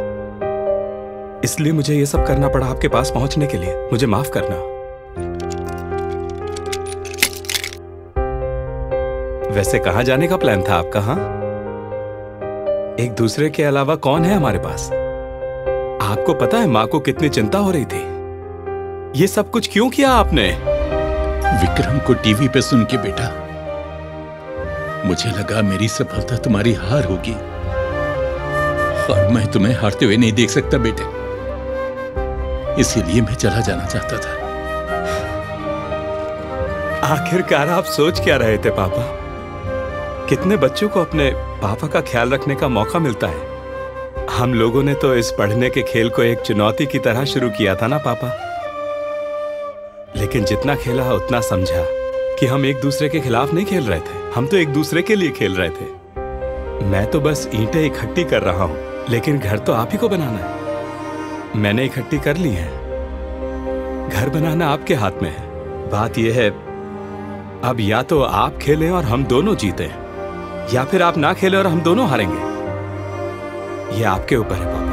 इसलिए मुझे ये सब करना पड़ा आपके पास पहुंचने के लिए। मुझे माफ करना। वैसे कहाँ जाने का प्लान था आपका? हाँ, एक दूसरे के अलावा कौन है हमारे पास? आपको पता है माँ को कितनी चिंता हो रही थी। ये सब कुछ क्यों किया आपने? विक्रम को टीवी पे सुन के बेटा, मुझे लगा मेरी सफलता तुम्हारी हार होगी और मैं तुम्हें हारते हुए नहीं देख सकता बेटे, इसीलिए मैं चला जाना चाहता था। आखिरकार आप सोच क्या रहे थे पापा? कितने बच्चों को अपने पापा का ख्याल रखने का मौका मिलता है। हम लोगों ने तो इस पढ़ने के खेल को एक चुनौती की तरह शुरू किया था ना पापा, लेकिन जितना खेला उतना समझा कि हम एक दूसरे के खिलाफ नहीं खेल रहे थे, हम तो एक दूसरे के लिए खेल रहे थे। मैं तो बस ईंटें इकट्ठी कर रहा हूं, लेकिन घर तो आप ही को बनाना है। मैंने इकट्ठी कर ली है, घर बनाना आपके हाथ में है। बात यह है, अब या तो आप खेलें और हम दोनों जीतें, या फिर आप ना खेलें और हम दोनों हारेंगे। ये आपके ऊपर है पापा।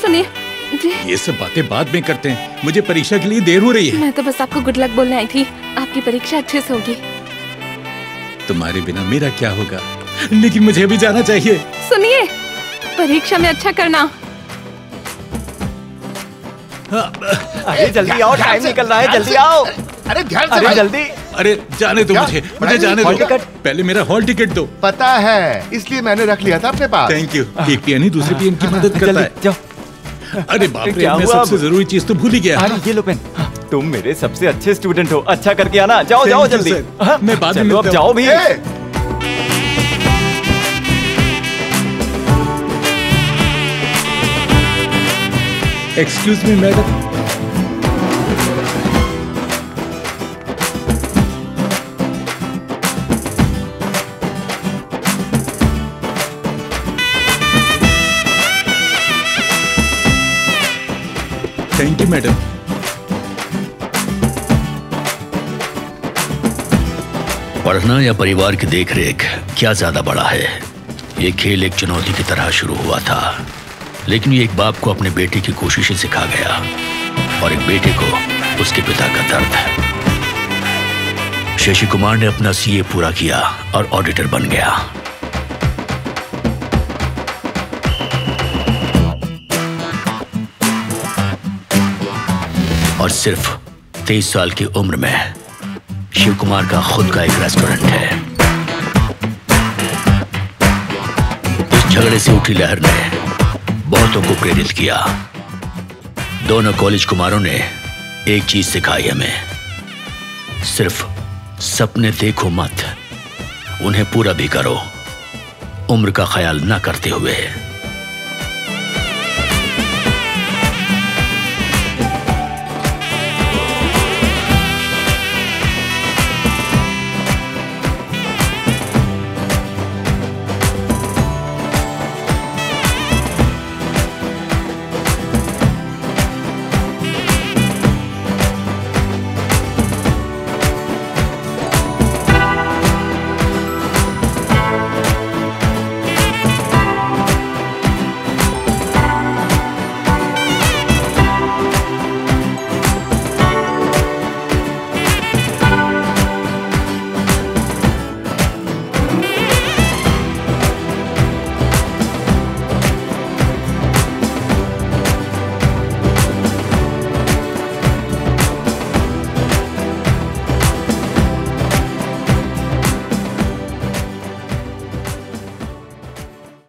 सुनिए, ये सब बातें बाद में करते हैं, मुझे परीक्षा के लिए देर हो रही है। मैं तो बस आपको गुड लक बोलने आई थी। आपकी परीक्षा अच्छे से होगी। तुम्हारे बिना मेरा क्या होगा, लेकिन मुझे भी जाना चाहिए। सुनिए, परीक्षा में अच्छा करना। अरे जल्दी आओ, टाइम निकल रहा है, जल्दी आओ। अरे ध्यान से अरे भाई। जल्दी। अरे जाने दो मुझे जाने दो। पहले मेरा हॉल टिकट दो। पता है, इसलिए मैंने रख लिया था अपने पास। Thank you. एक पियन ही दूसरे पियन की मदद करता है। जाओ। अरे बाप रे, मैं सबसे जरूरी चीज तो भूल ही गया। अरे ये लो पेन। तुम मेरे सबसे अच्छे स्टूडेंट हो, अच्छा करके आना। जाओ जाओ जल्दी। मैं बाद में अब जाओ भी। Excuse me madam. Thank you madam. पढ़ना या परिवार की देखरेख, क्या ज्यादा बड़ा है? ये खेल एक चुनौती की तरह शुरू हुआ था, लेकिन ये एक बाप को अपने बेटे की कोशिशें सिखा गया और एक बेटे को उसके पिता का दर्द। शशि कुमार ने अपना सीए पूरा किया और ऑडिटर बन गया। और सिर्फ 23 साल की उम्र में शिव कुमार का खुद का एक रेस्टोरेंट है। इस झगड़े से उठी लहर ने बहुतों को प्रेरित किया। दोनों कॉलेज कुमारों ने एक चीज सिखाई हमें, सिर्फ सपने देखो मत, उन्हें पूरा भी करो, उम्र का ख्याल न करते हुए।